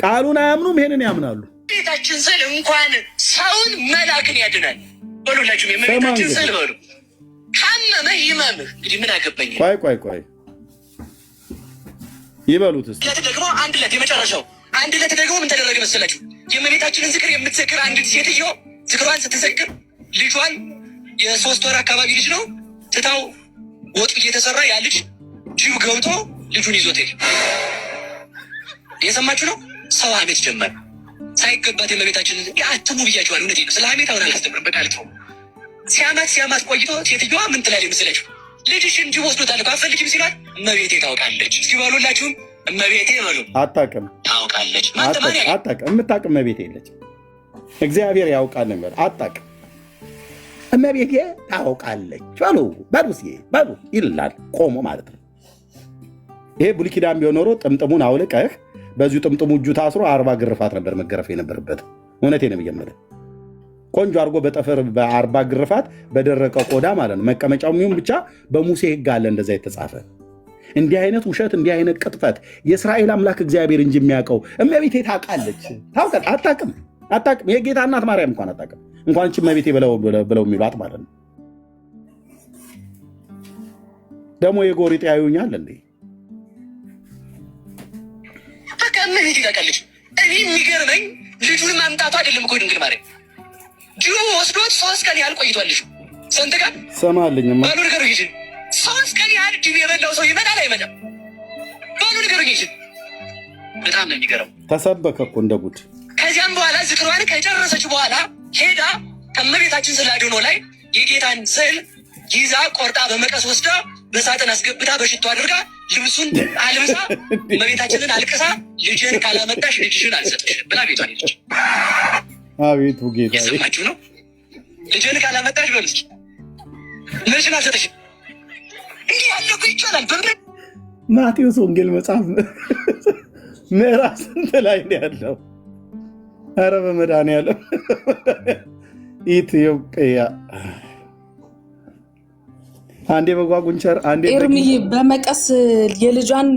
ቃሉን አያምኑም፣ ይሄንን ያምናሉ። ቤታችን ስል እንኳን ሰውን መላክን ያድናል። በሉላችሁ የመቤታችን ስል በሉ ካመመህ ይመምህ። እንግዲህ ምን አገባኝ። ቆይ ይበሉት እስኪ። ደግሞ አንድ ዕለት የመጨረሻው አንድ ዕለት ደግሞ ምን ተደረገ መሰላችሁ? የመቤታችንን ዝክር የምትዘክር አንዲት ሴትዮ ዝክሯን ስትዘክር ልጇን የ3 ወር አካባቢ ልጅ ነው ትታው ወጡ እየተሰራ ያ ልጅ ጅብ ገብቶ ልጁን ይዞት ሄደ። የሰማችሁ ነው። ሰው ሀሜት ጀመረ። ሳይገባት የመቤታችንን አትሙ ብያችኋል። እውነቴን ነው። ስለ ሀሜት አሁን አላስተምርም። በቃ ልትሆ ሲያማት ቆይቶ ሴትዮዋ ምን ትላለች መሰላችሁ? ልጅሽን ጅብ ወስዶታል እኮ አትፈልጊም ሲሏት እመቤቴ ታውቃለች። እስኪ በሉላችሁም እመቤቴ በሉ። አታውቅም ታውቃለች። አታውቅም። የምታውቅ እመቤቴ የለች። እግዚአብሔር ያውቃል ነበር። አታውቅም እመቤቴ ታውቃለች። በሉ ይላል ቆሞ ማለት ነው። ይሄ ብሉይ ኪዳን ቢሆን ኖሮ ጥምጥሙን አውልቀህ በዚሁ ጥምጥሙ እጁ ታስሮ 40 ግርፋት ነበር መገረፍ የነበረበት። እውነቴን ነው የምጀምረው። ቆንጆ አድርጎ በጠፈር በ40 ግርፋት በደረቀ ቆዳ ማለት ነው። መቀመጫው የሚሆን ብቻ በሙሴ ሕግ አለ እንደዛ የተጻፈ። እንዲህ አይነት ውሸት፣ እንዲህ አይነት ቅጥፈት የእስራኤል አምላክ እግዚአብሔር እንጂ የሚያውቀው እመቤቴ ታውቃለች። አታውቅም። የጌታ እናት ማርያም እንኳን አታውቅም። እንኳን እቺ እመቤቴ ብለው የሚሏት ማለት ነው። ደግሞ የጎሪጥ ያዩኛል እንዴ? እመቤቴ ታውቃለች። እኔ የሚገርመኝ ልጁን ማምጣቱ አይደለም እኮ ድንግል ማርያም ጅቡ ወስዶት 3 ቀን ያህል ቆይቷል። ልጁ ስንት ቀን ሰማልኝማ ባሉ ነገሩ ይችል 3 ቀን ያህል ጅብ የበላው ሰው ይመጣል አይመጣም? ባሉ ነገሩ ይችል በጣም ነው የሚገርም። ተሰበከ እኮ እንደ ጉድ። ከዚያም በኋላ ዝክሯን ከጨረሰች በኋላ ሄዳ ከእመቤታችን ስዕለ አድኅኖ ላይ የጌታን ስዕል ይዛ ቆርጣ በመቀስ ወስዳ በሳጥን አስገብታ በሽቶ አድርጋ ልብሱን አልብሳ እመቤታችንን አልቅሳ ልጅን ካላመጣሽ ልጅሽን አልሰጥሽ ብላ ቤቷን ሄደች። አቤቱ ጌታ የሰማችሁ ነው። ልጅን ካላመጣሽ በልጅ ልጅን አልሰጥሽ። እንዲህ ያለው እኮ ይቻላል። ማቴዎስ ወንጌል መጽሐፍ ምዕራፍ ስንት ላይ ነው ያለው? ኧረ በመድኃኒዓለም ኢትዮጵያ አንዴ በጓጉንቸር አንዴ ኤርሚዬ በመቀስ የልጇን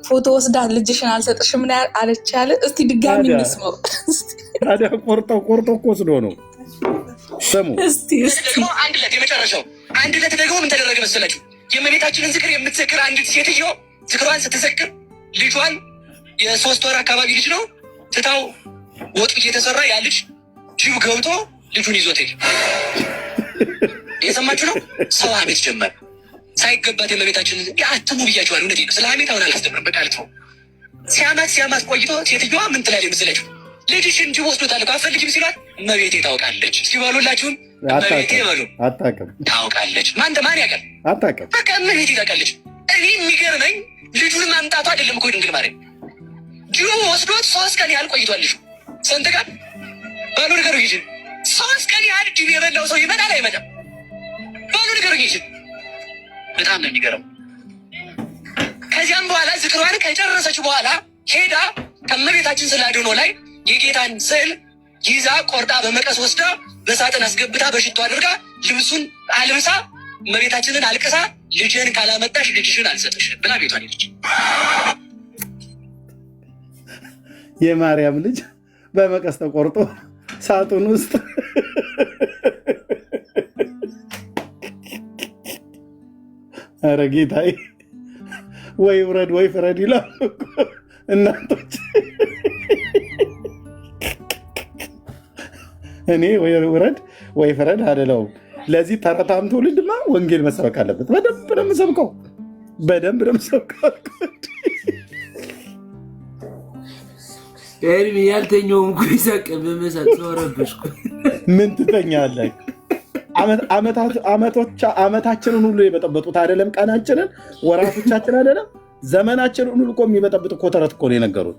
ፎቶ ወስዳ ልጅሽን አልሰጥሽም ምን አለች ያለ። እስቲ ድጋሚ እንስማው። ታዲያ ቆርጦ እኮ ወስዶ ነው። ስሙ እስቲ ደግሞ አንድ ዕለት የመጨረሻው አንድ ዕለት ደግሞ ምን ተደረገ መሰላችሁ? የእመቤታችንን ዝክር የምትዘክር አንዲት ሴትዮ ዝክሯን ስትዘክር ልጇን የ3 ወር አካባቢ ልጅ ነው ትታው ወጡ እየተሰራ ያ ልጅ ጅብ ገብቶ ልጁን ይዞት ሄደ። የሰማችሁ ነው። ሰው ሀሜት ጀመረ። ሳይገባት የእመቤታችንን አትሙ ብያችኋል። እውነቴን ነው። ስለ ሀሜት አሁን አላስተምርም። በቃ ልትሆ ሲያማት ቆይቶ ሴትዮዋ ምን ትላለች መሰላችሁ? ልጅሽን ጅብ ወስዶታል እኮ አትፈልጊም ሲሏት እመቤቴ ታውቃለች። እስኪ በሉላችሁም እመቤቴ በሉ። አታውቅም። ታውቃለች። ማን ያውቃል? አታውቅም። በቃ እመቤቴ ታውቃለች። እኔ የሚገርመኝ ልጁን ማምጣቱ አይደለም እኮ ድንግል ማርያም ጅቡ ወስዶት 3 ቀን ያህል ቆይቷል። ልጁ ስንት ቀን ባሉ ነገሩ ይችል 3 ቀን ያህል ጅብ የበላው ሰው ይመጣል አይመጣም? ባሉ ነገሩ ይችል በጣም ነው የሚገርም። ከዚያም በኋላ ዝክሯን ከጨረሰች በኋላ ሄዳ ከእመቤታችን ስዕለ አድኅኖ ላይ የጌታን ስዕል ይዛ ቆርጣ በመቀስ ወስዳ በሳጥን አስገብታ በሽቶ አድርጋ ልብሱን አልብሳ እመቤታችንን አልቅሳ ልጅን ካላመጣሽ ልጅሽን አልሰጥሽ ብላ ቤቷን ሄደች። የማርያም ልጅ በመቀስ ተቆርጦ ሳጥን ውስጥ ኧረ ጌታዬ ወይ ውረድ ወይ ፍረድ ይላሉ እናቶች። እኔ ወይ ውረድ ወይ ፍረድ አልለውም። ለዚህ ተረታም ትውልድማ ወንጌል መሰበክ አለበት። በደንብ ነው የምሰብከው። ኤርሚ ያልተኛውም እኮ ይሳቅ በመሳቅ ተወረበሽኩ። ምን ትተኛለህ? ዓመታችንን ሁሉ የበጠበጡት አይደለም? ቀናችንን፣ ወራቶቻችን አይደለም? ዘመናችንን ሁሉ እኮ የሚበጠብጥ እኮ ተረት እኮ ነው የነገሩን።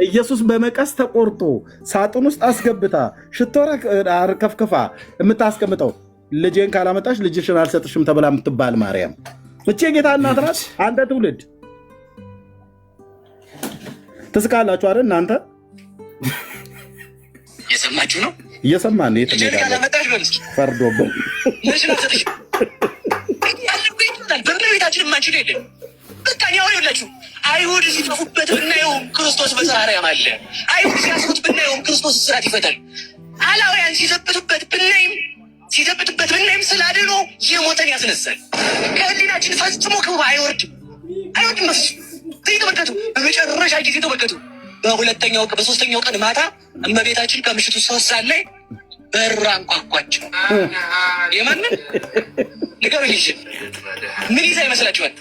ኢየሱስ በመቀስ ተቆርጦ ሳጥን ውስጥ አስገብታ ሽቶ ከፍክፋ የምታስቀምጠው ልጄን ካላመጣሽ ልጅሽን አልሰጥሽም ተብላ የምትባል ማርያም እቼ ጌታ እናት ናት። አንተ ትውልድ ትስቃላችሁ አይደል? እናንተ እየሰማችሁ ነው። እየሰማን ፈርዶብን በቤታችን ማንችል የለን። በቃ አይሁድ ሲጠፉበት ብናየውም ክርስቶስ በሰራርያም አለ። አይሁድ ሲያስሩት ብናየውም ክርስቶስ እስራት ይፈታል። አላውያን ሲዘብቱበት ብናይም ስላድኖ የሞተን ያስነሳል። ከህሊናችን ፈጽሞ ክብሩ አይወርድም። ተመልከቱ፣ በመጨረሻ ጊዜ ተመልከቱ። በሶስተኛው ቀን ማታ እመቤታችን ከምሽቱ 3 ሰዓት ላይ በር አንኳኳች። የማንን ንገሩኝ እንጂ ምን ይዛ ይመስላችኋል?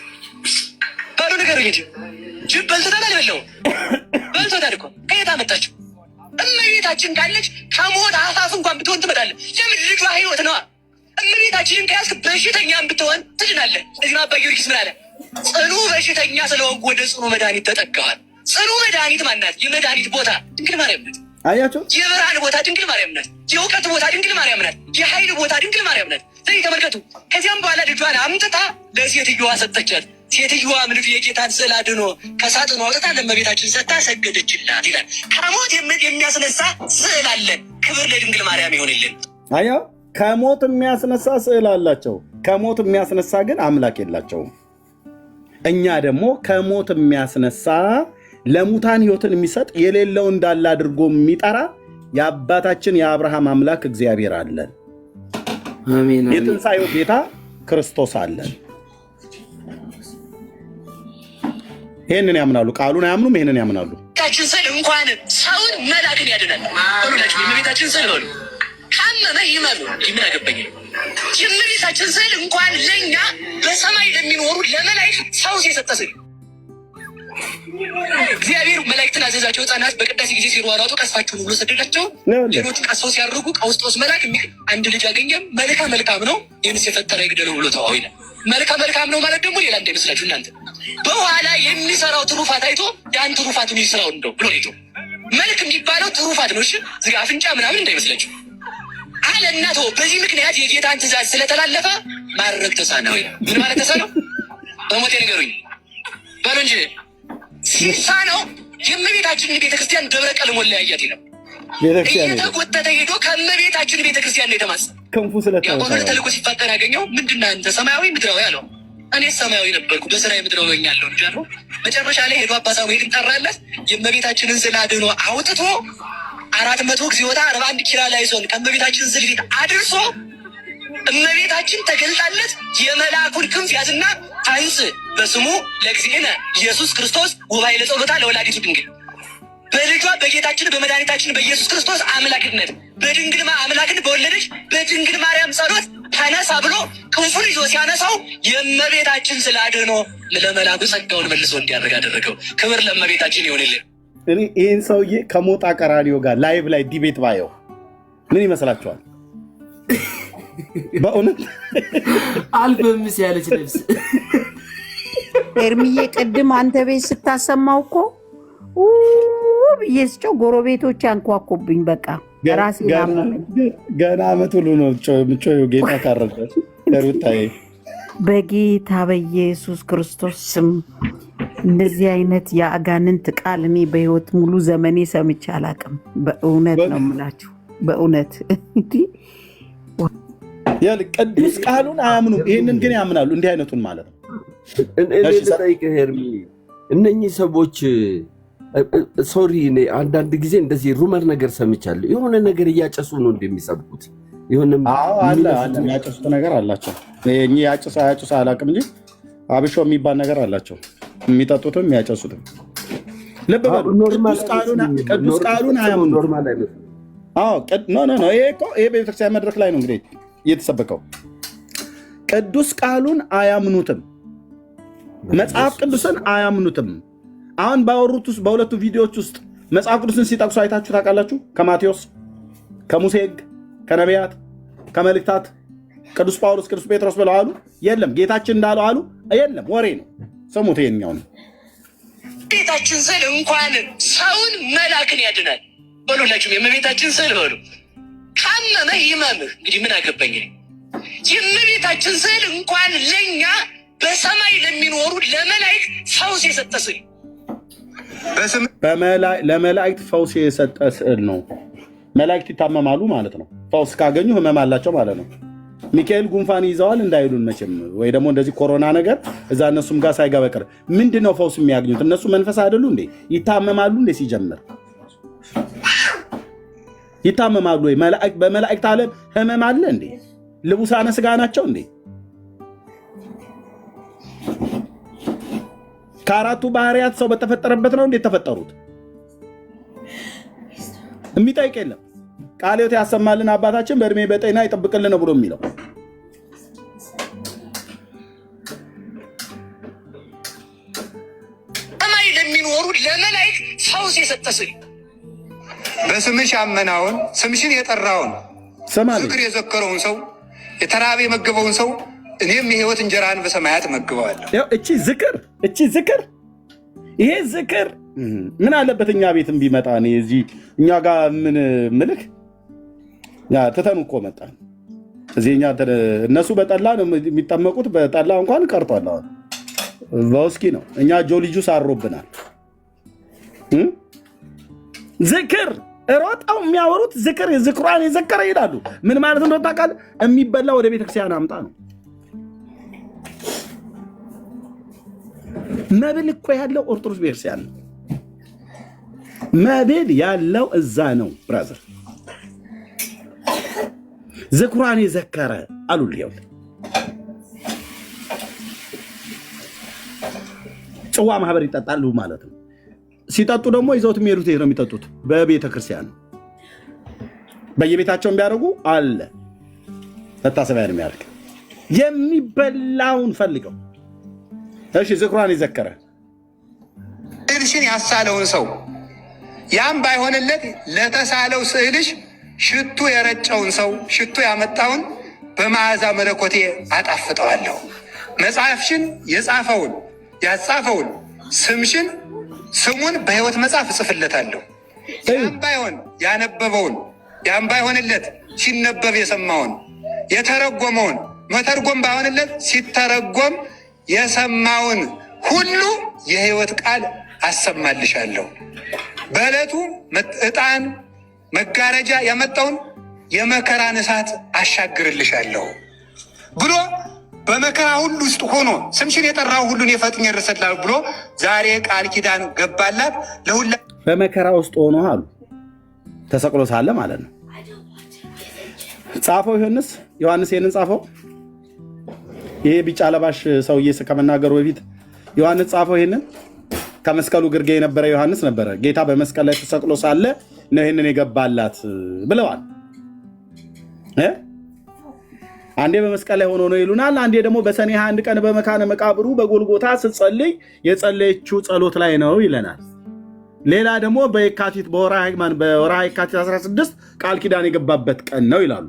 ባሉ ንገሩኝ እንጂ ጅብ በልቶታል አልበላውም? በልቶታል እኮ። ከየት አመጣችሁ? እመቤታችን ካለች ከሞት አፋፍ እንኳን ብትሆን ትመጣለህ። ለምን? ልጇ ህይወት ነዋ። እመቤታችንን ከያዝክ በሽተኛም ብትሆን ትድናለህ። እዚህ አባ ጊዮርጊስ ምን አለ? ጽኑ በሽተኛ ስለሆንኩ ወደ ጽኑ መድኃኒት ተጠጋዋል። ጽኑ መድኃኒት ማናት? የመድኃኒት ቦታ ድንግል ማርያም ናት። አያችሁ? የብርሃን ቦታ ድንግል ማርያም ናት። የእውቀት ቦታ ድንግል ማርያም ናት። የኃይል ቦታ ድንግል ማርያም ናት። ስለዚህ ተመልከቱ። ከዚያም በኋላ ልጇን አምጥታ ለሴትዮዋ ሰጠቻት። ሴትዮዋም ልጁ የጌታን ስዕል አድኖ ከሳጥኑ አውጥታ ለእመቤታችን ሰጥታ ሰገደችላት ይላል። ከሞት የሚያስነሳ ስዕል አለ። ክብር ለድንግል ማርያም ይሆንልን። አያ ከሞት የሚያስነሳ ስዕል አላቸው። ከሞት የሚያስነሳ ግን አምላክ የላቸውም። እኛ ደግሞ ከሞት የሚያስነሳ ለሙታን ሕይወትን የሚሰጥ የሌለው እንዳለ አድርጎ የሚጠራ የአባታችን የአብርሃም አምላክ እግዚአብሔር አለን። የትንሣኤው ጌታ ክርስቶስ አለን። ይህንን ያምናሉ። ቃሉን አያምኑም፣ ይህንን ያምናሉ። ታችን ስዕል እንኳን ሰውን መላክን ያድናል። ሁላችሁ የእመቤታችን ስዕል በሉ። ካመመ ይመኑ። ምን አገባኝ? የእመቤታችን ስዕል እንኳን ለእኛ በሰማይ ለሚኖሩ ለመላእክት ፈውስ የሰጠ ስዕል። እግዚአብሔር መላእክትን አዘዛቸው። ሕፃናት በቅዳሴ ጊዜ ሲሯሯጡ ቀስፋችሁን ብሎ ሰደዳቸው። ሌሎቹ ቀስፈው ሲያርጉ ቀውስጦስ መልአክ አንድ ልጅ አገኘም። መልካም ነው ይህንስ የፈጠረ ይግደለው ብሎ ተዋው ይላል። መልካም ነው ማለት ደግሞ ሌላ እንዳይመስላችሁ እናንተ በኋላ የሚሰራው ትሩፋት አይቶ ያን ትሩፋቱን ይስራው እንደው ብሎ ሄዶ መልክ የሚባለው ትሩፋት ነው። እሺ እዚህ አፍንጫ ምናምን እንዳይመስላችሁ አለ እናቶ። በዚህ ምክንያት የጌታን ትእዛዝ ስለተላለፈ ማድረግ ተሳነው። ምን ማለት ተሳነው? በሞቴ ንገሩኝ በሉ እንጂ ሲሳነው የእመቤታችንን ቤተክርስቲያን ደብረ ቀልሞ ለያያት ይላል። እየተጎተተ ሄዶ ከእመቤታችን ቤተክርስቲያን ነው የተማጸ ክንፉ ስለተወሰነ ተልኮ ሲፋጠር ያገኘው ምንድነው? አንተ ሰማያዊ ምድራዊ አለው። እኔ ሰማያዊ ነበርኩ በስራዬ ምድራዊ ሆኛለሁ እንጂ አለው። መጨረሻ ላይ ሄዶ አባ ሳሙኤልን ጠራለት። የእመቤታችንን ስዕል አድኖ አውጥቶ 400 ጊዜ ወጣ 41 ኪራ ላይ ሶን ከእመቤታችን ስዕል ፊት አድርሶ እመቤታችን ተገልጣለት የመልአኩን ክንፍ ያዝና አንስ በስሙ ለእግዚእነ ኢየሱስ ክርስቶስ ወባይ ለጸሎታ ለወላዲቱ ድንግል በልጇ በጌታችን በመድኃኒታችን በኢየሱስ ክርስቶስ አምላክነት በድንግል አምላክን በወለደች በድንግል ማርያም ጸሎት ተነሳ ብሎ ክንፉን ይዞ ሲያነሳው የእመቤታችን ስዕል አድኖ ለመልአኩ ጸጋውን መልሶ እንዲያደርግ አደረገው። ክብር ለእመቤታችን ይሆንልን። እኔ ይህን ሰውዬ ከሞጣ ቀራኒዮ ጋር ላይቭ ላይ ዲቤት ባየው ምን ይመስላችኋል? በእውነት አልበምስ ያለች ልብስ ኤርሚዬ ቅድም አንተ ቤት ስታሰማው እኮ ብዬ ስጮህ ጎረቤቶች ያንኳኩብኝ። በቃ ራሴ ገና ዓመት ሁሉ ነው ምጮው ጌታ ካረዳት ሩታዬ በጌታ በኢየሱስ ክርስቶስ ስም እንደዚህ አይነት የአጋንንት ቃል እኔ በህይወት ሙሉ ዘመኔ ሰምቼ አላውቅም። በእውነት ነው የምላችሁ። በእውነት ቅዱስ ቃሉን አያምኑም። ይህንን ግን ያምናሉ። እንዲህ አይነቱን ማለት ነው። ልጠይቅህ ሄርሚ፣ እነኚህ ሰዎች ሶሪ፣ እኔ አንዳንድ ጊዜ እንደዚህ ሩመር ነገር ሰምቻለሁ። የሆነ ነገር እያጨሱ ነው እንደሚሰብኩት ያጨሱት ነገር አላቸው። ያጭሳ አላውቅም እንጂ አብሾ የሚባል ነገር አላቸው። የሚጠጡትም ያጨሱትም። ልብ በሉ። ቅዱስ ቃሉን አያምኑም። ይሄ ቤተክርስቲያን መድረክ ላይ ነው እንግዲህ እየተሰበከው። ቅዱስ ቃሉን አያምኑትም። መጽሐፍ ቅዱስን አያምኑትም። አሁን ባወሩት ውስጥ በሁለቱ ቪዲዮዎች ውስጥ መጽሐፍ ቅዱስን ሲጠቅሱ አይታችሁ ታውቃላችሁ? ከማቴዎስ፣ ከሙሴ ሕግ፣ ከነቢያት፣ ከመልእክታት ቅዱስ ጳውሎስ፣ ቅዱስ ጴጥሮስ ብለው አሉ? የለም። ጌታችን እንዳለው አሉ? የለም። ወሬ ነው። ስሙት። ይሄኛው ነው። ቤታችን ስዕል እንኳን ሰውን መላክን ያድናል። በሉላችሁም የእመቤታችን ስዕል በሉ። ካመመህ ይመምህ። እንግዲህ ምን አገባኝ። የእመቤታችን ስዕል እንኳን ለእኛ በሰማይ ለሚኖሩ ለመላእክት ፈውስ የሰጠ ስዕል፣ ለመላእክት ፈውስ የሰጠ ስዕል ነው። መላእክት ይታመማሉ ማለት ነው። ፈውስ ካገኙ ህመም አላቸው ማለት ነው። ሚካኤል ጉንፋን ይዘዋል እንዳይሉን መቼም ወይ ደግሞ እንደዚህ ኮሮና ነገር እዛ እነሱም ጋር ሳይገባ ቀር ምንድነው ፈውስ የሚያገኙት? እነሱ መንፈስ አይደሉ እንዴ? ይታመማሉ እንዴ? ሲጀምር ይታመማሉ ወይ? በመላእክት ዓለም ህመም አለ እንዴ? ልቡሳነ ስጋ ናቸው እንዴ? ከአራቱ ባህሪያት ሰው በተፈጠረበት ነው እንዴ ተፈጠሩት? የሚጠይቅ የለም። ቃልዮት ያሰማልን አባታችን በእድሜ በጤና ይጠብቅልን ብሎ የሚለው ሰማይ ለሚኖሩ ለመላእክት ፈውስ የሰጠ ስል በስምሽ ያመናውን ስምሽን የጠራውን ዝክር የዘከረውን ሰው የተራበ የመገበውን ሰው እኔም የህይወት እንጀራን በሰማያት መግበዋለሁ። እቺ ዝክር ይሄ ዝክር ምን አለበት እኛ ቤትም ቢመጣ እኔ እዚህ እኛ ጋር ምን ምልክ ትተን እኮ መጣን። እዚህኛ እነሱ በጠላ ነው የሚጠመቁት። በጠላ እንኳን ቀርቷል። አሁን በውስኪ ነው። እኛ ጆሊ ጁስ አሮብናል። ዝክር ሮጣው የሚያወሩት ዝክሯን የዘከረ ይላሉ። ምን ማለት እንደሆነ ታውቃለህ? የሚበላ ወደ ቤተክርስቲያን አምጣ ነው። መብል እኮ ያለው ኦርቶዶክስ ቤተክርስቲያን ነው። መብል ያለው እዛ ነው ብራዘር። ዝክሯን የዘከረ አሉ ሊው ጽዋ ማህበር ይጠጣሉ ማለት ነው። ሲጠጡ ደግሞ ይዘውት የሚሄዱት ነው የሚጠጡት በቤተ ክርስቲያን በየቤታቸው ቢያደርጉ አለ መታሰቢያ ነው የሚያደርግ የሚበላውን ፈልገው። እሺ ዝክሯን የዘከረ ስዕልሽን ያሳለውን ሰው ያም ባይሆንለት ለተሳለው ስዕልሽ ሽቱ የረጨውን ሰው ሽቱ ያመጣውን በመዓዛ መለኮቴ አጣፍጠዋለሁ። መጽሐፍሽን የጻፈውን ያጻፈውን ስሙን በሕይወት መጽሐፍ እጽፍለታለሁ። ያም ባይሆን ያነበበውን ያም ባይሆንለት ሲነበብ የሰማውን የተረጎመውን መተርጎም ባይሆንለት ሲተረጎም የሰማውን ሁሉ የሕይወት ቃል አሰማልሻለሁ። በዕለቱ ዕጣን መጋረጃ ያመጣውን የመከራን እሳት አሻግርልሻለሁ ብሎ በመከራ ሁሉ ውስጥ ሆኖ ስምሽን የጠራው ሁሉን የፈጥኝ እርሰላል ብሎ ዛሬ ቃል ኪዳን ገባላት ለሁላ። በመከራ ውስጥ ሆኖ አሉ ተሰቅሎ ሳለ ማለት ነው። ጻፈው ዮሐንስ ይህንን ጻፈው። ይሄ ቢጫ ለባሽ ሰውዬ ከመናገሩ በፊት ዮሐንስ ጻፈው። ይህንን ከመስቀሉ ግርጌ የነበረ ዮሐንስ ነበረ። ጌታ በመስቀል ላይ ተሰቅሎ ሳለ ነው ይህንን የገባላት ብለዋል። አንዴ በመስቀል ላይ ሆኖ ነው ይሉናል። አንዴ ደግሞ በሰኔ 21 ቀን በመካነ መቃብሩ በጎልጎታ ስትጸልይ የጸለየችው ጸሎት ላይ ነው ይለናል። ሌላ ደግሞ በየካቲት በወርሃ የካቲት 16 ቃል ኪዳን የገባበት ቀን ነው ይላሉ።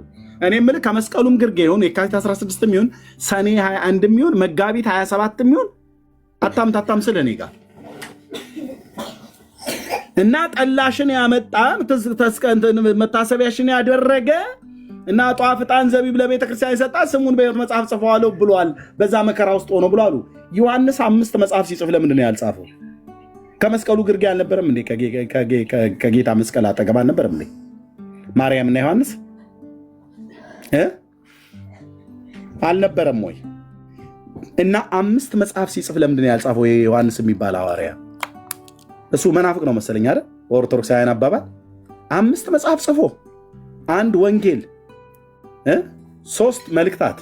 እኔ የምልህ ከመስቀሉም ግርጌ ይሁን የካቲት 16 ይሁን ሰኔ 21 ይሁን መጋቢት 27 ይሁን አታምታታም ስለ እኔ ጋር እና ጠላሽን ያመጣ መታሰቢያሽን ያደረገ እና ጧፍ ዕጣን ዘቢብ ለቤተ ክርስቲያን የሰጣ ስሙን በሕይወት መጽሐፍ ጽፈዋለሁ ብሏል። በዛ መከራ ውስጥ ሆኖ ብሏሉ። ዮሐንስ 5 መጽሐፍ ሲጽፍ ለምንድን ነው ያልጻፈው? ከመስቀሉ ግርጌ አልነበረም እንዴ? ከጌታ መስቀል አጠገብ አልነበረም እንዴ ማርያምና ዮሐንስ አልነበረም ወይ? እና 5 መጽሐፍ ሲጽፍ ለምንድን ነው ያልጻፈው? ዮሐንስ የሚባል ሐዋርያ እሱ መናፍቅ ነው መሰለኝ አይደል? ኦርቶዶክሳውያን አባባል 5 መጽሐፍ ጽፎ 1 ወንጌል 3 መልእክታት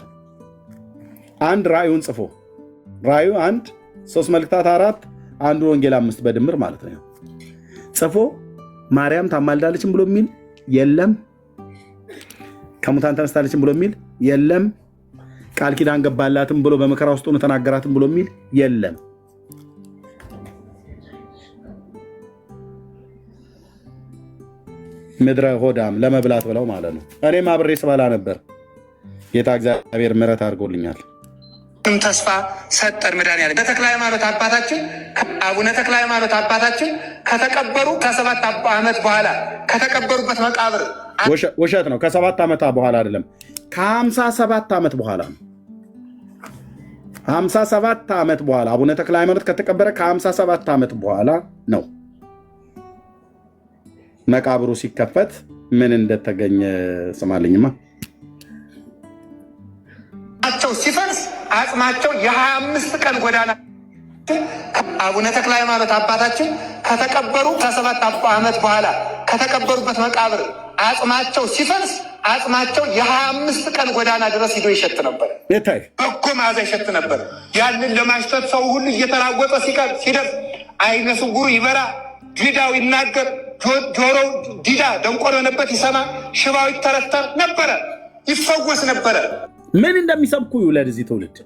1 ራእዩን ጽፎ ራእዩ 1 3 መልእክታት 4 1 ወንጌል 5 በድምር ማለት ነው ጽፎ ማርያም ታማልዳለችም ብሎ የሚል የለም። ከሙታን ተነስታለችም ብሎ የሚል የለም። ቃል ኪዳን ገባላትም ብሎ በመከራ ውስጥ ሆኖ ተናገራትም ብሎ የሚል የለም። ምድረ ሆዳም ለመብላት ብለው ማለት ነው። እኔም አብሬ ስበላ ነበር። ጌታ እግዚአብሔር ምሕረት አድርጎልኛል። ተስፋ ሰጠን መድኃኒዓለም ተክለ ሃይማኖት አባታችን አቡነ ተክለ ሃይማኖት አባታችን ከተቀበሩ ከ7 ዓመት በኋላ ከተቀበሩበት መቃብር ውሸት ነው። ከ7 ዓመት በኋላ አይደለም፣ ከ57 ዓመት በኋላ ነው። 57 ዓመት በኋላ አቡነ ተክለ ሃይማኖት ከተቀበረ ከ57 ዓመት በኋላ ነው መቃብሩ ሲከፈት ምን እንደተገኘ ስማልኝማ። ሲፈርስ አጽማቸው የ25 ቀን ጎዳና አቡነ ተክለ ሃይማኖት አባታችን ከተቀበሩ ከ7 ዓመት በኋላ ከተቀበሩበት መቃብር አጽማቸው ሲፈርስ አጽማቸው የ25 ቀን ጎዳና ድረስ ሂዶ ይሸት ነበር። በጎ መዓዛ ይሸት ነበር። ያንን ለማሽተት ሰው ሁሉ እየተራወጠ ሲደርስ አይነ ስውሩ ይበራ፣ ዲዳው ይናገር፣ ጆሮው ዲዳ ደንቆሮ የሆነበት ይሰማ፣ ሽባው ይተረተር ነበረ፣ ይፈወስ ነበረ። ምን እንደሚሰብኩ ይውለድ እዚህ ትውልድ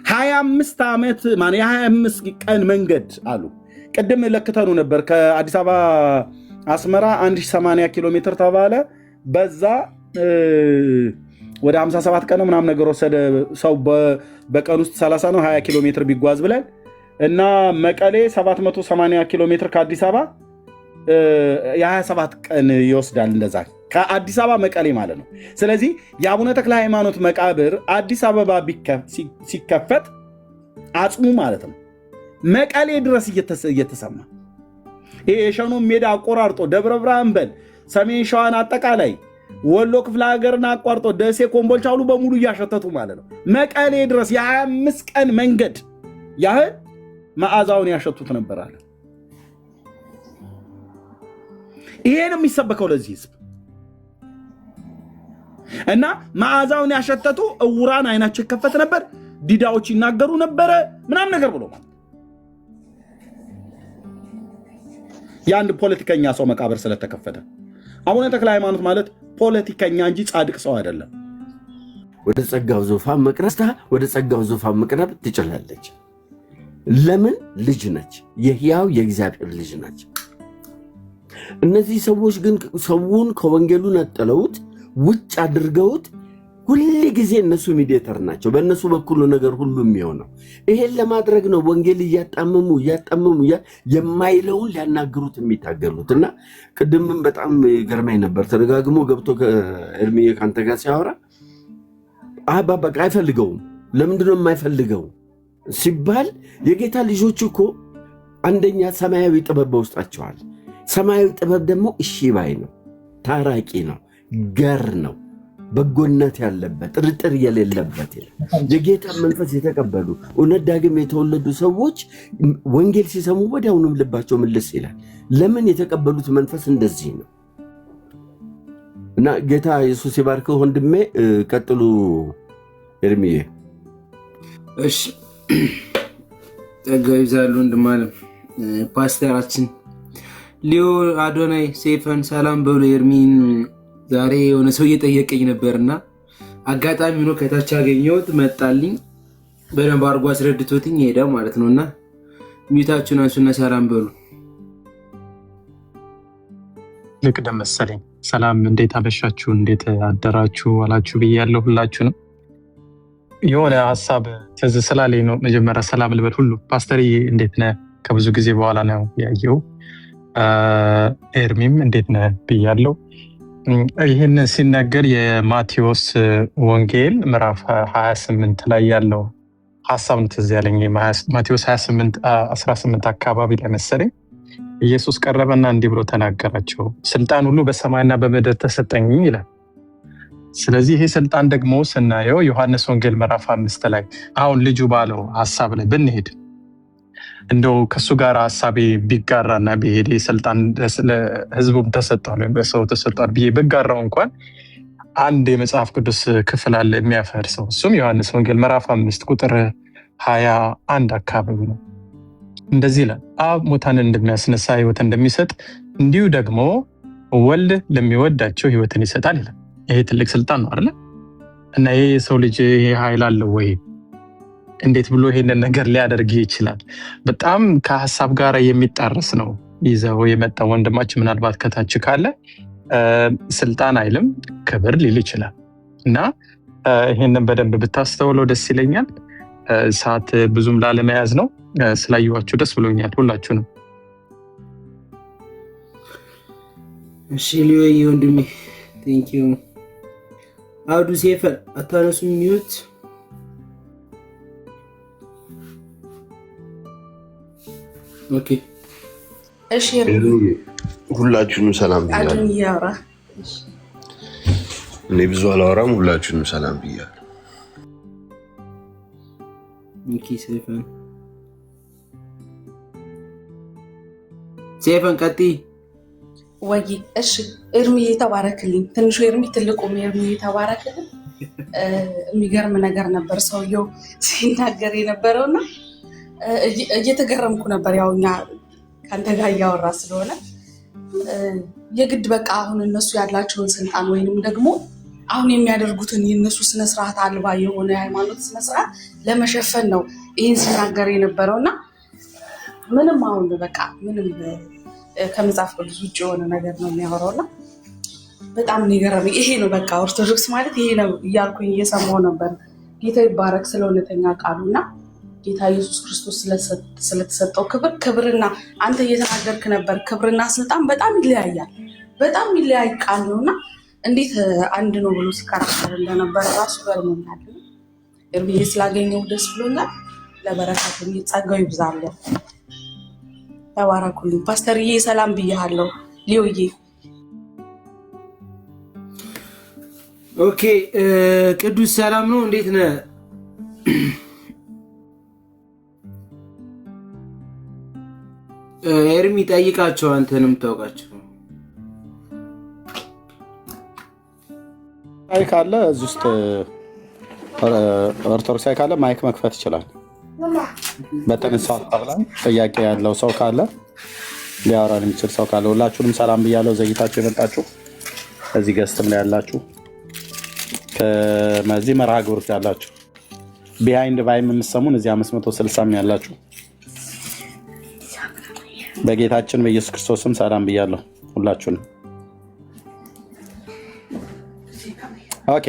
25 ዓመት ማን የ25 ቀን መንገድ አሉ። ቅድም ለክተኑ ነበር ከአዲስ አበባ አስመራ 1080 ኪሎ ሜትር ተባለ። በዛ ወደ 57 ቀን ምናምን ነገር ወሰደ ሰው በቀን ውስጥ 30 ነው 20 ኪሎ ሜትር ቢጓዝ ብለን እና መቀሌ 780 ኪሎ ሜትር ከአዲስ አበባ የ27 ቀን ይወስዳል። እንደዛ ከአዲስ አበባ መቀሌ ማለት ነው። ስለዚህ የአቡነ ተክለ ሃይማኖት መቃብር አዲስ አበባ ሲከፈት አጽሙ ማለት ነው መቀሌ ድረስ እየተሰማ ይሄ የሸኖ ሜዳ አቆራርጦ ደብረ ብርሃን በል ሰሜን ሸዋን አጠቃላይ ወሎ ክፍለ ሀገርን አቋርጦ ደሴ ኮምቦልቻ ሁሉ በሙሉ እያሸተቱ ማለት ነው መቀሌ ድረስ የ25 ቀን መንገድ ያህል መዓዛውን ያሸቱት ነበር አለ። ይሄ ነው የሚሰበከው ለዚህ ህዝብ እና መዓዛውን ያሸተቱ እውራን አይናቸው ይከፈት ነበር፣ ዲዳዎች ይናገሩ ነበረ ምናምን ነገር ብሎ ማለት የአንድ ፖለቲከኛ ሰው መቃብር ስለተከፈተ። አቡነ ተክለ ሃይማኖት ማለት ፖለቲከኛ እንጂ ጻድቅ ሰው አይደለም። ወደ ጸጋው ዙፋን መቅረብ ትችላለች። ለምን? ልጅ ነች፣ የሕያው የእግዚአብሔር ልጅ ነች። እነዚህ ሰዎች ግን ሰውን ከወንጌሉ ነጥለውት ውጭ አድርገውት ሁል ጊዜ እነሱ ሚዲየተር ናቸው። በእነሱ በኩል ነገር ሁሉ የሚሆነው ይሄን ለማድረግ ነው። ወንጌል እያጣመሙ የማይለውን ሊያናግሩት የሚታገሉት እና ቅድምም በጣም ገርማኝ ነበር። ተደጋግሞ ገብቶ ከእርምዬ ካንተ ጋር ሲያወራ በቃ አይፈልገውም። ለምንድነው የማይፈልገው ሲባል የጌታ ልጆች እኮ አንደኛ ሰማያዊ ጥበብ በውስጣቸዋል። ሰማያዊ ጥበብ ደግሞ እሺ ባይ ነው፣ ታራቂ ነው፣ ገር ነው፣ በጎነት ያለበት ጥርጥር የሌለበት የጌታ መንፈስ የተቀበሉ እውነት ዳግም የተወለዱ ሰዎች ወንጌል ሲሰሙ ወዲያውኑም ልባቸው ምልስ ይላል። ለምን? የተቀበሉት መንፈስ እንደዚህ ነው። እና ጌታ ኢየሱስ ይባርከው ወንድሜ። ቀጥሉ ኤርሚዬ። እሺ ጸጋው ይብዛል ወንድማለም። ፓስተራችን ሊዮ አዶናይ ሴፈን ሰላም በሉ ኤርሚን። ዛሬ የሆነ ሰው እየጠየቀኝ ነበርና አጋጣሚ ሆኖ ከታች አገኘሁት፣ መጣልኝ፣ በደንብ አድርጎ አስረድቶትኝ ሄዳ ማለት ነውና ሚዩታችሁን አንሱና ሰላም በሉ። ልቅደም መሰለኝ። ሰላም፣ እንዴት አመሻችሁ፣ እንዴት አደራችሁ አላችሁ ብያለሁ ሁላችሁንም። የሆነ ሀሳብ ትዝ ስላለኝ ነው መጀመሪያ ሰላም ልበል ሁሉ። ፓስተር እንዴት ነህ? ከብዙ ጊዜ በኋላ ነው ያየው። ኤርሚም እንዴት ነህ ብያለሁ። ይህን ሲናገር የማቴዎስ ወንጌል ምዕራፍ 28 ላይ ያለው ሀሳብ ነው ትዝ ያለኝ። ማቴዎስ 28:18 አካባቢ ላይ መሰለኝ ኢየሱስ ቀረበና እንዲህ ብሎ ተናገራቸው፣ ስልጣን ሁሉ በሰማይና በምድር ተሰጠኝ ይላል። ስለዚህ ይሄ ስልጣን ደግሞ ስናየው ዮሐንስ ወንጌል ምዕራፍ 5 ላይ አሁን ልጁ ባለው ሀሳብ ላይ ብንሄድ እንደው ከሱ ጋር ሀሳቤ ቢጋራና ቢሄድ ስልጣን ለህዝቡም ተሰጥቷል ወይም በሰው ተሰጥቷል ብዬ ብጋራው እንኳን አንድ የመጽሐፍ ቅዱስ ክፍል አለ የሚያፈርሰው። እሱም ዮሐንስ ወንጌል ምዕራፍ 5 ቁጥር 21 አካባቢ ነው። እንደዚህ ይላል፣ አብ ሙታንን እንደሚያስነሳ ህይወት እንደሚሰጥ እንዲሁ ደግሞ ወልድ ለሚወዳቸው ህይወትን ይሰጣል ይላል። ይሄ ትልቅ ስልጣን ነው አይደል? እና ይሄ የሰው ልጅ ይሄ ኃይል አለው ወይ? እንዴት ብሎ ይሄንን ነገር ሊያደርግ ይችላል? በጣም ከሀሳብ ጋር የሚጣረስ ነው ይዘው የመጣ ወንድማችን። ምናልባት ከታች ካለ ስልጣን አይልም ክብር ሊል ይችላል። እና ይሄንን በደንብ ብታስተውለው ደስ ይለኛል። ሰዓት ብዙም ላለመያዝ ነው። ስላየኋችሁ ደስ ብሎኛል ሁላችሁንም። እሺ ሊዮዬ ወንድሜ ቴንኪው። አውዱ ሴፈን አታነሱም ሚዩት። ኦኬ እሺ ሁላችሁንም ሰላም ብያለሁ። አዱን ያወራ እኔ ብዙ አላወራም። ሁላችሁንም ሰላም ብያለሁ። ሚኪ ሴፈን ቀጥይ ወይ እሺ ኤርሚ ተባረክልኝ። ትንሹ ኤርሚ ትልቁ ኤርሚ ተባረክልኝ። የሚገርም ነገር ነበር ሰውየው ሲናገር የነበረውና እየተገረምኩ ነበር። ያው እኛ ከአንተ ጋር እያወራ ስለሆነ የግድ በቃ አሁን እነሱ ያላቸውን ስልጣን ወይንም ደግሞ አሁን የሚያደርጉትን የእነሱ ስነስርዓት አልባ የሆነ የሃይማኖት ስነስርዓት ለመሸፈን ነው ይህን ሲናገር የነበረውና ምንም አሁን በቃ ምንም ከመጽሐፍ ቅዱስ ውጭ የሆነ ነገር ነው የሚያወራውና በጣም የሚገርመኝ ይሄ ነው። በቃ ኦርቶዶክስ ማለት ይሄ ነው እያልኩኝ እየሰማሁ ነበር። ጌታ ይባረክ ስለ እውነተኛ ቃሉና ጌታ ኢየሱስ ክርስቶስ ስለተሰጠው ክብርና አንተ እየተናገርክ ነበር። ክብርና ስልጣን በጣም ይለያያል። በጣም ይለያይ ቃል ነውና እንዴት አንድ ነው ብሎ ሲከራከር እንደነበር ራሱ ገርሞኛል። እርብዬ ስላገኘው ደስ ብሎኛል። ለበረከት ጸጋው ይብዛልን። ተባረኩልኝ። ፓስተርዬ ሰላም ብያለሁ። ሊዮዬ ኦኬ። ቅዱስ ሰላም ነው፣ እንዴት ነህ? ኤርሚ ጠይቃቸው፣ አንተንም ታውቃቸው። አይ ካለ እዚህ ውስጥ ኦርቶዶክሳዊ ካለ ማይክ መክፈት ይችላል። በተነሳው ሀሳብ ላይ ጥያቄ ያለው ሰው ካለ ሊያወራን የሚችል ሰው ካለ ሁላችሁንም ሰላም ብያለሁ። ዘግይታችሁ የመጣችሁ እዚህ ገስትም ላይ ያላችሁ ከዚህ መርሃ ግብር ያላችሁ ቢሃይንድ ቫይም የምትሰሙን እዚህ 560 ያላችሁ በጌታችን በኢየሱስ ክርስቶስም ሰላም ብያለሁ ሁላችሁንም። ኦኬ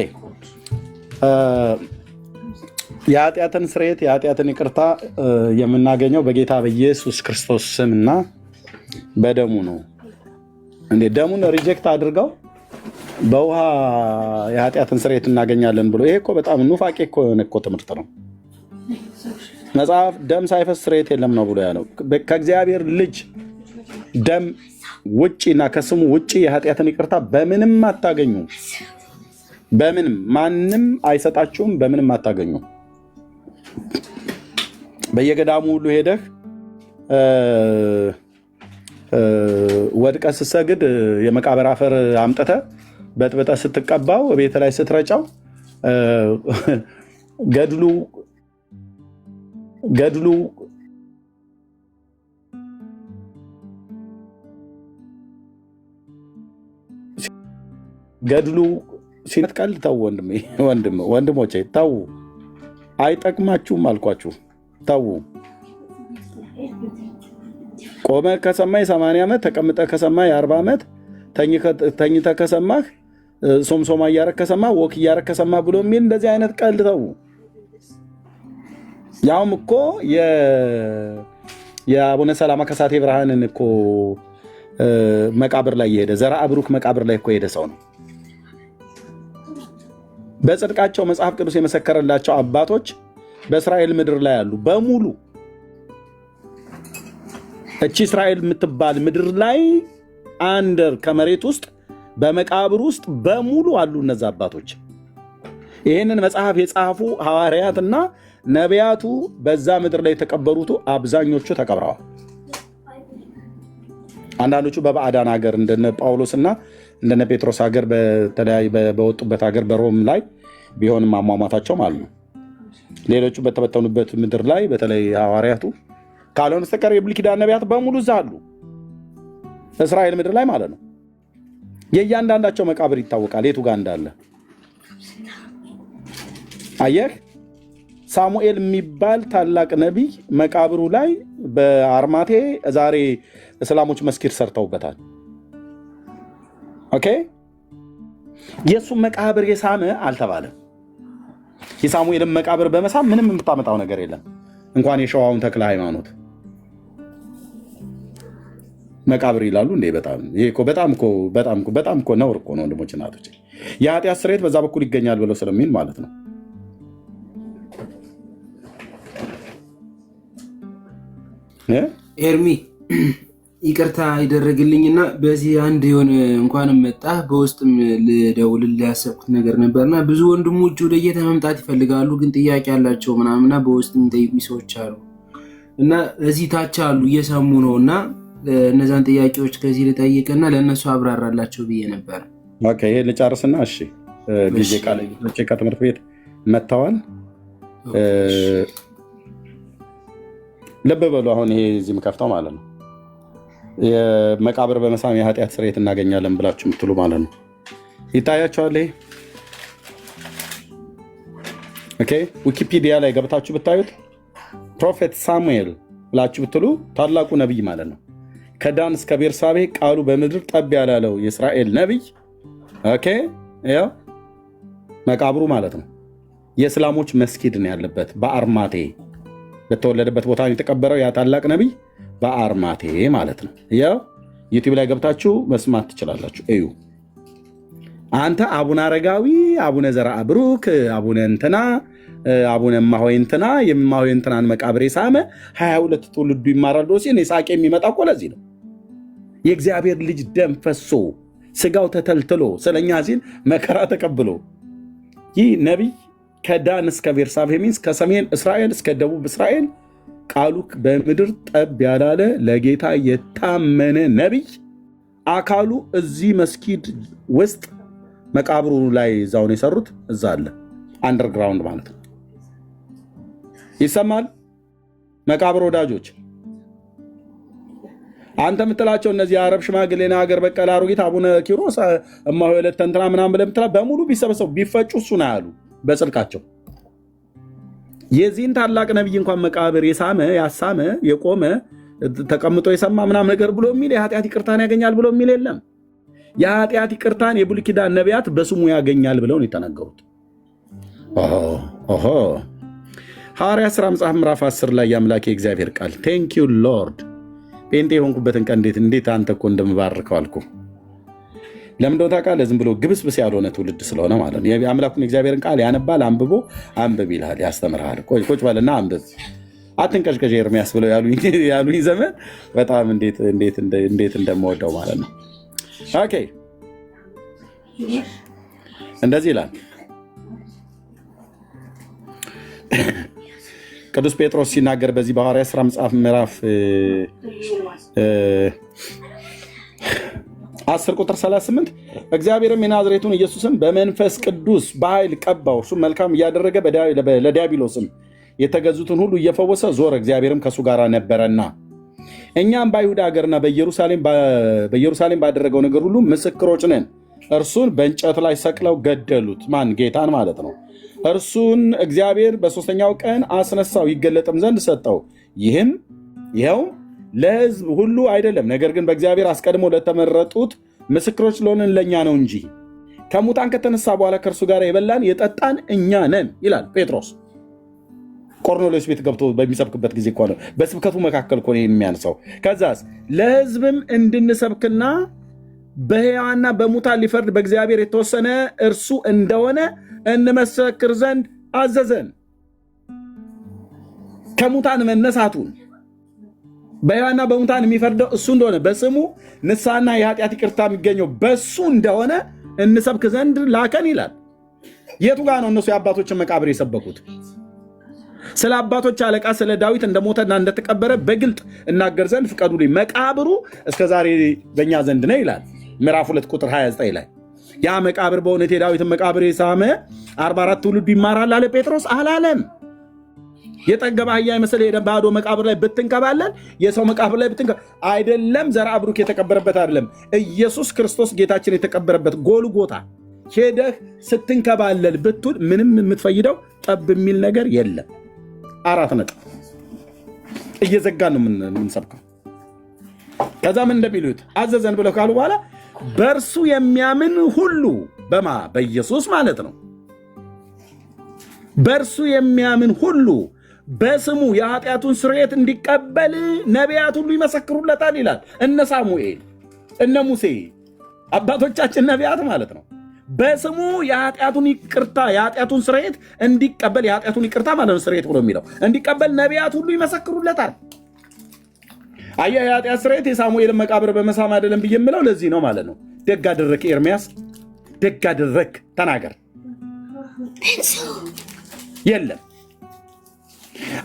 የኃጢአትን ስርየት የኃጢአትን ይቅርታ የምናገኘው በጌታ በኢየሱስ ክርስቶስ ስምና በደሙ ነው። እንዴ ደሙን ሪጀክት አድርገው በውሃ የኃጢአትን ስርየት እናገኛለን ብሎ ይሄ እኮ በጣም ኑፋቄ እኮ ትምህርት ነው። መጽሐፍ ደም ሳይፈስ ስርየት የለም ነው ብሎ ያለው። ከእግዚአብሔር ልጅ ደም ውጪና ከስሙ ውጪ የኃጢአትን ይቅርታ በምንም አታገኙ። በምንም ማንም አይሰጣችሁም። በምንም አታገኙ። በየገዳሙ ሁሉ ሄደህ ወድቀህ ስትሰግድ የመቃብር አፈር አምጥተህ በጥብጠህ ስትቀባው ቤት ላይ ስትረጫው ገድሉ ሲነጥቀል ተው ወንድሞቼ ተው፣ አይጠቅማችሁም አልኳችሁ። ተው። ቆመ ከሰማይ 80 ዓመት ተቀምጠ ከሰማይ 40 ዓመት ተኝተ ከሰማህ ሶምሶማ እያረክ ከሰማህ ወክ እያረክ ከሰማህ ብሎ የሚል እንደዚህ አይነት ቀልድ ተው። ያውም እኮ የአቡነ ሰላማ ከሳቴ ብርሃንን እኮ መቃብር ላይ የሄደ ዘራ አብሩክ መቃብር ላይ እኮ የሄደ ሰው ነው። በጽድቃቸው መጽሐፍ ቅዱስ የመሰከረላቸው አባቶች በእስራኤል ምድር ላይ ያሉ በሙሉ እቺ እስራኤል የምትባል ምድር ላይ አንደር ከመሬት ውስጥ በመቃብር ውስጥ በሙሉ አሉ እነዛ አባቶች። ይህንን መጽሐፍ የጻፉ ሐዋርያትና ነቢያቱ በዛ ምድር ላይ የተቀበሩት አብዛኞቹ ተቀብረዋል። አንዳንዶቹ በባዕዳን ሀገር እንደነ ጳውሎስና እንደነ ጴጥሮስ ሀገር በወጡበት ሀገር በሮም ላይ ቢሆንም አሟሟታቸው ማለት ነው። ሌሎቹ በተበተኑበት ምድር ላይ በተለይ ሐዋርያቱ ካልሆነ በስተቀር የብሉይ ኪዳን ነቢያት በሙሉ እዛ አሉ፣ እስራኤል ምድር ላይ ማለት ነው። የእያንዳንዳቸው መቃብር ይታወቃል የቱ ጋር እንዳለ። አየህ፣ ሳሙኤል የሚባል ታላቅ ነቢይ መቃብሩ ላይ በአርማቴ ዛሬ እስላሞች መስጊድ ሰርተውበታል። ኦኬ፣ የእሱም መቃብር የሳመ አልተባለም። የሳሙኤልን መቃብር በመሳም ምንም የምታመጣው ነገር የለም። እንኳን የሸዋውን ተክለ ሃይማኖት መቃብር ይላሉ እንዴ! በጣም እኮ ነውር እኮ ነው ወንድሞች እናቶች። የኃጢአት ስርየት በዛ በኩል ይገኛል ብለው ስለሚል ማለት ነው። ኤርሚ ይቅርታ ይደረግልኝና በዚህ አንድ የሆነ እንኳንም መጣ በውስጥም ልደውልልህ ያሰብኩት ነገር ነበርና ብዙ ወንድሞች ወደ ጌታ መምጣት ይፈልጋሉ፣ ግን ጥያቄ ያላቸው ምናምና በውስጥ የሚጠይቁ ሰዎች አሉ እና እዚህ ታች አሉ እየሰሙ ነው እና እነዛን ጥያቄዎች ከዚህ ልጠይቅና ለእነሱ አብራራላቸው ብዬ ነበር። ኦኬ ይሄ ልጨርስና እሺ ጊዜ ቃል ከትምህርት ቤት መጥተዋል። ልብ በሉ አሁን ይሄ እዚህ የምከፍተው ማለት ነው የመቃብር በመሳም የኃጢአት ስርየት እናገኛለን ብላችሁ የምትሉ ማለት ነው። ይታያችኋል። ይሄ ኦኬ ዊኪፒዲያ ላይ ገብታችሁ ብታዩት ፕሮፌት ሳሙኤል ብላችሁ ብትሉ ታላቁ ነቢይ ማለት ነው። ከዳን እስከ ቤርሳቤ ቃሉ በምድር ጠብ ያላለው የእስራኤል ነቢይ ኦኬ ያው መቃብሩ ማለት ነው የእስላሞች መስጊድ ነው ያለበት በአርማቴ በተወለደበት ቦታ የተቀበረው ያ ታላቅ ነቢይ በአርማቴ ማለት ነው። ያው ዩቲዩብ ላይ ገብታችሁ መስማት ትችላላችሁ። እዩ አንተ አቡነ አረጋዊ፣ አቡነ ዘርአ ብሩክ፣ አቡነ እንትና፣ አቡነ እማሆይ እንትና የእማሆይ እንትናን መቃብር የሳመ 22 ትውልዱ ይማራል ዶሴ ነው ሳቄ የሚመጣ እኮ ለዚህ ነው። የእግዚአብሔር ልጅ ደም ፈሶ ስጋው ተተልትሎ ስለኛ ሲል መከራ ተቀብሎ ይህ ነቢይ ከዳን እስከ ቤርሳቤህ ሚንስ ከሰሜን እስራኤል እስከ ደቡብ እስራኤል ቃሉ በምድር ጠብ ያላለ ለጌታ የታመነ ነቢይ አካሉ እዚህ መስጊድ ውስጥ መቃብሩ ላይ እዛውን የሰሩት እዛ አለ አንደርግራውንድ ማለት ነው። ይሰማል መቃብር ወዳጆች አንተ የምትላቸው እነዚህ የአረብ ሽማግሌና ሀገር በቀል አሮጊት አቡነ ኪሮስ እማሆይ ወለተ እንትና ምናምን ብለህ የምትላ በሙሉ ቢሰበሰቡ ቢፈጩ እሱን አያሉ በጽድቃቸው የዚህን ታላቅ ነቢይ እንኳን መቃብር የሳመ ያሳመ የቆመ ተቀምጦ የሰማ ምናምን ነገር ብሎ የሚል የኃጢአት ይቅርታን ያገኛል ብሎ የሚል የለም። የኃጢአት ይቅርታን የብሉይ ኪዳን ነቢያት በስሙ ያገኛል ብለው ነው የተናገሩት። ሐዋርያት ሥራ መጽሐፍ ምዕራፍ 10 ላይ የአምላኬ እግዚአብሔር ቃል ቴንክ ዩ ሎርድ ጴንጤ የሆንኩበትን ቀን እንዴት አንተ እኮ እንደምባርከው አልኩ። ለምንድነው ታውቃለህ? ዝም ብሎ ግብስብስ ያልሆነ ትውልድ ስለሆነ ማለት ነው። የአምላኩን እግዚአብሔርን ቃል ያነባል፣ አንብብ ይልሃል፣ ያስተምርሃል። ቁጭ በልና አንብብ አትንቀዥቀዥ ኤርሚያስ ብለው ያሉኝ ዘመን በጣም እንዴት እንደምወደው ማለት ነው። ኦኬ እንደዚህ ይላል ቅዱስ ጴጥሮስ ሲናገር በዚህ በሐዋርያት ሥራ መጽሐፍ ምዕራፍ 10 ቁጥር 38 እግዚአብሔርም የናዝሬቱን ኢየሱስን በመንፈስ ቅዱስ በኃይል ቀባው፣ እርሱም መልካም እያደረገ ለዲያብሎስም የተገዙትን ሁሉ እየፈወሰ ዞረ፣ እግዚአብሔርም ከእሱ ጋር ነበረና። እኛም በአይሁድ ሀገርና በኢየሩሳሌም ባደረገው ነገር ሁሉ ምስክሮች ነን። እርሱን በእንጨት ላይ ሰቅለው ገደሉት። ማን? ጌታን ማለት ነው። እርሱን እግዚአብሔር በሦስተኛው ቀን አስነሳው፣ ይገለጥም ዘንድ ሰጠው። ይኸው ለሕዝብ ሁሉ አይደለም፣ ነገር ግን በእግዚአብሔር አስቀድሞ ለተመረጡት ምስክሮች ለሆንን ለእኛ ነው እንጂ ከሙታን ከተነሳ በኋላ ከእርሱ ጋር የበላን የጠጣን እኛ ነን ይላል ጴጥሮስ። ቆርኔሌዎስ ቤት ገብቶ በሚሰብክበት ጊዜ እኮ ነው፣ በስብከቱ መካከል እኮ ነው የሚያንሰው። ከዛስ ለሕዝብም እንድንሰብክና በሕያዋንና በሙታን ሊፈርድ በእግዚአብሔር የተወሰነ እርሱ እንደሆነ እንመሰክር ዘንድ አዘዘን። ከሙታን መነሳቱን በሕያዋንና በሙታን የሚፈርደው እሱ እንደሆነ በስሙ ንስሐና የኃጢአት ይቅርታ የሚገኘው በሱ እንደሆነ እንሰብክ ዘንድ ላከን ይላል። የቱ ጋር ነው እነሱ የአባቶችን መቃብር የሰበኩት? ስለ አባቶች አለቃ ስለ ዳዊት እንደሞተና እንደተቀበረ በግልጥ እናገር ዘንድ ፍቀዱልኝ። መቃብሩ እስከ ዛሬ በእኛ ዘንድ ነው ይላል ምዕራፍ 2 ቁጥር 29 ላይ። ያ መቃብር በእውነት የዳዊትን መቃብር የሳመ 44 ትውልዱ ይማራል አለ ጴጥሮስ? አላለም። የጠገበ አህያ የመሰለ ባዶ መቃብር ላይ ብትንከባለል፣ የሰው መቃብር ላይ አይደለም ዘርአ ብሩክ የተቀበረበት አይደለም፣ ኢየሱስ ክርስቶስ ጌታችን የተቀበረበት ጎልጎታ ሄደህ ስትንከባለል ብትውል ምንም የምትፈይደው ጠብ የሚል ነገር የለም። 4 ነጥብ። እየዘጋን ነው የምንሰብከው። ከዛ ምን እንደሚሉት አዘዘን ብለው ካሉ በኋላ በእርሱ የሚያምን ሁሉ በኢየሱስ ማለት ነው። በእርሱ የሚያምን ሁሉ በስሙ የኃጢአቱን ስርየት እንዲቀበል ነቢያት ሁሉ ይመሰክሩለታል ይላል። እነ ሳሙኤል፣ እነ ሙሴ አባቶቻችን ነቢያት ማለት ነው። በስሙ የኃጢአቱን ይቅርታ የኃጢአቱን ስርየት እንዲቀበል፣ የኃጢአቱን ይቅርታ ማለት ነው ስርየት ብሎ የሚለው እንዲቀበል ነቢያት ሁሉ ይመሰክሩለታል። አየህ የኃጢአት ስርየት የሳሙኤልን መቃብር በመሳም አይደለም ብዬ የምለው ለዚህ ነው ማለት ነው። ደግ አደረክ ኤርሚያስ፣ ደግ አደረክ ተናገር። የለም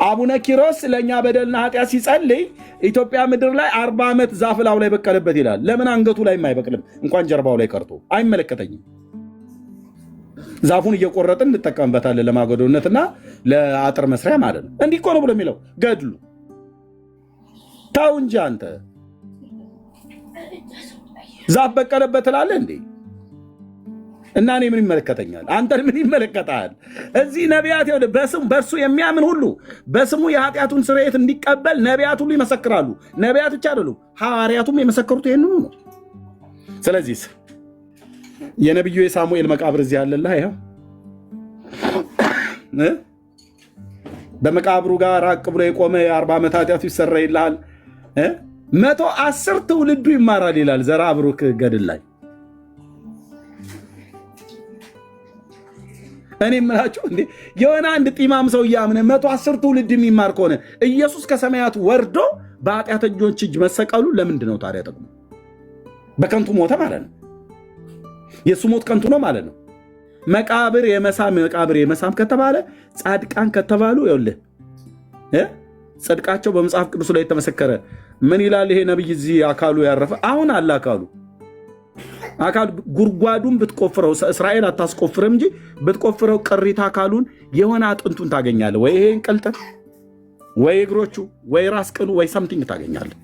አቡነ ኪሮስ ለእኛ በደልና ኃጢአት ሲጸልይ ኢትዮጵያ ምድር ላይ 40 ዓመት ዛፍ ላዩ ላይ በቀለበት ይላል። ለምን አንገቱ ላይ አይበቅልም? እንኳን ጀርባው ላይ ቀርቶ አይመለከተኝም። ዛፉን እየቆረጥን እንጠቀምበታለን ለማገዶነትና ለአጥር መስሪያ ማለት ነው። እንዲህ እኮ ነው ብሎ የሚለው ገድሉ። ታው እንጂ አንተ ዛፍ በቀለበት ትላለህ እንዴ? እና እኔ ምን ይመለከተኛል? አንተን ምን ይመለከታል? እዚህ ነቢያት በእርሱ የሚያምን ሁሉ በስሙ የኃጢአቱን ስርየት እንዲቀበል ነቢያት ሁሉ ይመሰክራሉ። ነቢያት ብቻ አይደሉም፣ ሐዋርያቱም የመሰከሩት ይህንኑ ነው። ስለዚህ የነቢዩ የሳሙኤል መቃብር እዚህ አለልህ። ይኸው በመቃብሩ ጋር ራቅ ብሎ የቆመ የ40 ዓመት ኃጢአቱ ይሰረይልሃል። 110 ትውልዱ ይማራል ይላል ዘራ ብሩክ ገድል ላይ። እኔ የምላችሁ እንዴ የሆነ አንድ ጢማም ሰው እያምነ 110 ትውልድ የሚማር ከሆነ ኢየሱስ ከሰማያት ወርዶ በኃጢአተኞች እጅ መሰቀሉ ለምንድን ነው ታዲያ ጥቅሙ? በከንቱ ሞተ ማለት ነው። የሱ ሞት ከንቱ ነው ማለት ነው። መቃብር የመሳም ከተባለ ጻድቃን ከተባሉ ይኸውልህ ጽድቃቸው በመጽሐፍ ቅዱስ ላይ የተመሰከረ ምን ይላል? ይሄ ነብይ እዚህ አካሉ ያረፈ አሁን አለ አካሉ ጉድጓዱን ብትቆፍረው እስራኤል አታስቆፍርም እንጂ ብትቆፍረው ቅሪት አካሉን የሆነ አጥንቱን ታገኛለህ። ወይ ይሄን ቅልጥም ወይ እግሮቹ ወይ ራስ ቅሉ ወይ ሰምቲንግ ታገኛለህ።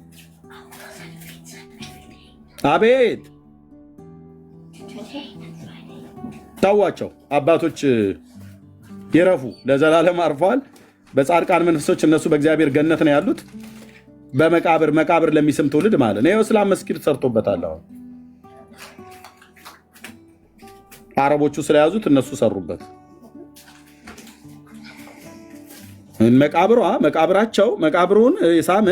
አቤት ታዋቸው አባቶች ይረፉ፣ ለዘላለም አርፈዋል። በጻድቃን መንፈሶች እነሱ በእግዚአብሔር ገነት ነው ያሉት። መቃብር ለሚስም ትውልድ ማለት ነው። ይኸው እስላም መስጊድ ሰርቶበታል። አሁን አረቦቹ ስለያዙት እነሱ ሰሩበት። መቃብሩን የሳመ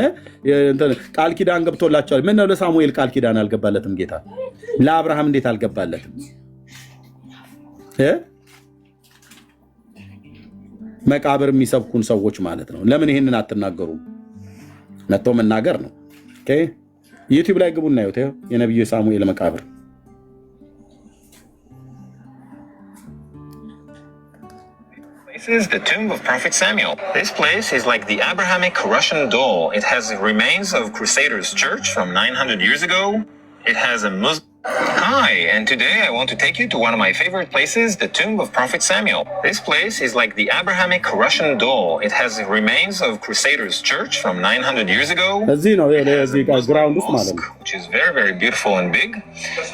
ቃል ኪዳን ገብቶላቸዋል። ምን ነው ለሳሙኤል ቃል ኪዳን አልገባለትም ጌታ? ለአብርሃም እንዴት አልገባለትም? መቃብር የሚሰብኩን ሰዎች ማለት ነው። ለምን ይሄንን አትናገሩም? መጥቶ መናገር ነው። ዩቲዩብ ላይ ግቡና ይኸው የነቢዩ ሳሙኤል መቃብር This is the tomb of Prophet Samuel. This place is like the Abrahamic Russian doll. It has remains of Crusaders Church from 900 years ago. It has a Muslim. Hi, and today I want to take you to one of my favorite places, the tomb of Prophet Samuel. This place is like the Abrahamic Russian doll. It has remains of Crusaders Church from 900 years ago. It has a Muslim mosque, which is very, very beautiful and big.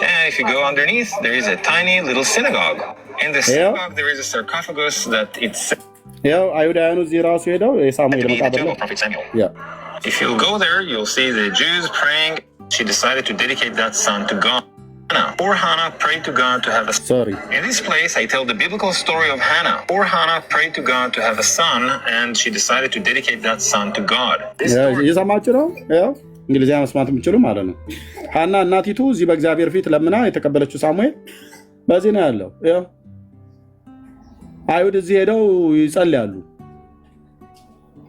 And if you go underneath, there is a tiny little synagogue. In the synagogue, there is a sarcophagus that it's Prophet Samuel. If you go there, you'll see the Jews praying. She decided to dedicate that son to God. Poor Hannah prayed to God to have a son. In this place, I tell the biblical story of Hannah. Poor Hannah prayed to God to have a son, and she decided to dedicate that son to God. እንግሊዝኛ መስማት የምችሉ ማለት ነው። ሐና እናቲቱ እዚህ በእግዚአብሔር ፊት ለምና የተቀበለችው ሳሙኤል በዚህ ነው ያለው። አይሁድ እዚህ ሄደው ይጸልያሉ።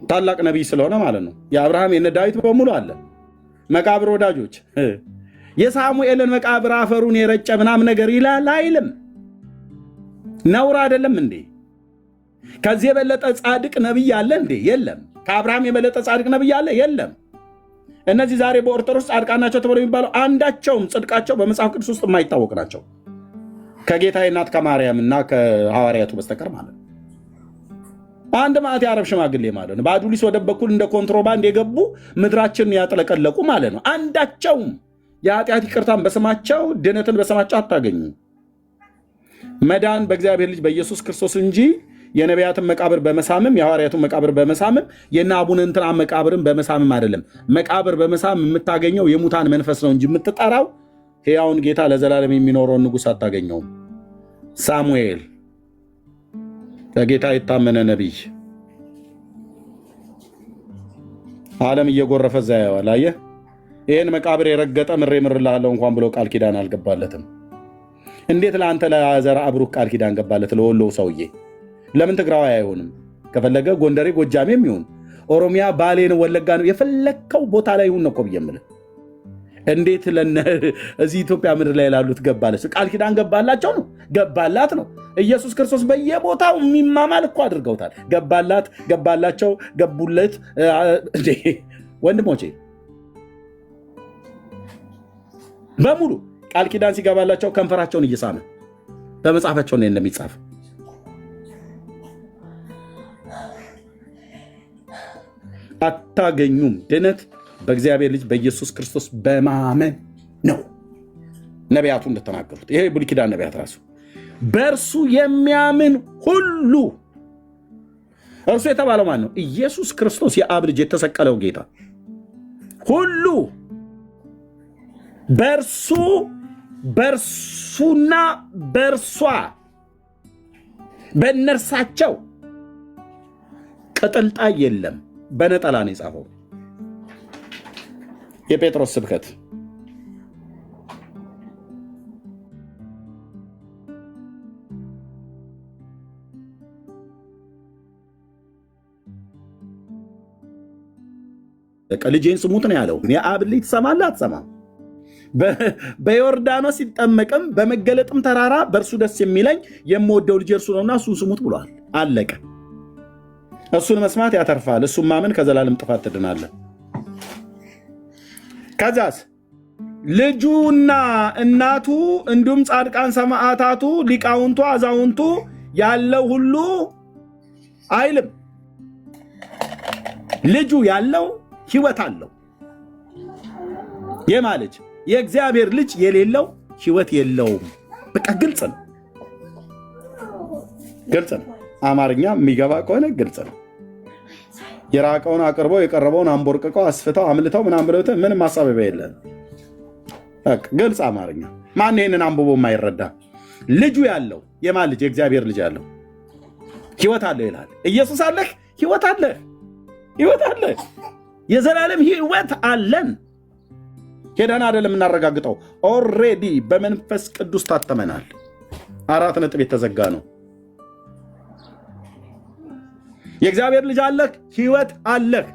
ታላቅ ነቢይ ስለሆነ ማለት ነው። የአብርሃም የነ ዳዊት በሙሉ አለ። መቃብር ወዳጆች የሳሙኤልን መቃብር አፈሩን የረጨ ምናምን ነገር ይላል አይልም? ነውር አይደለም እንዴ? ከዚህ የበለጠ ጻድቅ ነቢይ አለ እንዴ? የለም። ከአብርሃም የበለጠ ጻድቅ ነቢይ አለ? የለም። እነዚህ ዛሬ በኦርቶዶክስ ጻድቃን ናቸው ተብለው የሚባለው አንዳቸውም ጽድቃቸው በመጽሐፍ ቅዱስ ውስጥ የማይታወቅ ናቸው ከጌታዬ እናት ከማርያም እና ከሐዋርያቱ በስተቀር ማለት ነው። አንድ ማለት የአረብ ሽማግሌ ማለት ነው። በአዱሊስ ወደብ በኩል እንደ ኮንትሮባንድ የገቡ ምድራችንን ያጥለቀለቁ ማለት ነው። አንዳቸውም የኃጢአት ይቅርታን በስማቸው ድነትን በስማቸው አታገኙ። መዳን በእግዚአብሔር ልጅ በኢየሱስ ክርስቶስ እንጂ የነቢያትን መቃብር በመሳምም የሐዋርያቱን መቃብር በመሳምም የእነ አቡነ እንትና መቃብርን በመሳምም አይደለም። መቃብር በመሳም የምታገኘው የሙታን መንፈስ ነው እንጂ የምትጠራው ሕያውን ጌታ ለዘላለም የሚኖረውን ንጉሥ አታገኘውም። ሳሙኤል ከጌታ የታመነ ነቢይ ዓለም እየጎረፈ እዛ ያየዋል። አየህ፣ ይህን መቃብር የረገጠ ምሬ ምርልሃለሁ እንኳን ብሎ ቃል ኪዳን አልገባለትም። እንዴት ለአንተ ለዘርአ ብሩክ ቃል ኪዳን ገባለት? ለወሎው ሰውዬ ለምን ትግራዋይ አይሆንም? ከፈለገ ጎንደሬ ጎጃሜም ይሁን ኦሮሚያ ባሌ ነው፣ ወለጋ ነው፣ የፈለከው ቦታ ላይ ይሁን ነው እኮ ብዬ የምልህ። እንዴት እዚህ ኢትዮጵያ ምድር ላይ ላሉት ገባለች? ቃል ኪዳን ገባላቸው ነው ገባላት ነው። ኢየሱስ ክርስቶስ በየቦታው የሚማማል እኮ አድርገውታል። ገባላት፣ ገባላቸው፣ ገቡለት። ወንድሞቼ በሙሉ ቃል ኪዳን ሲገባላቸው ከንፈራቸውን እየሳመ በመጽሐፋቸው ላይ እንደሚጻፍ አታገኙም። ድነት በእግዚአብሔር ልጅ በኢየሱስ ክርስቶስ በማመን ነው። ነቢያቱ እንደተናገሩት ይሄ ብሉይ ኪዳን ነቢያት ራሱ በእርሱ የሚያምን ሁሉ እርሱ የተባለው ማን ነው? ኢየሱስ ክርስቶስ የአብ ልጅ የተሰቀለው ጌታ ሁሉ በእርሱና በእርሷ በእነርሳቸው ቅጥልጣይ የለም። በነጠላ ነው የጻፈው የጴጥሮስ ስብከት። ልጄን ስሙት ነው ያለው። የአብ ልጅ ትሰማለህ አትሰማም? በዮርዳኖስ ሲጠመቅም በመገለጥም ተራራ በእርሱ ደስ የሚለኝ የምወደው ልጅ እርሱ ነውና እሱን ስሙት ብሏል። አለቀ። እሱን መስማት ያተርፋል፣ እሱን ማመን ከዘላለም ጥፋት ትድናለህ። ከዛስ ልጁና እናቱ እንዲሁም ጻድቃን ሰማዕታቱ ሊቃውንቱ አዛውንቱ ያለው ሁሉ አይልም። ልጁ ያለው ሕይወት አለው። የማ ልጅ? የእግዚአብሔር ልጅ የሌለው ሕይወት የለውም። በቃ ግልጽ ነው፣ ግልጽ ነው። አማርኛ የሚገባ ከሆነ ግልጽ ነው። የራቀውን አቅርበው የቀረበውን አንቦርቅቀው አስፍተው አምልተው ምናምን ብለው ምንም ማሳበቢያ የለም። ግልጽ አማርኛ። ማን ይህንን አንብቦ የማይረዳ? ልጁ ያለው የማን ልጅ? የእግዚአብሔር ልጅ ያለው ሕይወት አለው ይላል። ኢየሱስ አለህ፣ ሕይወት አለህ፣ ሕይወት አለህ፣ የዘላለም ሕይወት አለን። ሄደን አይደለም የምናረጋግጠው፣ ኦልሬዲ በመንፈስ ቅዱስ ታተመናል። 4 ነጥብ የተዘጋ ነው። የእግዚአብሔር ልጅ አለህ፣ ሕይወት አለህ።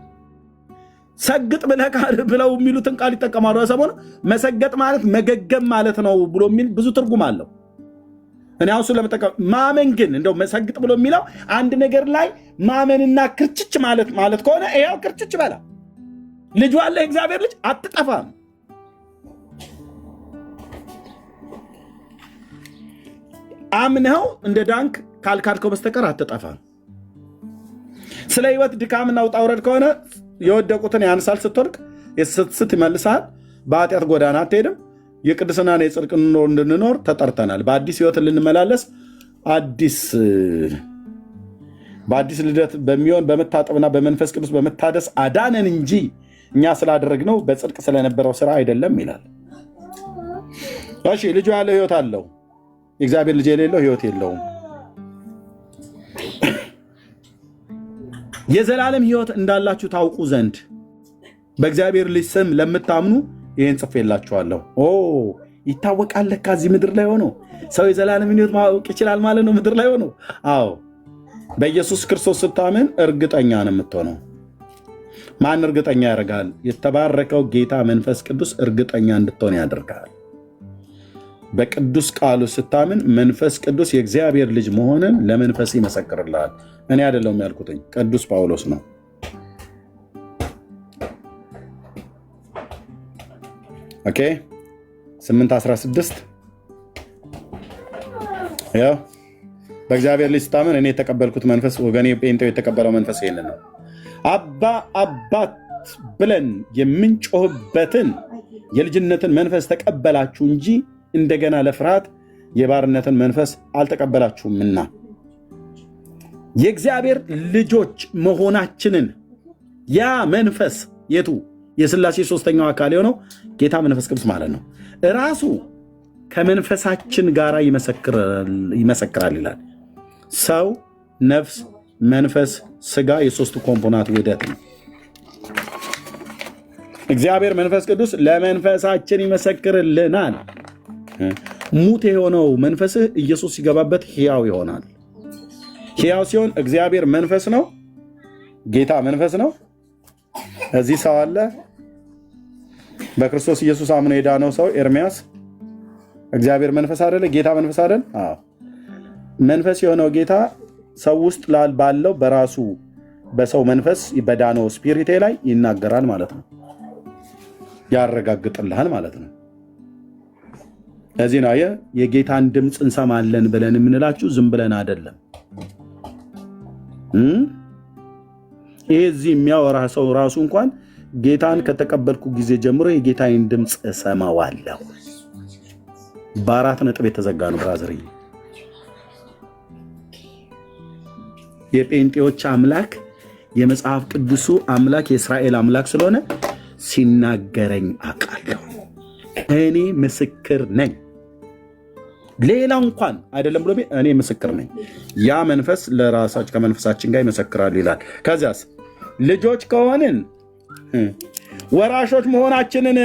ሰግጥ ብለው የሚሉትን ቃል ይጠቀማሉ። ሰሞኑ መሰገጥ ማለት መገገም ማለት ነው ብሎ የሚል ብዙ ትርጉም አለው። እኔ አሁን እሱን ለመጠቀም ማመን ግን እንደው መሰግጥ ብሎ የሚለው አንድ ነገር ላይ ማመንና ክርችች ማለት ከሆነ ያው ክርችች በላ። ልጁ አለህ፣ የእግዚአብሔር ልጅ አትጠፋም። አምነው እንደ ዳንክ ካልካድከው በስተቀር አትጠፋም። ስለ ሕይወት ድካምና ውጣ ውረድ ከሆነ የወደቁትን ያንሳል፣ ስትወድቅ ስትስት ይመልሳል። በኃጢአት ጎዳና አትሄድም። የቅድስናን የጽድቅ ኑሮ እንድንኖር ተጠርተናል። በአዲስ ሕይወት ልንመላለስ በአዲስ ልደት በሚሆን በመታጠብና በመንፈስ ቅዱስ በመታደስ አዳነን እንጂ እኛ ስላደረግነው በጽድቅ ስለነበረው ስራ አይደለም ይላል። እሺ ልጁ ያለው ሕይወት አለው። የእግዚአብሔር ልጅ የሌለው ሕይወት የለውም። የዘላለም ሕይወት እንዳላችሁ ታውቁ ዘንድ በእግዚአብሔር ልጅ ስም ለምታምኑ ይህን ጽፌላችኋለሁ። ይታወቃል። ከዚህ ምድር ላይ ሆኖ ሰው የዘላለም ሕይወት ማወቅ ይችላል ማለት ነው። ምድር ላይ ሆኖ አዎ፣ በኢየሱስ ክርስቶስ ስታምን እርግጠኛ ነው የምትሆነው። ማን እርግጠኛ ያደርጋል? የተባረከው ጌታ መንፈስ ቅዱስ እርግጠኛ እንድትሆን ያደርጋል። በቅዱስ ቃሉ ስታምን መንፈስ ቅዱስ የእግዚአብሔር ልጅ መሆንን ለመንፈስ ይመሰክርልሃል። እኔ አይደለሁም ያልኩትኝ፣ ቅዱስ ጳውሎስ ነው። ኦኬ 8:16 ያው በእግዚአብሔር ልጅ ስታምን እኔ የተቀበልኩት መንፈስ ወገኔ ጴንጤው የተቀበለው መንፈስ ይሄንን ነው። አባት ብለን የምንጮህበትን የልጅነትን መንፈስ ተቀበላችሁ እንጂ እንደገና ለፍርሃት የባርነትን መንፈስ አልተቀበላችሁምና የእግዚአብሔር ልጆች መሆናችንን ያ መንፈስ የቱ? የሥላሴ ሦስተኛው አካል የሆነው ጌታ መንፈስ ቅዱስ ማለት ነው። ራሱ ከመንፈሳችን ጋር ይመሰክራል ይላል። ሰው፣ ነፍስ፣ መንፈስ፣ ስጋ የሦስቱ ኮምፖናት ውህደት ነው። እግዚአብሔር መንፈስ ቅዱስ ለመንፈሳችን ይመሰክርልናል። ሙት የሆነው መንፈስህ ኢየሱስ ሲገባበት ሕያው ይሆናል። ሕያው ሲሆን እግዚአብሔር መንፈስ ነው፣ ጌታ መንፈስ ነው፣ እዚህ ሰው አለ በክርስቶስ ኢየሱስ አምኖ የዳነው ሰው ኤርሚያስ እግዚአብሔር መንፈስ አይደለ? ጌታ መንፈስ አይደል? አዎ። መንፈስ የሆነው ጌታ ሰው ውስጥ ባለው በራሱ በሰው መንፈስ በዳነው ስፒሪቴ ላይ ይናገራል ማለት ነው። ያረጋግጥልሃል ማለት ነው። ለዚህ ነው የጌታን ድምፅ እንሰማለን ብለን የምንላችሁ ዝም ብለን አይደለም። ይሄ እዚህ የሚያወራ ሰው ራሱ እንኳን ጌታን ከተቀበልኩ ጊዜ ጀምሮ የጌታን ድምፅ እሰማዋለሁ። በአራት ነጥብ የተዘጋ ነው ብራዘርዬ። የጴንጤዎች አምላክ የመጽሐፍ ቅዱሱ አምላክ የእስራኤል አምላክ ስለሆነ ሲናገረኝ አውቃለሁ። እኔ ምስክር ነኝ። ሌላው እንኳን አይደለም ብሎ እኔ ምስክር ነኝ። ያ መንፈስ ለራሳችን ከመንፈሳችን ጋር ይመሰክራል ይላል። ከዚያስ ልጆች ከሆንን ወራሾች መሆናችንን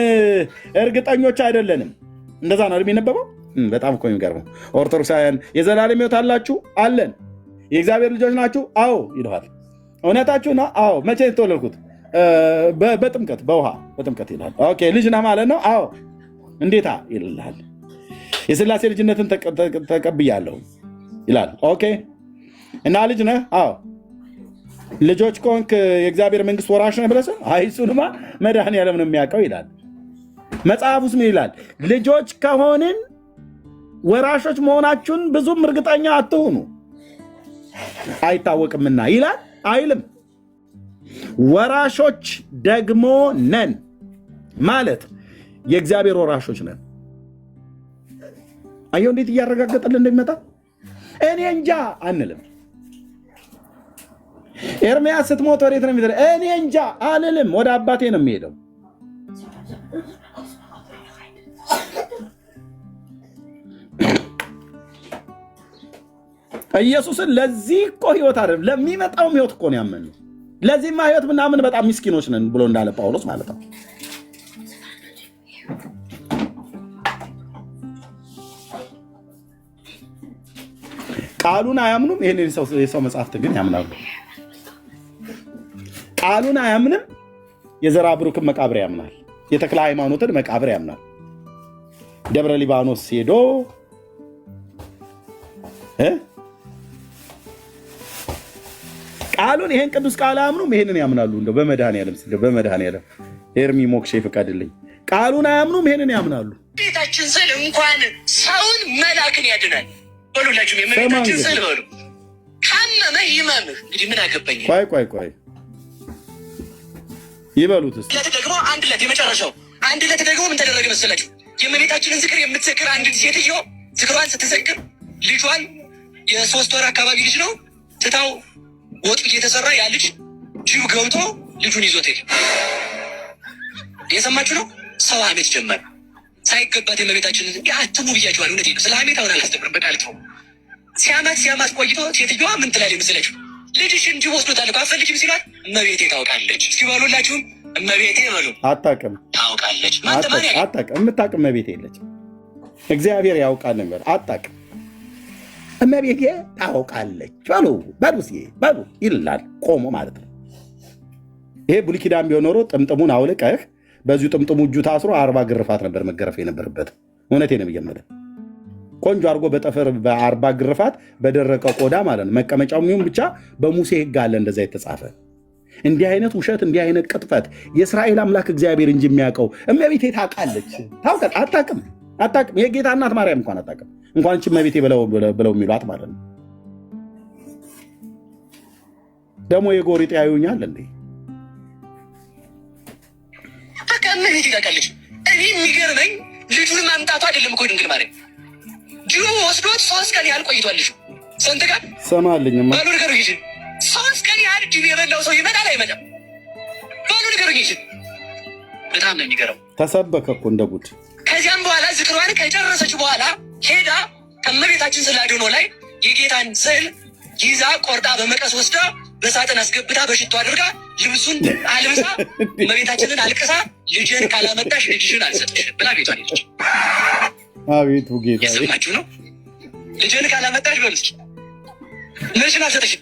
እርግጠኞች አይደለንም። እንደዛ ነው የሚነበበው። በጣም እኮ የሚገርመው ኦርቶዶክሳውያን የዘላለም ሕይወት አላችሁ አለን፣ የእግዚአብሔር ልጆች ናችሁ አዎ ይለዋል። እውነታችሁ ነው አዎ። መቼ የተወለድኩት? በጥምቀት በውሃ በጥምቀት ይላል። ኦኬ ልጅ ነህ ማለት ነው አዎ። እንዴታ ይልሃል። የሥላሴ ልጅነትን ተቀብያለሁ ይላል። ኦኬ እና ልጅ ነህ አዎ። ልጆች ከሆንክ የእግዚአብሔር መንግስት ወራሽ ነህ ብለህ አይ እሱንማ መድኃኒዓለም ነው የሚያውቀው ይላል። መጽሐፉስ ምን ይላል? ልጆች ከሆንን ወራሾች መሆናችሁን ብዙም እርግጠኛ አትሁኑ አይታወቅምና ይላል አይልም? ወራሾች ደግሞ ነን ማለት የእግዚአብሔር ወራሾች ነን። አየው እንዴት እያረጋገጠልን እንደሚመጣ። እኔ እንጃ አንልም። ኤርሚያስ ስትሞት ወዴት ነው የሚሄደው? እኔ እንጃ አልልም። ወደ አባቴ ነው የሚሄደው። ኢየሱስን ለዚህ እኮ ህይወት አይደለም ለሚመጣውም ህይወት እኮ ነው ያመነው። ለዚህማ ህይወት ምናምን በጣም ምስኪኖች ነን ብሎ እንዳለ ጳውሎስ ማለት ነው። ቃሉን አያምኑም። ይሄን የሰው መጽሐፍት ግን ያምናሉ። ቃሉን አያምንም። የዘራ ብሩክን መቃብር ያምናል። የተክለ ሃይማኖትን መቃብር ያምናል። ደብረ ሊባኖስ ሄዶ ቃሉን ይሄን ቅዱስ ቃል አያምኑም። ይሄንን ያምናሉ። እንደው በመድኃኒዓለም ኤርሚ ሞክሼ ፍቀድልኝ። ቃሉን አያምኑም። ይሄንን ያምናሉ። ቤታችን ስል እንኳን ሰውን መላክን ያድናል። በሉላችሁ የመቤታችን ስል በሉ ካመመህ ይመምህ። እንግዲህ ምን አገባኝ። ቆይ ይበሉት እስኪ። ደግሞ አንድ ዕለት የመጨረሻው አንድ ዕለት ደግሞ ምን ተደረገ መሰላችሁ? የመቤታችንን ዝክር የምትዘክር አንዲት ሴትዮ ዝክሯን ስትዘክር ልጇን የ3 ወር አካባቢ ልጅ ነው ትታው ወጡ እየተሰራ ያ ልጅ ጅብ ገብቶ ልጁን ይዞት ሄደ። የሰማችሁ ነው። ሰው ሐሜት ጀመረ። ሳይገባት የመቤታችንን አትሙ ብያችኋል። እውነቴን ነው። ስለ ሐሜት አሁን አላስተምርም። በቃ ልትሆ ሲያማት ቆይቶ ሴትዮዋ ምን ትላለች መሰላችሁ? ልጅሽን ጅብ ወስዶታል እኮ አትፈልጊም ሲሏት እመቤቴ ታውቃለች። እስኪ በሉላችሁም እመቤቴ በሉ። አታውቅም ታውቃለች። አታውቅም። የምታውቅ እመቤቴ የለችም። እግዚአብሔር ያውቃል ነበር። አታውቅም እመቤቴ ታውቃለች። በሉ ይላል ቆሞ ማለት ነው። ይሄ ብሉይ ኪዳን ቢሆን ኖሮ ጥምጥሙን አውልቀህ በዚሁ ጥምጥሙ እጁ ታስሮ 40 ግርፋት ነበር መገረፍ የነበረበት። እውነቴን ነው የምጀምረው። ቆንጆ አድርጎ በጠፈር በ40 ግርፋት በደረቀ ቆዳ ማለት ነው። መቀመጫው የሚሆን ብቻ በሙሴ ሕግ አለ እንደዛ የተጻፈ። እንዲህ አይነት ውሸት፣ እንዲህ አይነት ቅጥፈት የእስራኤል አምላክ እግዚአብሔር እንጂ የሚያውቀው እመቤቴ ታውቃለች። አታውቅም። የጌታ እናት ማርያም እንኳን አታውቅም። እንኳን እቺ እመቤቴ ብለው የሚሏት ማለት ነው። ደግሞ የጎሪጥ ያዩኛል እንዴ? በቃ እመቤቴ ታውቃለች። እኔ የሚገርመኝ ልጁን ማምጣቱ አይደለም እኮ ድንግል ማርያም ጅቡ ወስዶት 3 ቀን ያህል ቆይቷል። ልጁ ስንት ቀን ሰማልኝማ ባሉ ነገሩ ይችል 3 ቀን ያህል ጅብ የበላው ሰው ይመጣል አይመጣም? ባሉ ነገሩ ይችል በጣም ነው የሚገርም። ተሰበከ እኮ እንደ ጉድ። ከዚያም በኋላ ዝክሯን ከጨረሰች በኋላ ሄዳ ከእመቤታችን ስዕለ አድኅኖ ላይ የጌታን ስዕል ይዛ ቆርጣ በመቀስ ወስዳ በሳጥን አስገብታ በሽቶ አድርጋ ልብሱን አልብሳ እመቤታችንን አልቅሳ ልጅን ካላመጣሽ ልጅሽን አልሰጥሽም ብላ ቤቷን ሄደች። አቤቱ ጌታ የሰማችሁ ነው። ልጅን ካላመጣሽ በልጅ ልጅን አልሰጥሽም።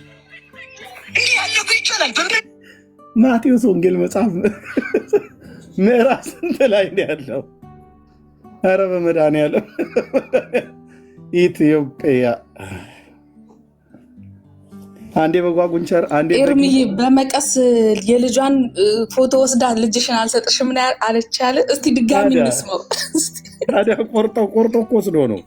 እንዲህ ያለው እኮ ይቻላል። ማቴዎስ ወንጌል መጽሐፍ ምዕራፍ ስንት ላይ ነው ያለው? ኧረ በመድኃኒዓለም ኢትዮጵያ አንዴ በጓጉንቸር አንዴ ኤርሚዬ በመቀስ የልጇን ፎቶ ወስዳ ልጅሽን አልሰጥሽም አለች ያለ። እስቲ ድጋሚ እንስማው። ታዲያ ቆርጦ እኮ ወስዶ ነው።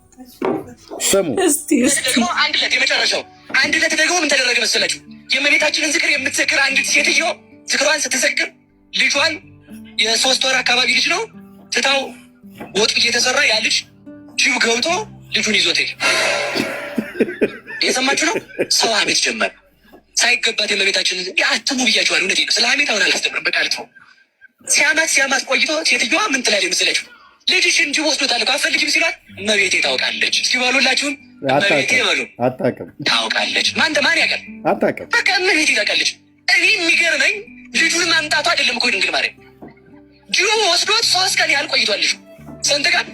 ስሙ እስቲ ደግሞ አንድ ዕለት የመጨረሻው አንድ ዕለት ደግሞ ምን ተደረገ መሰላችሁ? የእመቤታችንን ዝክር የምትዘክር አንዲት ሴትዮ ዝክሯን ስትዘክር ልጇን የ3 ወር አካባቢ ልጅ ነው ትታው ወጡ እየተሰራ ያ ልጅ ጅብ ገብቶ ልጁን ይዞት ሄደ። የሰማችሁ ነው። ሰው ሀሜት ጀመረ። ሳይገባት የእመቤታችንን አትሙ ብያችኋል። እውነቴን ነው። ስለ ሀሜት አሁን አላስተምርም። በቃ ልትሆ ሲያማት ቆይቶ ሴትዮዋ ምን ትላለች መሰላችሁ? ልጅሽን ጅብ ወስዶታል እኮ አትፈልጊም ሲሏት እመቤቴ ታውቃለች። እስኪ በሉላችሁም እመቤቴ በሉ። አታውቅም። ታውቃለች። ማን ያውቃል? አታውቅም። በቃ እመቤቴ ታውቃለች። እኔ የሚገርመኝ ልጁን ማምጣቱ አይደለም እኮ ድንግል ማርያም ጅቡ ወስዶት 3 ቀን ያህል ቆይቷል። ልጁ ስንት ቀን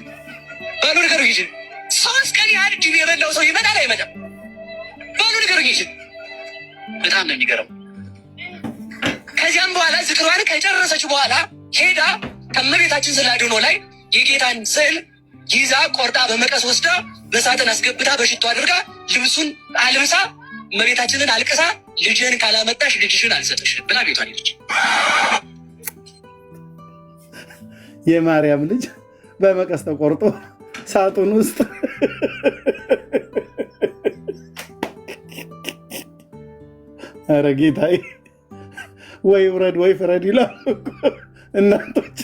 ባሉ ነገሩ ይጅ 3 ቀን ያህል ጅብ የበላው ሰው ይመጣል አይመጣም? ባሉ ነገሩ ይጅ በጣም ነው የሚገርም። ከዚያም በኋላ ዝክሯን ከጨረሰች በኋላ ሄዳ ከእመቤታችን ስዕለ አድኅኖ ላይ የጌታን ስዕል ይዛ ቆርጣ በመቀስ ወስዳ በሳጥን አስገብታ በሽቶ አድርጋ ልብሱን አልብሳ እመቤታችንን አልቅሳ ልጅህን ካላመጣሽ ልጅሽን አልሰጥሽም ብላ ቤቷን ሄደች። የማርያም ልጅ በመቀስ ተቆርጦ ሳጥን ውስጥ ኧረ ጌታዬ ወይ ውረድ ወይ ፍረድ ይላል እናቶች።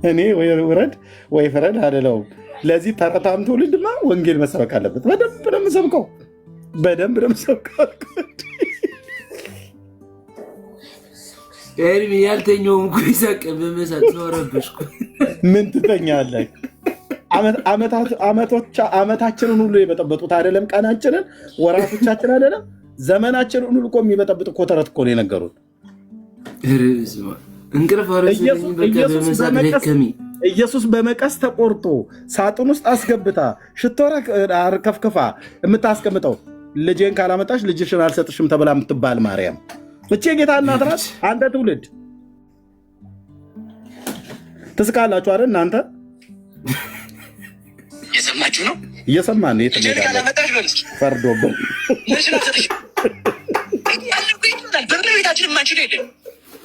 እኔ ወይ ውረድ ወይ ፍረድ አልለውም። ለዚህ ተረታም ትውልድማ ወንጌል መሰበክ አለበት። በደንብ ነው የምሰብከው፣ በደንብ ነው የምሰብከው። ኤርሚ ያልተኛውም እኮ ይሳቅ በመሳት ተወረበሽኩ። ምን ትተኛለህ? አመታችንን ሁሉ የበጠበጡት አይደለም? ቀናችንን፣ ወራቶቻችን አይደለም? ዘመናችንን ሁሉ እኮ የሚበጠብጥ እኮ ተረት እኮ ነው የነገሩት። እንቅልፍ ኢየሱስ በመቀስ ተቆርጦ ሳጥን ውስጥ አስገብታ ሽቶ ከፍክፋ የምታስቀምጠው ልጄን ካላመጣሽ ልጅሽን አልሰጥሽም ተብላ የምትባል ማርያም እቼ ጌታ እናት ናት። አንተ ትውልድ ትስቃላችሁ አይደል? እናንተ እየሰማችሁ ነው? እየሰማን ነው። ልጄን ካላመጣሽ በልሽ ፈርዶብን ልጅሽን አልሰጥሽም በእመቤታችን ማንችል የለን።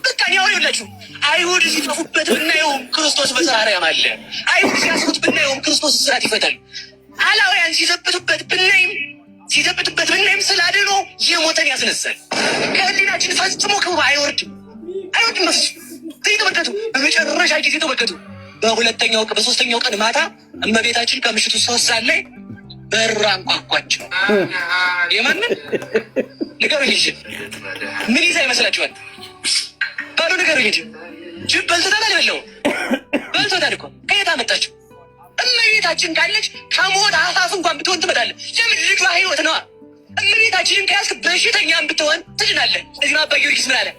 በቃ ያው ይኸውላችሁ አይሁድ ሲጠፉበት ብናየውም ክርስቶስ በሰማርያም አለ። አይሁድ ሲያስሩት ብናየውም ክርስቶስ እስራት ይፈታል። አላውያን ሲዘብቱበት ብናይም ስለ አድኅኖ የሞተን ያስነሳል። ከህሊናችን ፈጽሞ ክቡ አይወርድም። ተመልከቱ። በመጨረሻ ጊዜ ተመልከቱ። በሶስተኛው ቀን ማታ እመቤታችን ከምሽቱ 3 ሰዓት ላይ በር አንኳኳች። የማንን ንገሩኝ እንጂ ምን ይዛ ይመስላችኋል? ባሉ ንገሩኝ እንጂ ጅብ በልቶታል አልበላው? በልቶታል እኮ። ከየት አመጣችሁ? እመቤታችን ካለች ከሞት አፋፍ እንኳን ብትሆን ትመጣለች። ለምን? ልጇ ህይወት ነዋ። እመቤታችንን ከያዝክ በሽተኛም ብትሆን ትድናለህ። እዚህ አባ ጊዮርጊስ ምን አለ?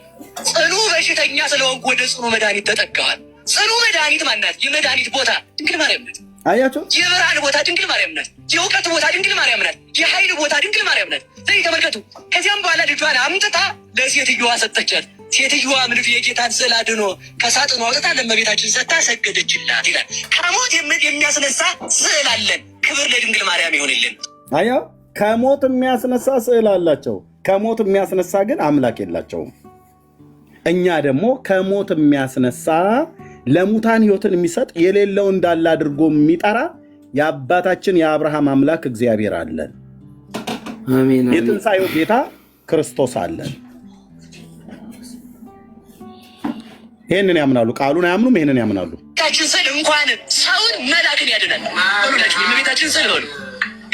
ጽኑ በሽተኛ ስለሆንኩ ወደ ጽኑ መድኃኒት ተጠጋዋል። ጽኑ መድኃኒት ማናት? የመድኃኒት ቦታ ድንግል ማርያም ናት። አያቸው። የብርሃን ቦታ ድንግል ማርያም ናት። የእውቀት ቦታ ድንግል ማርያም ናት። የኃይል ቦታ ድንግል ማርያም ናት። ስለዚህ ተመልከቱ። ከዚያም በኋላ ልጇን አምጥታ ለሴትዮዋ ሰጠቻት። ሴትዮዋ ምልፍ የጌታን ስዕለ አድኅኖ ከሳጥኑ አውጥታ ለእመቤታችን ሰጥታ ሰገደችላት ይላል። ከሞት የሚያስነሳ ስዕል አለን። ክብር ለድንግል ማርያም ይሆንልን። አያ ከሞት የሚያስነሳ ስዕል አላቸው። ከሞት የሚያስነሳ ግን አምላክ የላቸውም። እኛ ደግሞ ከሞት የሚያስነሳ ለሙታን ሕይወትን የሚሰጥ የሌለው እንዳለ አድርጎ የሚጠራ የአባታችን የአብርሃም አምላክ እግዚአብሔር አለን። የትንሣኤው ጌታ ክርስቶስ አለን። ይህንን ያምናሉ። ቃሉን አያምኑም፣ ይህንን ያምናሉ። ታችን ስዕል እንኳን ሰውን መላክን ያድናል። ሁላችሁ የእመቤታችን ስዕል በሉ።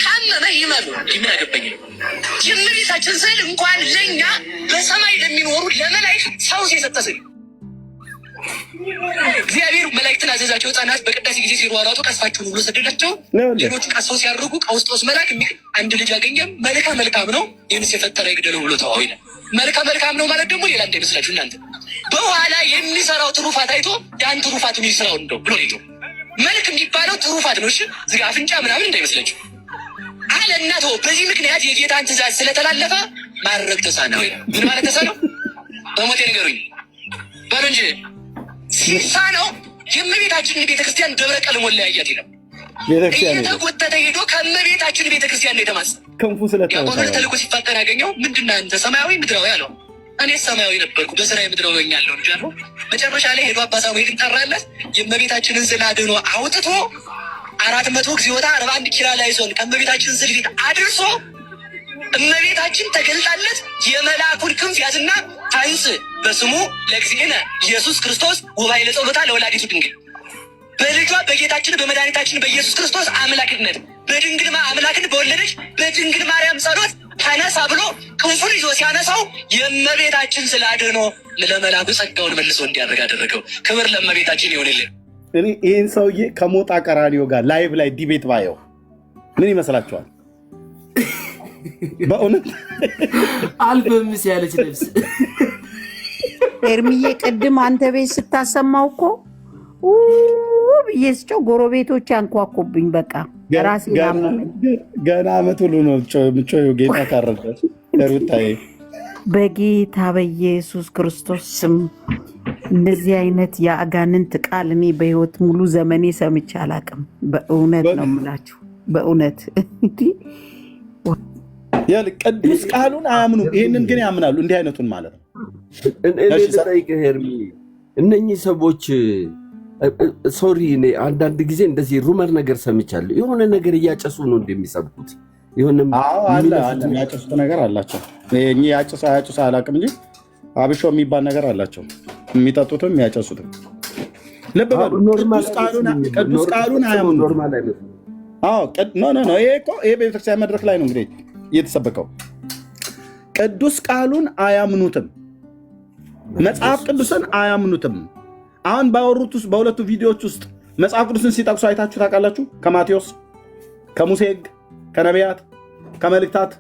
ካመመ ይመኑ ምን አገባኝ። የእመቤታችን ስዕል እንኳን ለእኛ በሰማይ ለሚኖሩ ለመላእክት ሰው የሰጠ ስዕል። እግዚአብሔር መላእክትን አዘዛቸው። ሕፃናት በቅዳሴ ጊዜ ሲሯሯጡ ቀስፋቸውን ብሎ ሰደዳቸው። ሌሎቹ ቀስፈው ሲያርጉ ቀውስጦስ መልአክ አንድ ልጅ አገኘም። መልካም ነው ይህንስ የፈጠረ ይግደለው ብሎ ተዋው ይላል። መልካም ነው ማለት ደግሞ ሌላ እንዳይመስላችሁ እናንተ በኋላ የሚሰራው ትሩፋት አይቶ ያን ትሩፋት የሚሰራው እንደው ብሎ ሄዶ መልክ የሚባለው ትሩፋት ነው። እሺ ዝጋ አፍንጫ ምናምን እንዳይመስላችሁ አለ እናቶ። በዚህ ምክንያት የጌታን ትእዛዝ ስለተላለፈ ማድረግ ተሳነው። ምን ማለት ተሳነው? በሞቴ ንገሩኝ በሉ እንጂ ሲሳነው የእመቤታችንን ቤተክርስቲያን ደብረ ቀለም ወለያያት ይላል። እየተጎተተ ሄዶ ከእመቤታችን ቤተክርስቲያን ነው የተማጸ ክንፉ ስለታወቀ ተልኮ ሲፋጠር ያገኘው ምንድነው? አንተ ሰማያዊ ምድራዊ አለው። እኔ ሰማያዊ ነበርኩ በስራዬ ምድራዊ ሆኛለሁ እንጂ አለው። መጨረሻ ላይ ሄዶ አባ ሳሙኤልን ጠራለት። የእመቤታችንን ስዕል አድኖ አውጥቶ 400 ጊዜ ወጣ 41 ኪራ ላይ ሶን ከእመቤታችን ስዕል ፊት አድርሶ እመቤታችን ተገልጣለት የመልአኩን ክንፍ ያዝና ታንስ በስሙ ለእግዚእነ ኢየሱስ ክርስቶስ ወባይ ለጸሎታ ለወላዲቱ ድንግል በልጇ በጌታችን በመድኃኒታችን በኢየሱስ ክርስቶስ አምላክነት በድንግል አምላክን በወለደች በድንግል ማርያም ጸሎት ተነሳ ብሎ ክንፉን ይዞ ሲያነሳው የእመቤታችን ስላድኖ ለመልአኩ ጸጋውን መልሶ እንዲያደርግ አደረገው። ክብር ለእመቤታችን ይሁንልን። እኔ ይህን ሰውዬ ከሞጣ ቀራኒዮ ጋር ላይቭ ላይ ዲቤት ባየው ምን ይመስላችኋል? በእውነት አልበምስ ያለች ልብስ ኤርሚዬ ቅድም አንተ ቤት ስታሰማው እኮ ብዬ ስጮህ ጎረቤቶች ያንኳኩብኝ። በቃ ራሴ ገና አመት ሁሉ ነው ምጮው ጌታ ካረዳች ሩታዬ በጌታ በኢየሱስ ክርስቶስ ስም እንደዚህ አይነት የአጋንንት ቃል እኔ በህይወት ሙሉ ዘመኔ ሰምቼ አላውቅም። በእውነት ነው የምላችሁ። በእውነት ቅዱስ ቃሉን አያምኑም። ይህንን ግን ያምናሉ። እንዲህ አይነቱን ማለት ነው። ልጠይቅህ ሄርሚ፣ እነኚህ ሰዎች ሶሪ፣ እኔ አንዳንድ ጊዜ እንደዚህ ሩመር ነገር ሰምቻለሁ። የሆነ ነገር እያጨሱ ነው እንደሚሰብኩት ያጨሱት ነገር አላቸው። ያጭሳ ያጭሳ አላውቅም እንጂ አብሾ የሚባል ነገር አላቸው። የሚጠጡትም ያጨሱትም። ልብ በሉ፣ ቅዱስ ቃሉን አያምኑም። ይሄ ቤተክርስቲያን መድረክ ላይ ነው እንግዲህ እየተሰበከው። ቅዱስ ቃሉን አያምኑትም። መጽሐፍ ቅዱስን አያምኑትም። አሁን ባወሩት ውስጥ በሁለቱ ቪዲዮዎች ውስጥ መጽሐፍ ቅዱስን ሲጠቅሱ አይታችሁ ታውቃላችሁ? ከማቴዎስ፣ ከሙሴ ሕግ፣ ከነቢያት፣ ከመልእክታት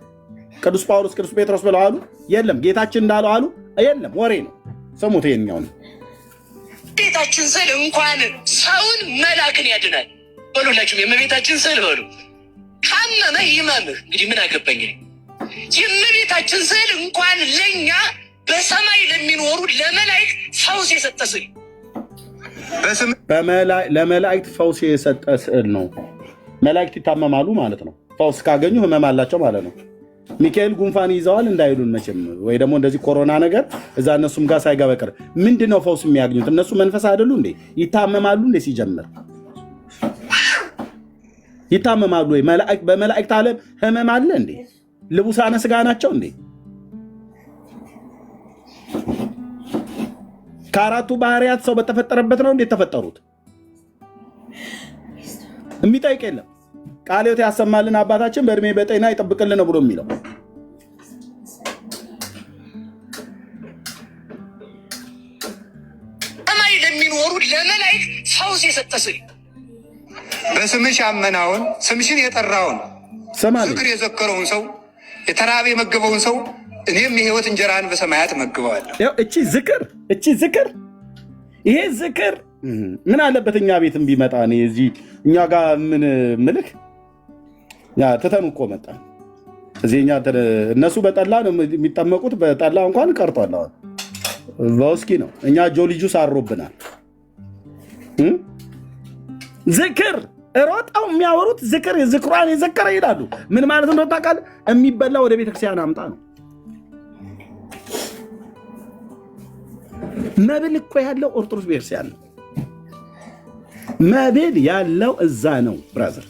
ቅዱስ ጳውሎስ፣ ቅዱስ ጴጥሮስ ብለው አሉ? የለም። ጌታችን እንዳለው አሉ? የለም። ወሬ ነው። ስሙት። ይሄኛውን ቤታችን ስዕል እንኳን ሰውን መላክን ያድናል በሉላችሁም። የእመቤታችን ስዕል በሉ ካመመህ ይመምህ። እንግዲህ ምን አገባኝ። የእመቤታችን ስዕል እንኳን ለእኛ በሰማይ ለሚኖሩ ለመላእክት ፈውስ የሰጠ ስዕል፣ ለመላእክት ፈውስ የሰጠ ስዕል ነው። መላእክት ይታመማሉ ማለት ነው። ፈውስ ካገኙ ህመም አላቸው ማለት ነው። ሚካኤል ጉንፋን ይዘዋል እንዳይሉን መቼም፣ ወይ ደግሞ እንደዚህ ኮሮና ነገር እዛ እነሱም ጋር ሳይገባ ቀር ምንድነው ፈውስ የሚያገኙት? እነሱ መንፈስ አይደሉ እንዴ? ይታመማሉ እንዴ? ሲጀምር ይታመማሉ ወይ? በመላእክት ዓለም ህመም አለ እንዴ? ልቡሳነ ስጋ ናቸው እንዴ? ከአራቱ ባህሪያት ሰው በተፈጠረበት ነው እንዴት ተፈጠሩት? የሚጠይቅ የለም። ቃለ ሕይወት ያሰማልን አባታችን በእድሜ በጤና ይጠብቅልን ነው ብሎ የሚለው። ሰማይ ለሚኖሩ ለመላእክት ፈውስ የሰጠ ስዕል፣ በስምሽ ያመናውን ስምሽን የጠራውን ዝክር የዘከረውን ሰው የተራበ የመገበውን ሰው እኔም የህይወት እንጀራን በሰማያት መግበዋለሁ። እቺ ዝክር ይሄ ዝክር ምን አለበት እኛ ቤትም ቢመጣ እኔ እዚህ እኛ ጋር ምን ምልክ ትተን እኮ መጣ እዚህ እነሱ በጠላ ነው የሚጠመቁት። በጠላ እንኳን ቀርቷል። አሁን በውስኪ ነው። እኛ ጆሊ ጁስ አሮብናል። ዝክር ሮጣው የሚያወሩት ዝክሯን የዘከረ ይላሉ። ምን ማለት ነው ታውቃለህ? የሚበላ ወደ ቤተክርስቲያን አምጣ ነው። መብል እኮ ያለው ኦርቶዶክስ ቤተክርስቲያን ነው። መብል ያለው እዛ ነው ብራዘር።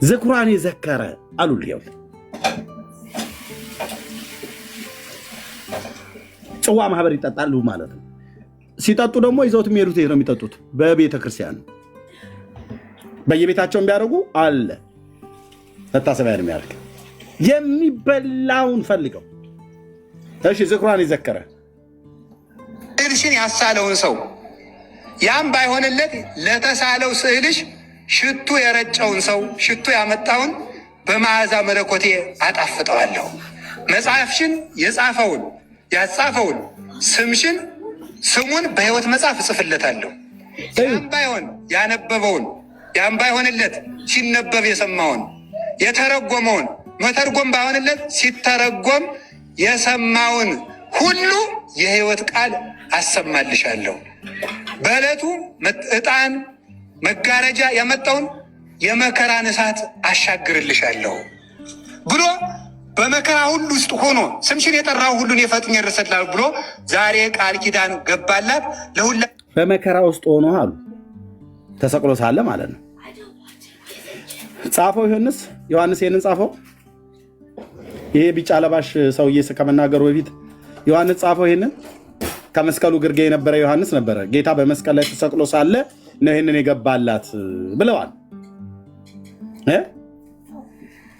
ዝክሯን የዘከረ አሉ ልየው ጽዋ ማህበር ይጠጣሉ ማለት ነው። ሲጠጡ ደግሞ ይዘውት የሚሄዱት ነው የሚጠጡት በቤተ ክርስቲያን በየቤታቸው ቢያደርጉ አለ መታሰቢያ የሚያደርግ የሚበላውን ፈልገው። እሺ ዝክሯን የዘከረ ስዕልሽን ያሳለውን ሰው ያም ባይሆንለት ለተሳለው ስዕልሽ ሽቱ የረጨውን ሰው ሽቱ ያመጣውን በመዓዛ መለኮቴ አጣፍጠዋለሁ። መጽሐፍሽን የጻፈውን ያጻፈውን ስሙን በሕይወት መጽሐፍ እጽፍለታለሁ። ያም ባይሆን ያነበበውን ያም ባይሆንለት ሲነበብ የሰማውን የተረጎመውን መተርጎም ባይሆንለት ሲተረጎም የሰማውን ሁሉ የሕይወት ቃል አሰማልሻለሁ፣ በዕለቱ ዕጣን መጋረጃ ያመጣውን የመከራን እሳት አሻግርልሻለሁ ብሎ በመከራ ሁሉ ውስጥ ሆኖ ስምሽን የጠራው ሁሉን የፈጥኝ እርሰላል ብሎ ዛሬ ቃል ኪዳን ገባላት ለሁላ። በመከራ ውስጥ ሆኖ አሉ ተሰቅሎ ሳለ ማለት ነው። ጻፈው ዮሐንስ ይህንን ጻፈው። ይሄ ቢጫ ለባሽ ሰውዬ ከመናገሩ በፊት ዮሐንስ ጻፈው። ይህንን ከመስቀሉ ግርጌ የነበረ ዮሐንስ ነበረ። ጌታ በመስቀል ላይ ተሰቅሎ ሳለ ነው ይህንን የገባላት ብለዋል።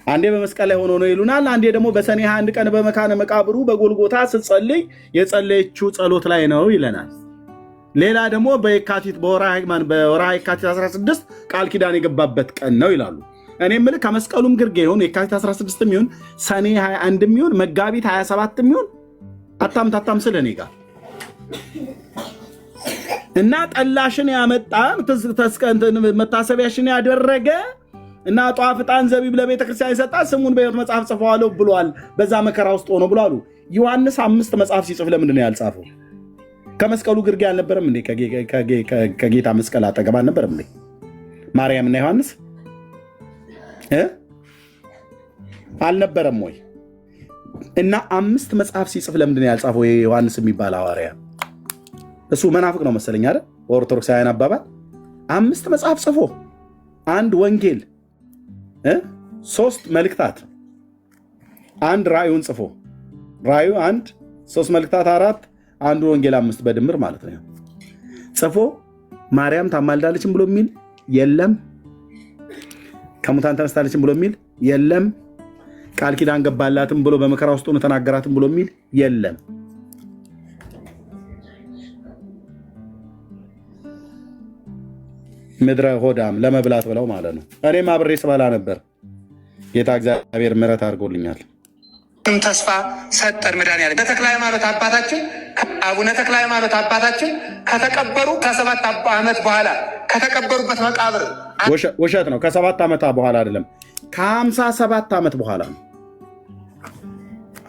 አንዴ በመስቀል ላይ ሆኖ ነው ይሉናል። አንዴ ደግሞ በሰኔ 21 ቀን በመካነ መቃብሩ በጎልጎታ ስትጸልይ የጸለየችው ጸሎት ላይ ነው ይለናል። ሌላ ደግሞ በየካቲት በወርሃ የካቲት 16 ቃል ኪዳን የገባበት ቀን ነው ይላሉ። እኔ የምልህ ከመስቀሉም ግርጌ ይሁን የካቲት 16 ይሁን ሰኔ 21 ይሁን መጋቢት 27 ይሁን አታምታታም ስለ እኔ ጋር እና ጠላሽን ያመጣ መታሰቢያሽን ያደረገ እና ጧፍ ዕጣን ዘቢብ ለቤተ ክርስቲያን የሰጣ ስሙን በሕይወት መጽሐፍ ጽፈዋለሁ ብሏል። በዛ መከራ ውስጥ ሆኖ ብሏሉ። ዮሐንስ 5 መጽሐፍ ሲጽፍ ለምንድን ነው ያልጻፈው? ከመስቀሉ ግርጌ አልነበረም እንዴ? ከጌታ መስቀል አጠገብ አልነበረም እንዴ ማርያምና ዮሐንስ አልነበረም ወይ? እና 5 መጽሐፍ ሲጽፍ ለምንድን ነው ያልጻፈው? ዮሐንስ የሚባል ሐዋርያ እሱ መናፍቅ ነው መሰለኝ አይደል? ኦርቶዶክሳውያን አባባል 5 መጽሐፍ ጽፎ 1 ወንጌል 3 መልእክታት 1 ራእዩን ጽፎ ራእዩ 1 3 መልእክታት 4 1 ወንጌል 5 በድምር ማለት ነው ጽፎ ማርያም ታማልዳለችም ብሎ የሚል የለም። ከሙታን ተነስታለችም ብሎ የሚል የለም። ቃል ኪዳን ገባላትም ብሎ በመከራ ውስጥ ሆኖ ተናገራትም ብሎ የሚል የለም። ምድረ ሆዳም ለመብላት ብለው ማለት ነው። እኔም አብሬ ስበላ ነበር። ጌታ እግዚአብሔር ምሕረት አድርጎልኛል። ተስፋ ሰጠን መድኃኒዓለም። ተክለ ሃይማኖት አባታችን አቡነ ተክለ ሃይማኖት አባታችን ከተቀበሩ ከ7 ዓመት በኋላ ከተቀበሩበት መቃብር ውሸት ነው። ከ7 ዓመት በኋላ አይደለም፣ ከ57 ዓመት በኋላ ነው።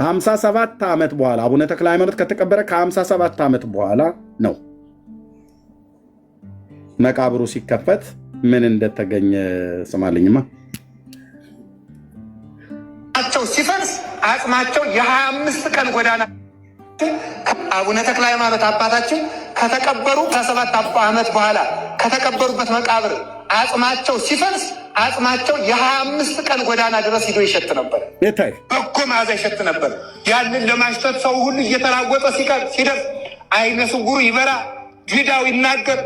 57 ዓመት በኋላ አቡነ ተክለ ሃይማኖት ከተቀበረ ከ57 ዓመት በኋላ ነው መቃብሩ ሲከፈት ምን እንደተገኘ ስማልኝማ። ሲፈርስ አጽማቸው የ25 ቀን ጎዳና አቡነ ተክለ ሃይማኖት አባታችን ከተቀበሩ ከ7 ዓመት በኋላ ከተቀበሩበት መቃብር አጽማቸው ሲፈርስ አጽማቸው የ25 ቀን ጎዳና ድረስ ሂዶ ይሸት ነበር። በጎ መዓዛ ይሸት ነበር። ያንን ለማሽተት ሰው ሁሉ እየተራወጠ ሲደርስ አይነ ስውሩ ይበራ፣ ዲዳው ይናገር፣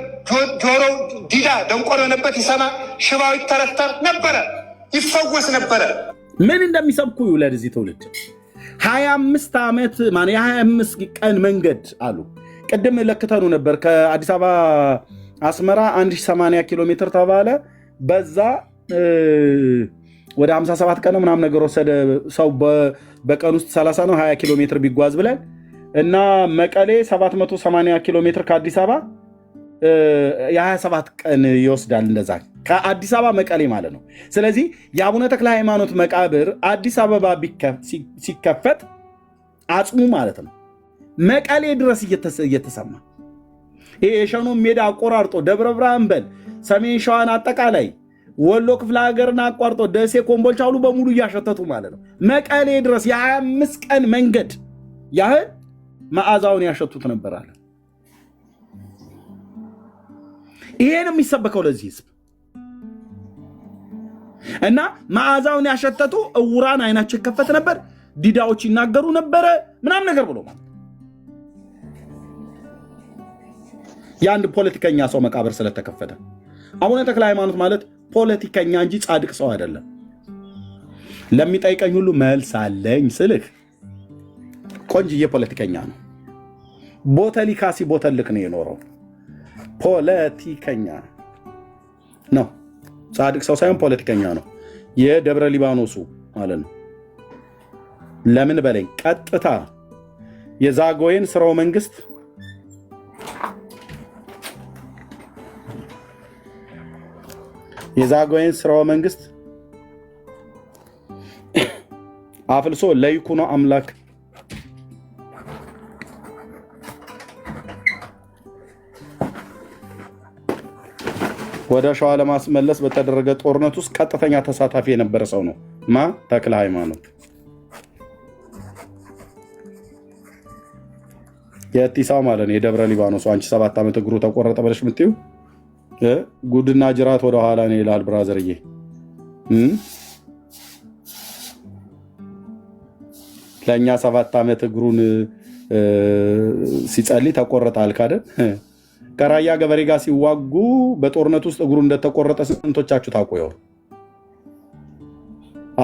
ጆሮው ዲዳ ደንቆሮ የሆነበት ይሰማ፣ ሽባው ይተረተር ነበረ፣ ይፈወስ ነበረ። ምን እንደሚሰብኩ ይውለድ እዚህ ትውልድ 25 ዓመት ማን የ25 ቀን መንገድ አሉ። ቅድም ለክተኑ ነበር። ከአዲስ አበባ አስመራ 1080 ኪሎ ሜትር ተባለ። በዛ ወደ 57 ቀን ምናምን ነገር ወሰደ። ሰው በቀን ውስጥ 30 ነው 20 ኪሎ ሜትር ቢጓዝ ብለን እና መቀሌ 780 ኪሎ ሜትር ከአዲስ አበባ የ27 ቀን ይወስዳል። እንደዛ ከአዲስ አበባ መቀሌ ማለት ነው። ስለዚህ የአቡነ ተክለ ሃይማኖት መቃብር አዲስ አበባ ሲከፈት አጽሙ ማለት ነው መቀሌ ድረስ እየተሰማ ይሄ የሸኖ ሜዳ አቆራርጦ ደብረ ብርሃን በል ሰሜን ሸዋን አጠቃላይ ወሎ ክፍለ ሀገርን አቋርጦ ደሴ ኮምቦልቻ ሁሉ በሙሉ እያሸተቱ ማለት ነው መቀሌ ድረስ የ25 ቀን መንገድ ያህል መዓዛውን ያሸቱት ነበር አለ። ይሄ ነው የሚሰበከው ለዚህ ህዝብ እና መዓዛውን ያሸተቱ እውራን አይናቸው ይከፈት ነበር፣ ዲዳዎች ይናገሩ ነበረ ምናምን ነገር ብሎ ማለት የአንድ ፖለቲከኛ ሰው መቃብር ስለተከፈተ። አቡነ ተክለ ሃይማኖት ማለት ፖለቲከኛ እንጂ ጻድቅ ሰው አይደለም። ለሚጠይቀኝ ሁሉ መልስ አለኝ ስልህ ቆንጅዬ ፖለቲከኛ ነው። ቦተሊካ ሲቦተልክ ነው የኖረው። ፖለቲከኛ ነው፣ ጻድቅ ሰው ሳይሆን ፖለቲከኛ ነው። የደብረ ሊባኖሱ ማለት ነው። ለምን በለኝ ቀጥታ የዛጎይን ስርወ መንግስት አፍልሶ ለይኩኖ አምላክ ወደ ሸዋ ለማስመለስ በተደረገ ጦርነት ውስጥ ቀጥተኛ ተሳታፊ የነበረ ሰው ነው። ማ ተክለ ሃይማኖት የቲሳው ማለት ነው። የደብረ ሊባኖስ አንቺ 7 ዓመት እግሩ ተቆረጠ ብለሽ የምትይው ጉድና ጅራት ወደ ኋላ ነው ይላል ብራዘርዬ። ለእኛ 7 ዓመት እግሩን ሲጸልይ ተቆረጠ አልክ አይደል? ከራያ ገበሬ ጋር ሲዋጉ በጦርነት ውስጥ እግሩ እንደተቆረጠ ስንቶቻችሁ ታቆየው?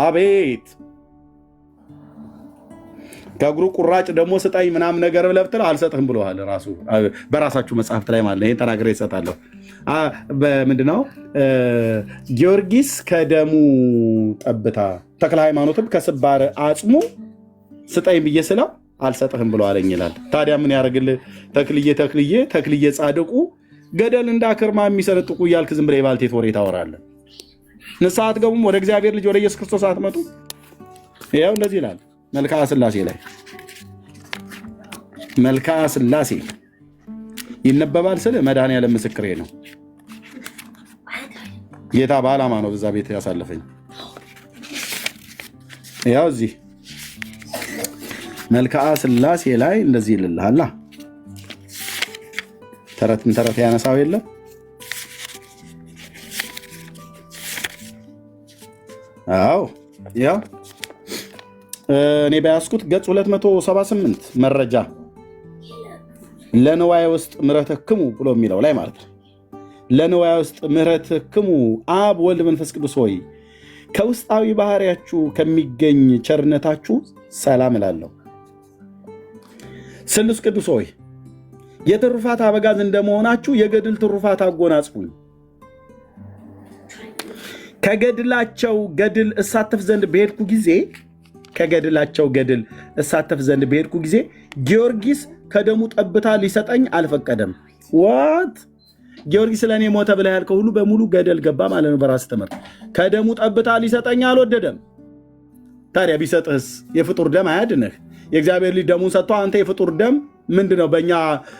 አቤት ከእግሩ ቁራጭ ደግሞ ስጠኝ ምናምን ነገር ብለህ ብትለው አልሰጥህም ብለዋል። ራሱ በራሳችሁ መጽሐፍት ላይ ማለት ይሄን ተናግሬ ይሰጣለሁ። ምንድነው ጊዮርጊስ ከደሙ ጠብታ ተክለ ሃይማኖትም ከስባር አጽሙ ስጠኝ ብዬ ስለው አልሰጥህም ብሎ አለኝ ይላል። ታዲያ ምን ያደርግልህ? ተክልዬ ጻድቁ ገደል እንዳክርማ የሚሰነጥቁ እያልክ ዝም ብለህ የባልቴት ወሬ ታወራለህ። ንስሐ አትገቡም? ወደ እግዚአብሔር ልጅ ወደ ኢየሱስ ክርስቶስ አትመጡ? ያው እንደዚህ ይላል መልክዓ ሥላሴ ላይ። መልክዓ ሥላሴ ይነበባል ስል መድኃኔዓለም ምስክሬ ነው። ጌታ በዓላማ ነው በዛ ቤት ያሳለፈኝ። ያው እዚህ መልክዓ ሥላሴ ላይ እንደዚህ ይልልሃላ። ተረት ያነሳው የለም። አዎ ያው እኔ በያዝኩት ገጽ 278 መረጃ ለንዋይ ውስጥ ምሕረትክሙ ብሎ የሚለው ላይ ማለት ነው። ለንዋይ ውስጥ ምሕረትክሙ አብ ወልድ መንፈስ ቅዱስ ሆይ ከውስጣዊ ባህሪያችሁ ከሚገኝ ቸርነታችሁ ሰላም እላለሁ። ስሉስ ቅዱስ ሆይ የትሩፋት አበጋዝ እንደመሆናችሁ የገድል ትሩፋት አጎናጽፉኝ። ከገድላቸው ገድል እሳተፍ ዘንድ በሄድኩ ጊዜ ጊዮርጊስ ከደሙ ጠብታ ሊሰጠኝ አልፈቀደም። ዋት ጊዮርጊስ ለእኔ ሞተ ብለህ ያልከው ሁሉ በሙሉ ገደል ገባ ማለት ነው። በራስ ትምህርት ከደሙ ጠብታ ሊሰጠኝ አልወደደም። ታዲያ ቢሰጥህስ የፍጡር ደም አያድንህ? የእግዚአብሔር ልጅ ደሙን ሰጥቶ አንተ የፍጡር ደም ምንድነው?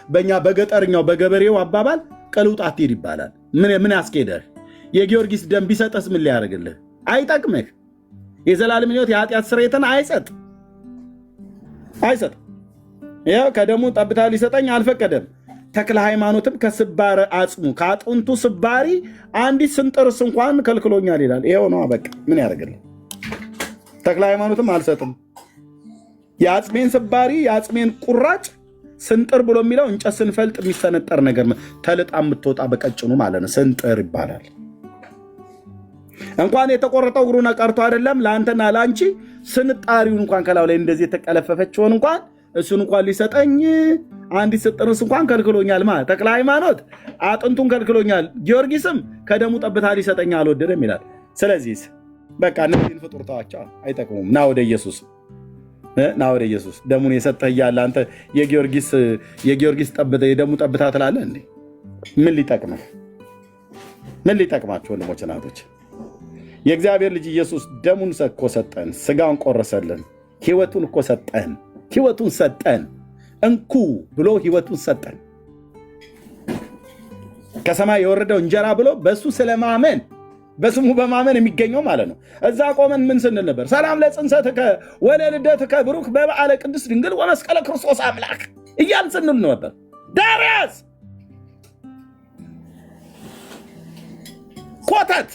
በእኛ በገጠርኛው በገበሬው አባባል ቅልውጥ አትሂድ ይባላል። ምን ያስኬደህ? የጊዮርጊስ ደም ቢሰጥህስ ምን ሊያደርግልህ? አይጠቅምህ። የዘላለም ሕይወት የኃጢአት ስርየትን አይሰጥ። ያው ከደሙ ጠብታ ሊሰጠኝ አልፈቀደም። ተክለ ሃይማኖትም ከስባረ አጽሙ ከአጥንቱ ስባሪ አንዲት ስንጥርስ እንኳን ከልክሎኛል ይላል። ይኸው ነው በቃ። ምን ያደርግልህ? ተክለ ሃይማኖትም አልሰጥም። የአጽሜን ስባሪ የአጽሜን ቁራጭ ስንጥር ብሎ የሚለው እንጨት ስንፈልጥ የሚሰነጠር ነገር ተልጣ የምትወጣ በቀጭኑ ማለት ነው። ስንጥር ይባላል። እንኳን የተቆረጠው እግሩን ቀርቶ አይደለም ለአንተና ለአንቺ ስንጣሪውን እንኳን ከላው ላይ እንደዚህ የተቀለፈፈችውን እንኳን እሱን እንኳን ሊሰጠኝ አንዲት ስንጥርስ እንኳን ከልክሎኛል ማለት ተክለ ሃይማኖት አጥንቱን ከልክሎኛል። ጊዮርጊስም ከደሙ ጠብታ ሊሰጠኝ አልወደደም ይላል። ስለዚህ በቃ እነዚህን ፍጡር ተዋቸው፣ አይጠቅሙም። ና ወደ ኢየሱስ ደሙን የሰጠህ እያለ አንተ የጊዮርጊስ ጠብታ የደሙ ጠብታ ትላለህ እንዴ? ምን ሊጠቅምህ? ምን ሊጠቅማችሁ ወንድሞች እናቶች? የእግዚአብሔር ልጅ ኢየሱስ ደሙን እኮ ሰጠን፣ ስጋውን ቆረሰልን፣ ህይወቱን እኮ ሰጠን። ህይወቱን ሰጠን እንኩ ብሎ ህይወቱን ሰጠን። ከሰማይ የወረደው እንጀራ ብሎ በሱ ስለማመን በስሙ በማመን የሚገኘው ማለት ነው። እዛ ቆመን ምን ስንል ነበር? ሰላም ለጽንሰትከ ወለልደትከ ብሩክ በበዓለ ቅድስት ድንግል ወመስቀለ ክርስቶስ አምላክ እያልን ስንል ነበር። ዳርያስ ኮተት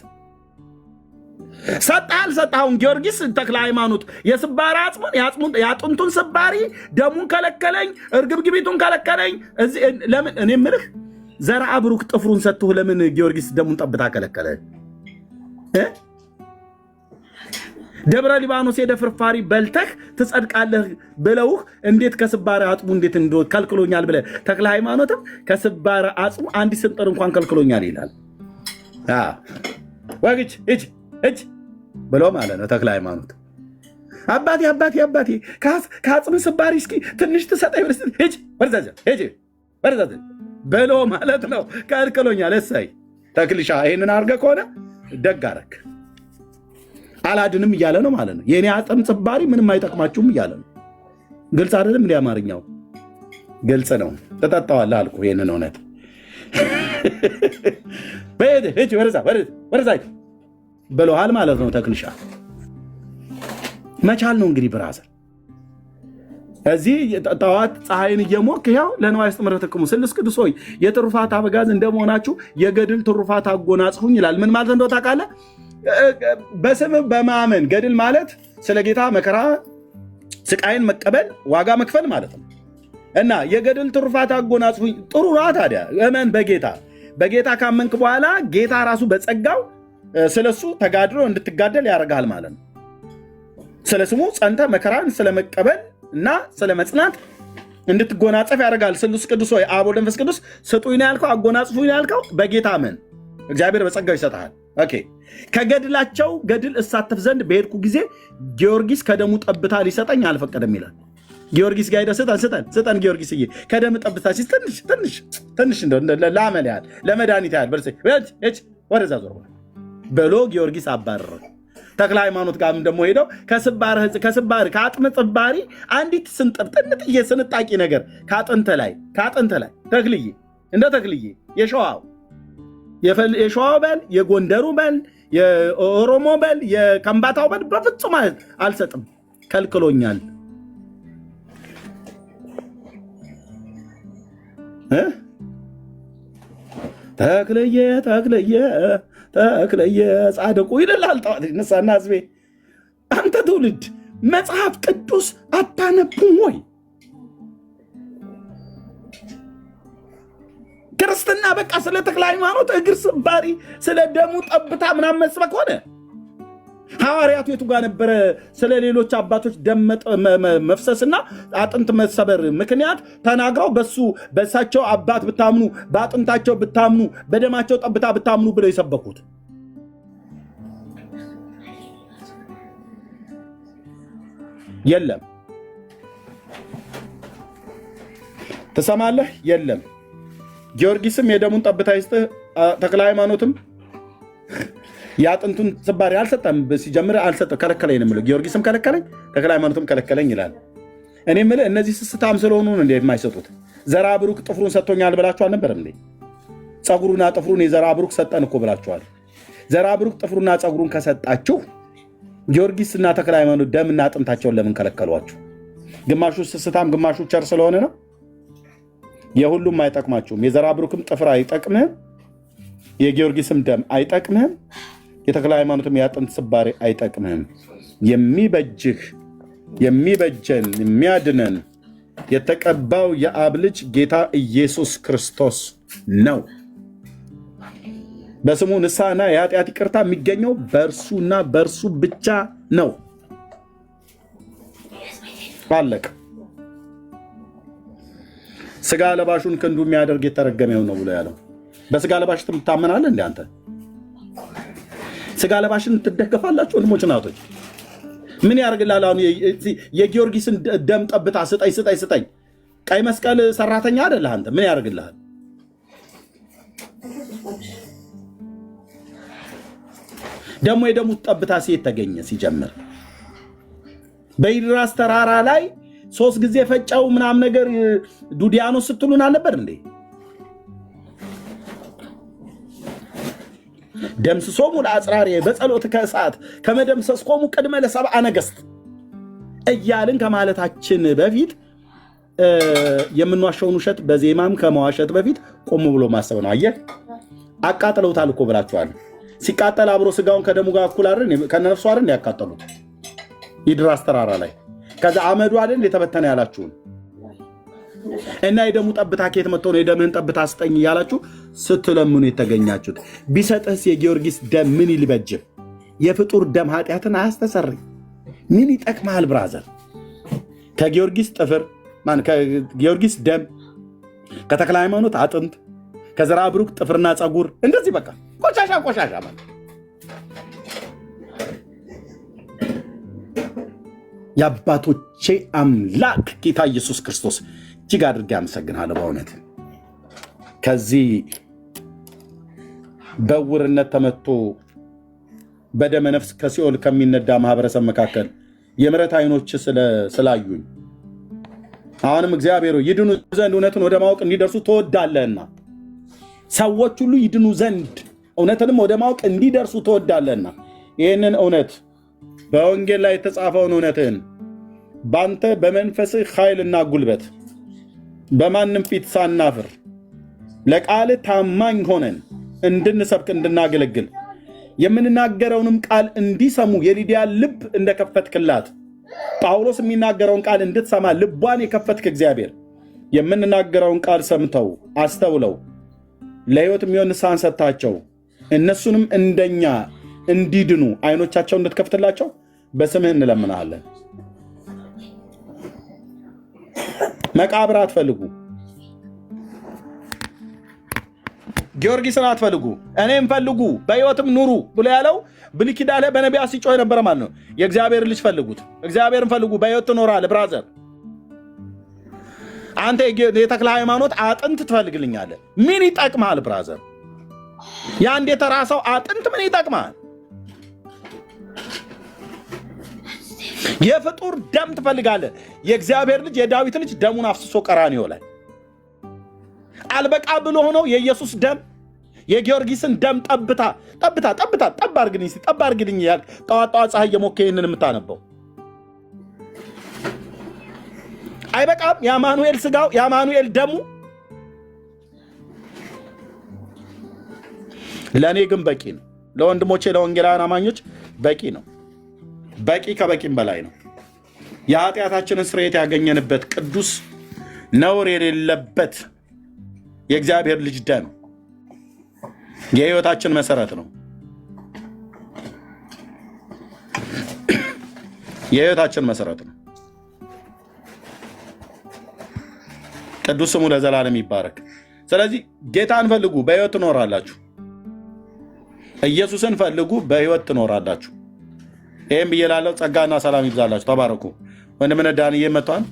ሰጣሁን ጊዮርጊስ ተክለ ሃይማኖት የስባሪ አጽሙን የአጥንቱን ስባሪ ደሙን ከለከለኝ፣ እርግብግቢቱን ከለከለኝ። ለምን እኔ ምልህ ዘርአ ብሩክ ጥፍሩን ሰጥቶህ ለምን ጊዮርጊስ ደሙን ጠብታ ከለከለ? ደብረ ሊባኖስ ሄደ ፍርፋሪ በልተህ ትጸድቃለህ ብለውህ እንዴት ከስባሪ አጽሙ እንዴት ከልክሎኛል ብለህ ተክለ ሃይማኖትም ከስባሪ አጽሙ አንዲት ስንጥር እንኳን ከልክሎኛል ይላል። ወግጅ እጅ ብሎ ማለት ነው። ተክለ ሃይማኖት አባቴ ከአጽም ስባሪ እስኪ ትንሽ ትሰጠኝ ወደዛ ብሎ ማለት ነው። ከልክሎኛል። እሰይ ተክልሻ ይህንን አድርገህ ከሆነ ደግ አደረክ። አላድንም እያለ ነው ማለት ነው። የእኔ አጥም ጽባሪ ምንም አይጠቅማችሁም እያለ ነው። ግልጽ አይደለም? እንዲ አማርኛው ግልጽ ነው። ተጠጣዋለህ አልኩ ይህንን እውነት። ወደዛ ብለሃል ማለት ነው። ተክልሻ መቻል ነው እንግዲህ ብራዘር። እዚህ ጠዋት ፀሐይን እየሞክ ያው ለንዋይ ስጥምረትክሙ ስሉስ ቅዱስ ሆይ የትሩፋት አበጋዝ እንደመሆናችሁ የገድል ትሩፋት አጎናጽፉኝ ይላል። ምን ማለት እንደው ታውቃለህ? በስም በማመን ገድል ማለት ስለ ጌታ መከራ ስቃይን መቀበል ዋጋ መክፈል ማለት ነው። እና የገድል ትሩፋት አጎናጽፉኝ ጥሩ ነው። ታዲያ እመን በጌታ ካመንክ በኋላ ጌታ ራሱ በጸጋው ስለሱ ተጋድሎ እንድትጋደል ያደርጋል ማለት ነው። ስለ ስሙ ጸንተ መከራን ስለመቀበል እና ስለ መጽናት እንድትጎናጸፍ ያደርጋል። ስሉስ ቅዱስ ሆይ አብ ወልድ መንፈስ ቅዱስ ስጡኝ ነው ያልከው፣ አጎናጽፉኝ ነው ያልከው። በጌታ አመን፣ እግዚአብሔር በጸጋው ይሰጥሃል። ኦኬ። ከገድላቸው ገድል እሳተፍ ዘንድ በሄድኩ ጊዜ ጊዮርጊስ ከደሙ ጠብታ ሊሰጠኝ አልፈቀደም ይላል። ጊዮርጊስ ጋር ሄደህ ስጠን ጊዮርጊስዬ ከደም ጠብታ ሲል ትንሽ ለአመል ያህል ለመድኃኒት ያህል ወደዛ ዞር ብሎ ጊዮርጊስ አባረረ። ተክለ ሃይማኖት ጋር ደግሞ ሄደው ከስባሪ ከአጥም ጽባሪ አንዲት ስንጥር ጥንጥዬ ስንጣቂ ነገር ከአጥንተ ላይ ተክልዬ እንደ ተክልዬ የሸዋው በል የጎንደሩ በል የኦሮሞ በል የከምባታው በል በፍጹም አልሰጥም ከልክሎኛል። ተክለየ ጻድቁ ይልላል። ጠዋት ይነሳና ህዝቤ አንተ ትውልድ መጽሐፍ ቅዱስ አታነቡም ወይ? ክርስትና በቃ ስለ ተክለ ሃይማኖት እግር ስባሪ ስለ ደሙ ጠብታ ምናምን መስበክ ሆነ። ሐዋርያቱ የቱ ጋር ነበረ ስለ ሌሎች አባቶች ደም መፍሰስና አጥንት መሰበር ምክንያት ተናግረው በእሳቸው አባት ብታምኑ፣ በአጥንታቸው ብታምኑ፣ በደማቸው ጠብታ ብታምኑ ብለው የሰበኩት? የለም። ትሰማለህ? የለም። ጊዮርጊስም የደሙን ጠብታ ይስጥህ፣ ተክለ ሃይማኖትም የአጥንቱን ስባሪ አልሰጠም። ሲጀምር አልሰጠም፣ ከለከለኝ ነው የምለው። ጊዮርጊስም ከለከለኝ፣ ተክለ ሃይማኖትም ከለከለኝ ይላል። እኔ የምልህ እነዚህ ስስታም ስለሆኑ እንደ የማይሰጡት ዘራ ብሩክ ጥፍሩን ሰጥቶኛል ብላችሁ አልነበረም እንዴ? ፀጉሩና ጥፍሩን የዘራ ብሩክ ሰጠን እኮ ብላችኋል። ዘራ ብሩክ ጥፍሩና ፀጉሩን ከሰጣችሁ ጊዮርጊስና ተክለ ሃይማኖት ደምና አጥንታቸውን ለምን ከለከሏችሁ? ግማሹ ስስታም ግማሹ ቸር ስለሆነ ነው። የሁሉም አይጠቅማችሁም። የዘራ ብሩክም ጥፍር አይጠቅምህም፣ የጊዮርጊስም ደም አይጠቅምህም፣ የተክለ ሃይማኖትም የአጥንት ስባሪ አይጠቅምህም። የሚበጀን የሚያድነን የተቀባው የአብ ልጅ ጌታ ኢየሱስ ክርስቶስ ነው። በስሙ ንስሐና የኃጢአት ይቅርታ የሚገኘው በእርሱና በእርሱ ብቻ ነው። አለቀ። ስጋ ለባሹን ክንዱ የሚያደርግ የተረገመው ነው ብሎ ያለው። በስጋ ለባሽ ትታመናለህ እንደ አንተ? ስጋ ለባሽን ትደገፋላችሁ? ወንድሞች እናቶች፣ ምን ያደርግልሃል? አሁን የጊዮርጊስን ደም ጠብታ ስጠኝ። ቀይ መስቀል ሰራተኛ አይደለህ አንተ? ምን ያደርግልሃል? ደግሞ የደሙ ጠብታ ሴት ተገኘ። ሲጀምር በኢድራስ ተራራ ላይ 3 ጊዜ ፈጨው ምናምን ነገር ዱዲያኖስ ስትሉን አልነበር እንዴ? ደምስሶሙ ለአጽራሪ በጸሎት ከእሳት ከመደምሰስኮሙ ቅድመ ለሰብአ ነገሥት እያልን ከማለታችን በፊት የምንዋሸውን ውሸት በዜማም ከመዋሸት በፊት ቆም ብሎ ማሰብ ነው። አየህ፣ አቃጥለውታል እኮ ብላችኋል። ሲቃጠል አብሮ ስጋውን ከደሙ ጋር እኩል አይደል ከነፍሱ አይደል ያቃጠሉት ይድራስ ተራራ ላይ። ከዛ አመዱ አይደል የተበተነ ያላችሁን እና የደሙ ጠብታ ከየት መጥቶ ነው የደምህን ጠብታ ስጠኝ እያላችሁ ስትለምኑ የተገኛችሁት? ቢሰጥህስ የጊዮርጊስ ደም ምን ይልበጅህ? የፍጡር ደም ኃጢአትን አያስተሰርይ። ምን ይጠቅማል ብራዘር? ከጊዮርጊስ ጥፍር ከጊዮርጊስ ደም፣ ከተክለ ሃይማኖት አጥንት፣ ከዘራ ብሩክ ጥፍርና ፀጉር፣ እንደዚህ በቃ ቆሻሻ ማለት የአባቶቼ አምላክ ጌታ ኢየሱስ ክርስቶስ እጅግ አድርጌ አመሰግናለሁ። በእውነት ከዚህ በዕውርነት ተመቶ በደመ ነፍስ ከሲኦል ከሚነዳ ማህበረሰብ መካከል የምሕረት አይኖች ስላዩኝ አሁንም እግዚአብሔር ይድኑ ዘንድ እውነትን ወደ ማወቅ እንዲደርሱ ትወዳለህና ሰዎች ሁሉ ይድኑ ዘንድ እውነትንም ወደ ማወቅ እንዲደርሱ ትወዳለህና ይህንን እውነት በወንጌል ላይ የተጻፈውን እውነትህን በአንተ በመንፈስህ ኃይልና ጉልበት በማንም ፊት ሳናፍር ለቃል ታማኝ ሆነን እንድንሰብክ እንድናገለግል የምንናገረውንም ቃል እንዲሰሙ የሊዲያ ልብ እንደከፈትክላት ጳውሎስ የሚናገረውን ቃል እንድትሰማ ልቧን የከፈትክ እግዚአብሔር የምንናገረውን ቃል ሰምተው አስተውለው ለሕይወት የሚሆን ንስሐን ሰጥታቸው እነሱንም እንደኛ እንዲድኑ አይኖቻቸው እንድትከፍትላቸው በስምህ እንለምናለን። መቃብር አትፈልጉ፣ ጊዮርጊስን አትፈልጉ፣ እኔም ፈልጉ በሕይወትም ኑሩ ብሎ ያለው ብሉይ ኪዳን ላይ በነቢያት ሲጮህ የነበረ ማለት ነው። የእግዚአብሔር ልጅ ፈልጉት፣ እግዚአብሔርን ፈልጉ፣ በሕይወት ትኖራለህ። ብራዘር አንተ የተክለ ሃይማኖት አጥንት ትፈልግልኛለህ፣ ምን ይጠቅማል? ብራዘር የአንድ የተራ ሰው አጥንት ምን ይጠቅማል? የፍጡር ደም ትፈልጋለህ። የእግዚአብሔር ልጅ የዳዊት ልጅ ደሙን አፍስሶ ቀራንዮ ላይ አልበቃ ብሎ ሆነው የኢየሱስ ደም የጊዮርጊስን ደም ጠብ አርግልኝ ያል ጠዋት ፀሐይ የሞከ ይህንን የምታነበው አይበቃም? የአማኑኤል ስጋው የአማኑኤል ደሙ ለእኔ ግን በቂ ነው። ለወንድሞቼ ለወንጌላውያን አማኞች በቂ ነው። በቂ ከበቂም በላይ ነው። የኃጢአታችንን ስርየት ያገኘንበት ቅዱስ ነውር የሌለበት የእግዚአብሔር ልጅ ደም የሕይወታችን መሰረት ነው። የሕይወታችን መሰረት ነው። ቅዱስ ስሙ ለዘላለም ይባረክ። ስለዚህ ጌታን ፈልጉ፣ በሕይወት ትኖራላችሁ። ኢየሱስን ፈልጉ፣ በሕይወት ትኖራላችሁ። ይህም ብዬ ላለው ጸጋና ሰላም ይብዛላችሁ። ተባረኩ። ወንድምነ ዳንዬ መጥቷል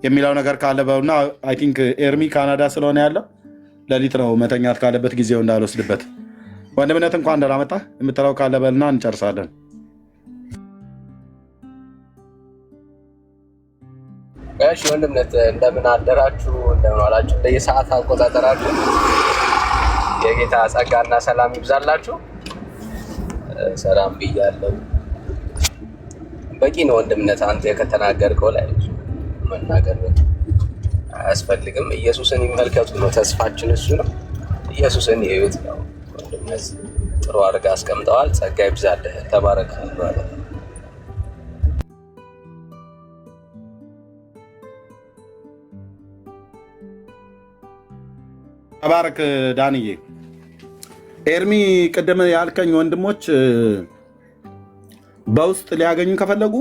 የሚለው ነገር ካለ በውና አይ ቲንክ ኤርሚ ካናዳ ስለሆነ ያለው ሌሊት ነው መተኛት ካለበት ጊዜው እንዳልወስድበት። ወንድምነት እንኳን እንዳላመጣ የምትለው ካለ በልና እንጨርሳለን። እሺ ወንድምነት እንደምን አደራችሁ? እንደምን ዋላችሁ? በየሰዓት አቆጣጠራችሁ የጌታ ጸጋና ሰላም ይብዛላችሁ። ሰላም ብያለሁ። በቂ ነው ወንድምነት፣ አንተ ከተናገርከው ላይ መናገር አያስፈልግም። ኢየሱስን ይመልከቱ ነው ተስፋችን፣ እሱ ነው። ኢየሱስን የህይወት ነው ወንድምነት ጥሩ አድርገህ አስቀምጠዋል። ጸጋ ይብዛልህ። ተባረክ። ተባረክ ዳንዬ። ኤርሚ ቅድም ያልከኝ ወንድሞች በውስጥ ሊያገኙን ከፈለጉ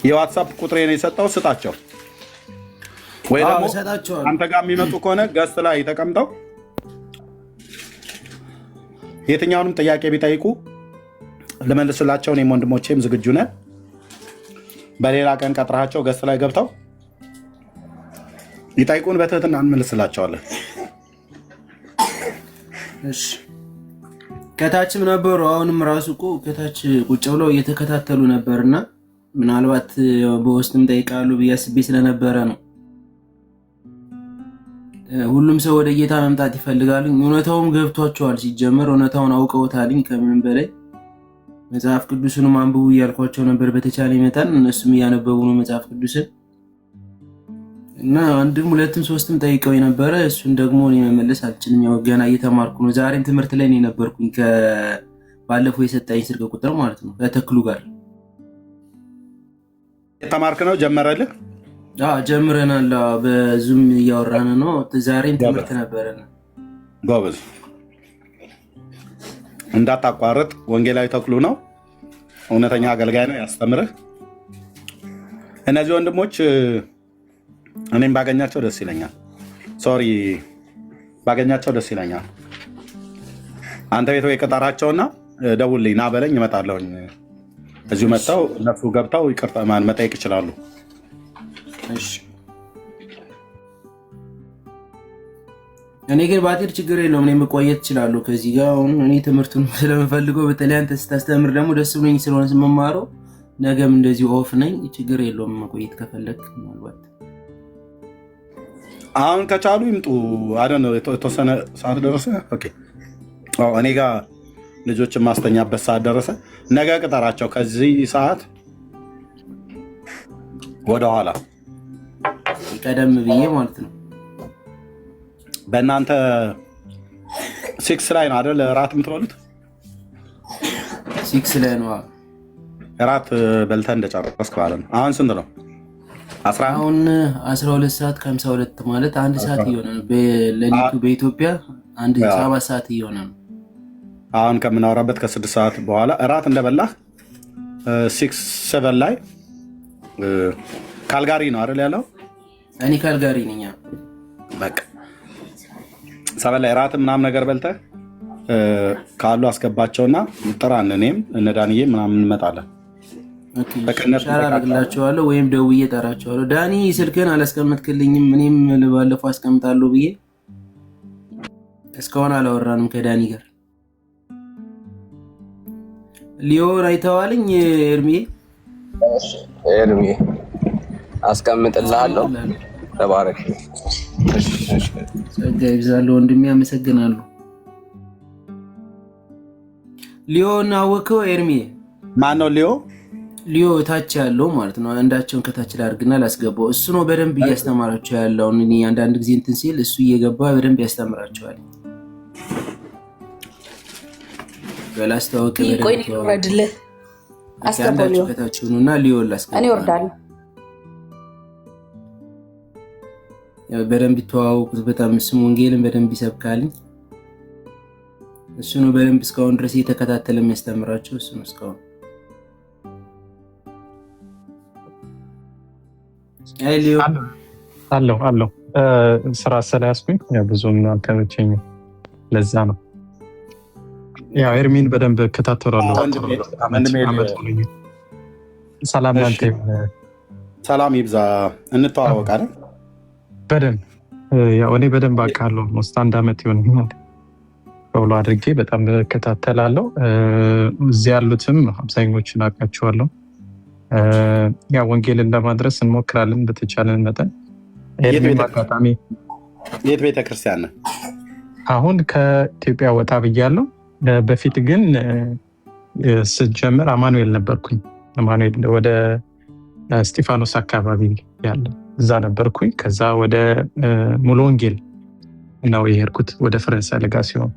የዋትሳፕ ቁጥሬን የሰጠው ስጣቸው፣ ወይ ደግሞ አንተ ጋር የሚመጡ ከሆነ ገስት ላይ ተቀምጠው የትኛውንም ጥያቄ ቢጠይቁ ልመልስላቸው። እኔም ወንድሞቼም ዝግጁ ነን። በሌላ ቀን ቀጥራቸው ገስት ላይ ገብተው ይጠይቁን፣ በትህትና እንመልስላቸዋለን። ከታችም ነበሩ። አሁንም ራሱ እኮ ከታች ቁጭ ብለው እየተከታተሉ ነበርና ምናልባት በውስጥም ጠይቃሉ ብዬ አስቤ ስለነበረ ነው። ሁሉም ሰው ወደ ጌታ መምጣት ይፈልጋሉ። እውነታውም ገብቷቸዋል። ሲጀመር እውነታውን አውቀውታልኝ። ከምንም በላይ መጽሐፍ ቅዱስንም አንብቡ እያልኳቸው ነበር በተቻለ መጠን። እነሱም እያነበቡ ነው መጽሐፍ ቅዱስን እና አንድም ሁለትም ሶስትም ጠይቀው የነበረ እሱን ደግሞ እኔ መመለስ አልችልም። ያው ገና እየተማርኩ ነው። ዛሬም ትምህርት ላይ ነው የነበርኩኝ። ባለፈው የሰጠኝ ስልክ ቁጥር ማለት ነው ከተክሉ ጋር የተማርክ ነው። ጀመረልህ? ጀምረናል። በዙም እያወራን ነው። ዛሬም ትምህርት ነበረን። ጎበዝ፣ እንዳታቋርጥ። ወንጌላዊ ተክሉ ነው፣ እውነተኛ አገልጋይ ነው፣ ያስተምርህ። እነዚህ ወንድሞች እኔም ባገኛቸው ደስ ይለኛል። ሶሪ ባገኛቸው ደስ ይለኛል። አንተ ቤት ወይ ቅጠራቸውና ደውልልኝ፣ ና በለኝ፣ እመጣለሁኝ። እዚሁ መጥተው እነሱ ገብተው ይቅርታ መጠየቅ ይችላሉ። እኔ ግን ባትሄድ ችግር የለውም። እኔ መቆየት እችላለሁ ከዚህ ጋር። አሁን እኔ ትምህርቱን ስለምፈልገው በተለይ አንተ ስታስተምር ደግሞ ደስ ብሎኝ ስለሆነ ስመማረው ነገም እንደዚህ ኦፍ ነኝ። ችግር የለውም መቆየት ከፈለግ ምናልባት አሁን ከቻሉ ይምጡ። አደነ የተወሰነ ሰዓት ደረሰ። ኦኬ እኔ ጋር ልጆችን ማስተኛበት ሰዓት ደረሰ። ነገ ቅጠራቸው ከዚህ ሰዓት ወደኋላ ቀደም ብዬ ማለት ነው። በእናንተ 6 ላይ ነው አይደል እራት የምትበሉት? 6 ላይ ነው እራት በልተህ እንደጨረስክ ማለት ነው። አሁን ስንት ነው? አሁን 12 ሰዓት ከ52 ማለት 1 ሰዓት እየሆነ ነው። በሌሊቱ በኢትዮጵያ 7 ሰዓት እየሆነ ነው። አሁን ከምናወራበት ከ6 ሰዓት በኋላ እራት እንደበላህ 6-7 ላይ ካልጋሪ ነው አይደል ያለው? እኔ ካልጋሪ ነኝ። በቃ 7 ላይ እራት ምናምን ነገር በልተህ ካሉ አስገባቸውና ጥራን። እኔም እነ ዳንዬም ምናምን እንመጣለን። ሻራ አደርግላቸዋለሁ ወይም ደውዬ እጠራቸዋለሁ። ዳኒ ስልክህን አላስቀመጥክልኝም፣ እኔም ባለፈው አስቀምጣለሁ ብዬ እስካሁን አላወራንም ከዳኒ ጋር። ሊዮን አይተዋልኝ ኤርሚዬ አስቀምጥልሃለሁ። ተባረክ። ጸጋ ይብዛልህ ወንድሜ፣ አመሰግናለሁ። ሊዮን አወቀው ኤርሚዬ? ማን ነው ሊዮ? ሊዮ ታች ያለው ማለት ነው። አንዳቸውን ከታች ላድርግና ላስገባው። እሱ ነው በደንብ እያስተማራቸው ያለው። እኔ አንዳንድ ጊዜ እንትን ሲል እሱ እየገባ በደንብ ያስተምራቸዋል። በላስታወቅ በደንብ ይወርድልህ። አንዳቸው ከታች ሆኑና ሊዮ ላስገባ። እኔ ወርዳለሁ። በደንብ ይተዋወቁት። በጣም ስሙ ወንጌልን በደንብ ይሰብካልኝ። እሱ ነው በደንብ እስካሁን ድረስ እየተከታተለ የሚያስተምራቸው እሱ ነው እስካሁን። አለው ስራ ስለያዝኩኝ ብዙም አልተመቸኝም። ለዛ ነው ያው ኤርሚን በደንብ እከታተላለሁ። ሰላም ላንተ ይሁን። ሰላም ይብዛ። እንተዋወቃለን በደንብ ያው እኔ በደንብ አውቃለሁ። ሞስት 1 ዓመት ይሆነኛል በብሎ አድርጌ በጣም እከታተላለሁ። እዚህ ያሉትም አብዛኞቹን አውቃቸዋለሁ። ያ ወንጌልን ለማድረስ እንሞክራለን በተቻለን መጠን። አጋጣሚ የት ቤተክርስቲያን ነህ? አሁን ከኢትዮጵያ ወጣ ብያለሁ። በፊት ግን ስጀምር አማኑኤል ነበርኩኝ። አማኑኤል ወደ እስጢፋኖስ አካባቢ ያለ እዛ ነበርኩኝ። ከዛ ወደ ሙሉ ወንጌል ነው የሄድኩት፣ ወደ ፈረንሳይ ለጋሲዮን።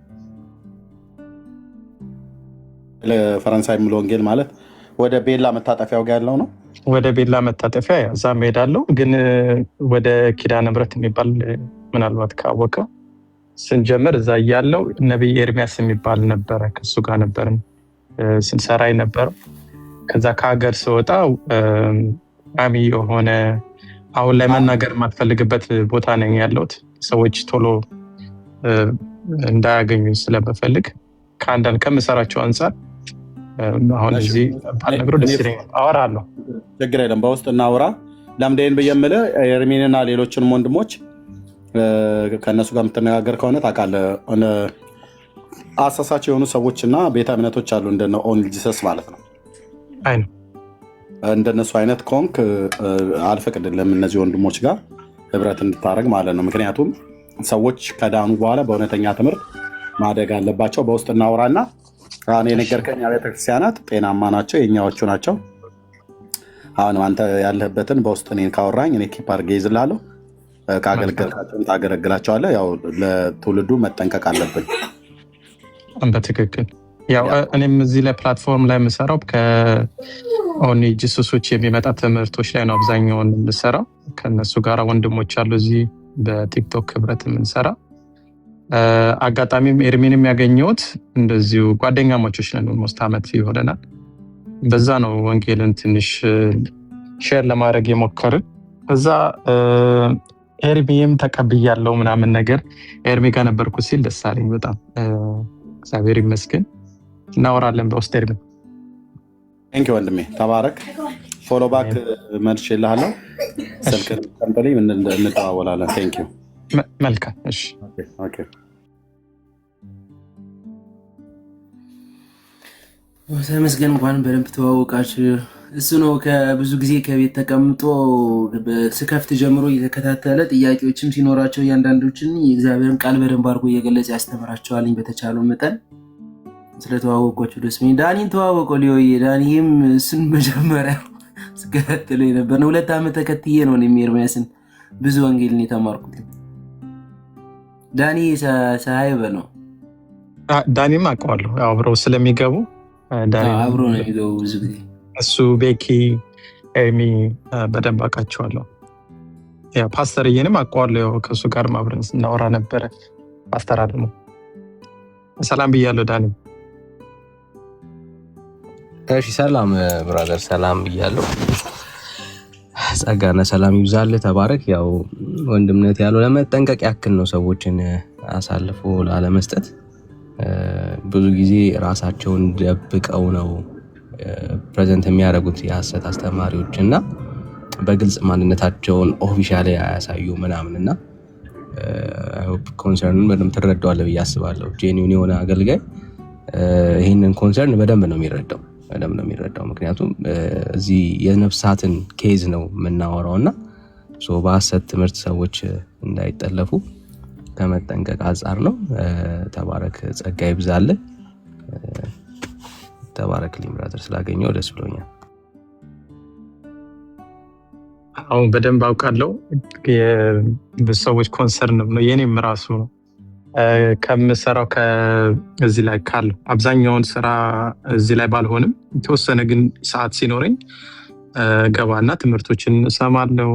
ለፈረንሳይ ሙሉ ወንጌል ማለት ወደ ቤላ መታጠፊያው ጋር ያለው ነው። ወደ ቤላ መታጠፊያ እዛም ሄዳለሁ። ግን ወደ ኪዳነ ምሕረት የሚባል ምናልባት ካወቀው ስንጀምር እዛ እያለው ነቢይ ኤርሚያስ የሚባል ነበረ። ከሱ ጋር ነበርን ስንሰራ ነበረው። ከዛ ከሀገር ስወጣ ቋሚ የሆነ አሁን ላይ መናገር የማትፈልግበት ቦታ ነኝ ያለሁት። ሰዎች ቶሎ እንዳያገኙ ስለምፈልግ ከአንዳንድ ከምሰራቸው አንጻር አሁን እዚህ ባልነግረው ደስ ይለኛል። አወራለሁ፣ ችግር የለም። በውስጥ እናውራ። ለምደን ብየምልህ ኤርሚንና ሌሎችንም ወንድሞች ከእነሱ ጋር የምትነጋገር ከሆነ ታውቃለህ፣ አሳሳች የሆኑ ሰዎችና ቤተ እምነቶች አሉ እንደነ ኦንሊ ጂሰስ ማለት ነው። አይ ነው እንደነሱ አይነት ኮንክ አልፈቅድልም እነዚህ ወንድሞች ጋር ህብረት እንድታደርግ ማለት ነው። ምክንያቱም ሰዎች ከዳኑ በኋላ በእውነተኛ ትምህርት ማደግ አለባቸው። በውስጥ እናውራና አሁን የነገርከኝ ቤተክርስቲያናት ጤናማ ናቸው፣ የኛዎቹ ናቸው። አሁን አንተ ያለህበትን በውስጥ እኔን ካወራኝ እኔ ኪፕ አድርጌ ይዝላለሁ። ካገለገልካቸውን ታገለግላቸዋለህ። ያው ለትውልዱ መጠንቀቅ አለብን። በትክክል ያው እኔም እዚህ ላይ ፕላትፎርም ላይ የምሰራው ከኦንሊ ጂሰሶች የሚመጣ ትምህርቶች ላይ ነው አብዛኛውን የምሰራው። ከነሱ ጋር ወንድሞች አሉ እዚህ በቲክቶክ ህብረት የምንሰራ። አጋጣሚም ኤርሚንም ያገኘሁት እንደዚሁ ጓደኛሞቾች ነን። ኦልሞስት ዓመት ይሆነናል። በዛ ነው ወንጌልን ትንሽ ሼር ለማድረግ የሞከርን። እዛ ኤርሚም ተቀብያለው ምናምን ነገር ኤርሚ ጋር ነበርኩ ሲል ደስ አለኝ በጣም እግዚአብሔር ይመስገን። እናወራለን በውስጥ ኤርሚ። ቴንክ ዩ ወንድሜ፣ ተባረክ። ፎሎ ባክ መልሼልሃለሁ። ስልክ ቀምጠልኝ እንደዋወላለን። ቴንክ ዩ መልካም እሺ። ተመስገን እንኳን በደንብ ተዋወቃችሁ። እሱ ነው ከብዙ ጊዜ ከቤት ተቀምጦ ስከፍት ጀምሮ እየተከታተለ ጥያቄዎችም ሲኖራቸው እያንዳንዶችን የእግዚአብሔርን ቃል በደንብ አድርጎ እየገለጸ ያስተምራቸዋልኝ በተቻለው መጠን። ስለተዋወቋችሁ ደስ ይላል። ዳኒን ተዋወቀው ሊሆዬ ዳኒም እሱን መጀመሪያ ስከታተለ ነበር። 2 ዓመት ተከትዬ ነው ኤርሚያስን ብዙ ወንጌልን የተማርኩት። ዳኒ ሳይበ ነው። ዳኒም አውቀዋለሁ አብረው ስለሚገቡ አብሮ ነው የሚገቡ ብዙ ጊዜ። እሱ ቤኪ ኤርሚ በደንብ አውቃቸዋለሁ። ፓስተርዬንም አውቀዋለሁ። ከእሱ ጋር አብረን ስናወራ ነበረ። ፓስተር አለሙ ሰላም ብያለሁ። ዳኒ እሺ ሰላም ብራዘር፣ ሰላም ብያለሁ። ጸጋና ሰላም ይብዛልህ። ተባረክ። ያው ወንድምነት ያለው ለመጠንቀቅ ያክል ነው፣ ሰዎችን አሳልፎ ላለመስጠት። ብዙ ጊዜ ራሳቸውን ደብቀው ነው ፕሬዘንት የሚያደርጉት የሐሰት አስተማሪዎች እና በግልጽ ማንነታቸውን ኦፊሻሊ አያሳዩ ምናምንና ኮንሰርኑን በደንብ ትረዳዋለህ ብዬ አስባለሁ። ጄኒውን የሆነ አገልጋይ ይህንን ኮንሰርን በደንብ ነው የሚረዳው። ምክንያቱም እዚህ የነፍሳትን ኬዝ ነው የምናወራው እና በሐሰት ትምህርት ሰዎች እንዳይጠለፉ ከመጠንቀቅ አንጻር ነው። ተባረክ። ጸጋ ይብዛልህ። ተባረክ ብራዘር፣ ስላገኘው ደስ ብሎኛል። አሁን በደንብ አውቃለሁ። የብዙ ሰዎች ኮንሰርን ነው፣ የኔም ራሱ ነው። ከምሰራው ከዚህ ላይ ካለው አብዛኛውን ስራ እዚህ ላይ ባልሆንም የተወሰነ ግን ሰዓት ሲኖረኝ ገባና ትምህርቶችን እሰማለሁ፣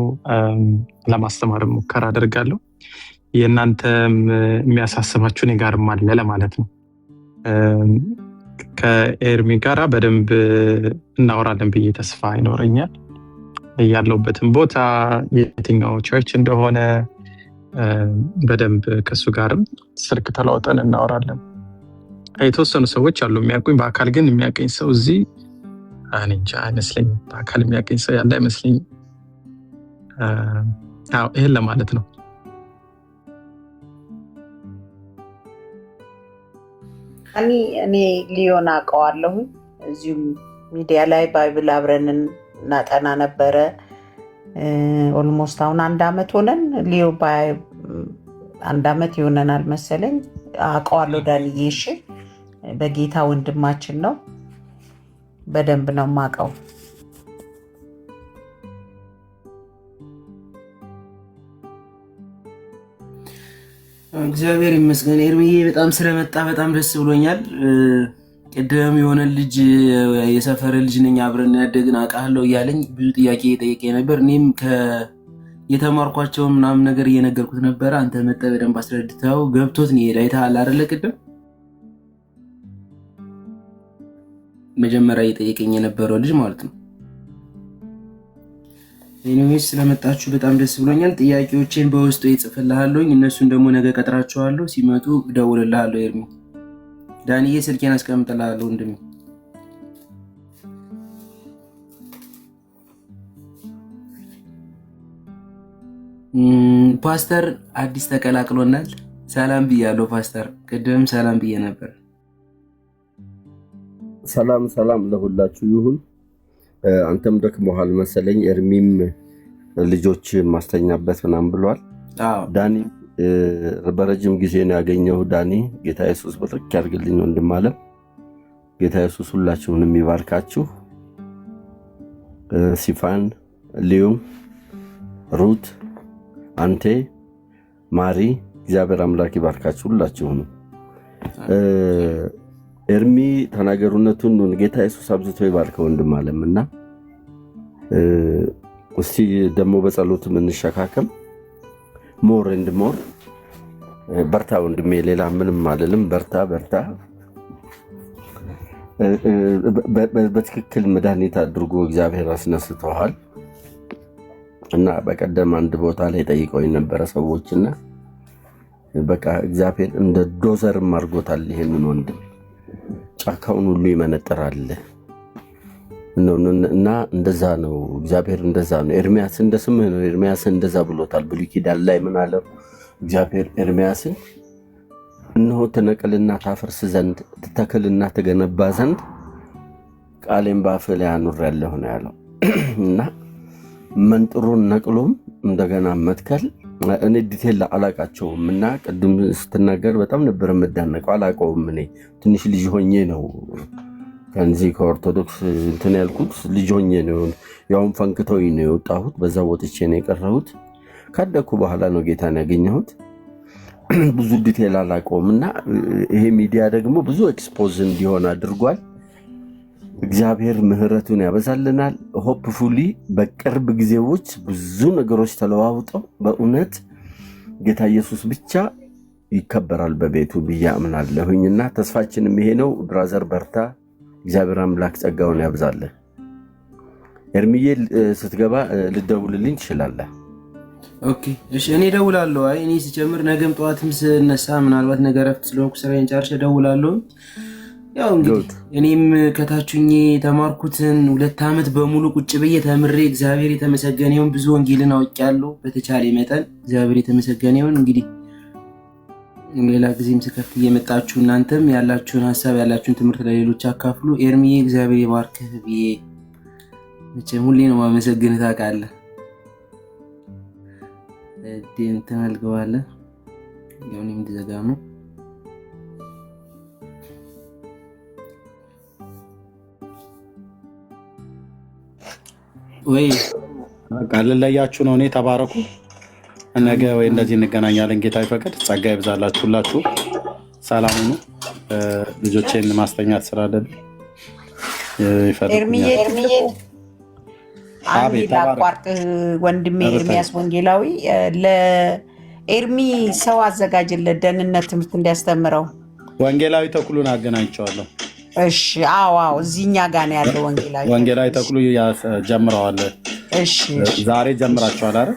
ለማስተማር ሙከራ አደርጋለሁ። የእናንተም የሚያሳስባችሁ እኔ ጋርም አለ ለማለት ነው። ከኤርሚ ጋራ በደንብ እናወራለን ብዬ ተስፋ ይኖረኛል። ያለውበትን ቦታ የትኛው ቸርች እንደሆነ በደንብ ከሱ ጋርም ስልክ ተለዋውጠን እናወራለን። የተወሰኑ ሰዎች አሉ የሚያውቁኝ፣ በአካል ግን የሚያውቀኝ ሰው እዚህ እኔ እንጃ አይመስለኝም። በአካል የሚያውቀኝ ሰው ያለ አይመስለኝም። ይሄን ለማለት ነው። እኔ ሊዮን አውቀዋለሁ። እዚሁም ሚዲያ ላይ ባይብል አብረን እናጠና ነበረ። ኦልሞስት አሁን 1 ዓመት ሆነን። ሊዮ 1 ዓመት ይሆነናል መሰለኝ። አውቀዋለሁ ዳንዬ። እሺ፣ በጌታ ወንድማችን ነው። በደንብ ነው የማውቀው። እግዚአብሔር ይመስገን። ኤርሚዬ በጣም ስለመጣ በጣም ደስ ብሎኛል። ቅድም የሆነ ልጅ የሰፈረ ልጅ ነኝ አብረን ያደግን አውቃለሁ እያለኝ ብዙ ጥያቄ እየጠየቀኝ ነበር። እኔም የተማርኳቸውን ምናምን ነገር እየነገርኩት ነበረ። አንተ መጠህ በደንብ አስረድተው ገብቶት ነው የሄደ። አይተሃል አይደለ? ቅድም መጀመሪያ እየጠየቀኝ የነበረው ልጅ ማለት ነው። ኤኒዌይስ ስለመጣችሁ በጣም ደስ ብሎኛል። ጥያቄዎችን በውስጡ ይጽፍልሃለሁ። እነሱን ደግሞ ነገ ቀጥራቸዋለሁ። ሲመጡ እደውልልሃለሁ። ኤርሚ ዳንዬ ስልኬን አስቀምጥልሃለሁ ወንድሜ። ፓስተር አዲስ ተቀላቅሎናል። ሰላም ብያለሁ ፓስተር። ቅድም ሰላም ብዬ ነበር። ሰላም ለሁላችሁ ይሁን። አንተም ደክሞሃል መሰለኝ። ኤርሚም ልጆች ማስተኛበት ምናምን ብሏል። ዳኒ በረጅም ጊዜ ነው ያገኘው። ዳኒ ጌታ ኢየሱስ በጥቅ ያድርግልኝ ወንድም አለም። ጌታ ኢየሱስ ሁላችሁንም ይባርካችሁ። ሲፋን፣ ሊዩም፣ ሩት፣ አንቴ፣ ማሪ እግዚአብሔር አምላክ ይባርካችሁ ሁላችሁንም። ኤርሚ ተናገሩነቱን ጌታ ኢየሱስ አብዝቶ ይባርከው ወንድም አለም እና እስቲ ደግሞ በጸሎት የምንሸካከም ሞር ኤንድ ሞር። በርታ ወንድሜ፣ ሌላ ምንም አልልም። በርታ። በትክክል መድኃኒት አድርጎ እግዚአብሔር አስነስተዋል እና በቀደም አንድ ቦታ ላይ ጠይቀውኝ ነበረ ሰዎችና በቃ እግዚአብሔር እንደ ዶዘርም አድርጎታል ይሄንን ወንድም። ጫካውን ሁሉ ይመነጥራል እና እንደዛ ነው እግዚአብሔር፣ እንደዛ ነው። ኤርሚያስ እንደ ስምህ ነው። ኤርሚያስ እንደዛ ብሎታል። ብሉይ ኪዳን ላይ ምን አለው? እግዚአብሔር ኤርምያስን እነሆ ትነቅልና ታፈርስ ዘንድ ትተክልና ትገነባ ዘንድ ቃሌን በአፍህ ላይ አኑሬአለሁ ነው ያለው። እና መንጥሩን ነቅሎም እንደገና መትከል እኔ ዲቴል አላቃቸውም እና ቅድም ስትናገር በጣም ነበር የምዳነቀው። አላቀውም። እኔ ትንሽ ልጅ ሆኜ ነው ከዚህ ከኦርቶዶክስ እንትን ያልኩት። ልጅ ሆኜ ነው ያውም ፈንክተውኝ ነው የወጣሁት። በዛ ወጥቼ ነው የቀረሁት። ካደኩ በኋላ ነው ጌታን ያገኘሁት። ብዙ ዲቴል አላቀውም እና ይሄ ሚዲያ ደግሞ ብዙ ኤክስፖዝ እንዲሆን አድርጓል። እግዚአብሔር ምህረቱን ያበዛልናል። ሆፕፉሊ በቅርብ ጊዜዎች ብዙ ነገሮች ተለዋውጠው በእውነት ጌታ ኢየሱስ ብቻ ይከበራል በቤቱ ብዬ አምናለሁኝና ተስፋችንም ይሄ ነው። ብራዘር በርታ፣ እግዚአብሔር አምላክ ጸጋውን ያብዛልህ። ኤርሚዬ ስትገባ ልደውልልኝ ትችላለህ። ኦኬ እሺ፣ እኔ ደውላለሁ። አይ እኔ ሲጀምር ነገም ጠዋትም ስነሳ ምናልባት ነገ ረፍት ስለሆንኩ ስራዬን ጨርሼ ደውላለሁ። ያው እንግዲህ እኔም ከታችሁኝ የተማርኩትን 2 ዓመት በሙሉ ቁጭ ብዬ ተምሬ እግዚአብሔር የተመሰገነ ይሁን ብዙ ወንጌልን አውቄያለሁ። በተቻለ መጠን እግዚአብሔር የተመሰገነ ይሁን። እንግዲህ ሌላ ጊዜም ስከፍት እየመጣችሁ እናንተም ያላችሁን ሐሳብ ያላችሁን ትምህርት ለሌሎች አካፍሉ። ኤርሚዬ እግዚአብሔር ይባርክህ ብዬ መቼም ሁሌ ነው ማመሰግንህ ታውቃለህ። እንትን አልገባለህ ያው እኔም እንደዘጋ ነው ወይ ቃል ለያችሁ ነው። እኔ ተባረኩ። ነገ ወይ እንደዚህ እንገናኛለን። ጌታ ይፈቅድ። ጸጋ ይብዛላችሁ ሁላችሁ። ሰላም ሁኑ። ልጆቼን ማስተኛት ስላለብኝ ኤርሚዬ አቤት አቋርጥ ወንድሜ ኤርሚያስ ወንጌላዊ ለኤርሚ ሰው አዘጋጅለት ደህንነት ትምህርት እንዲያስተምረው። ወንጌላዊ ተክሉን አገናኝቸዋለሁ። እሺ አዎ እዚህኛ ጋር ነው ያለው ወንጌላዊ ተክሉ ጀምረዋል። እሺ ዛሬ ጀምራችኋል አይደል?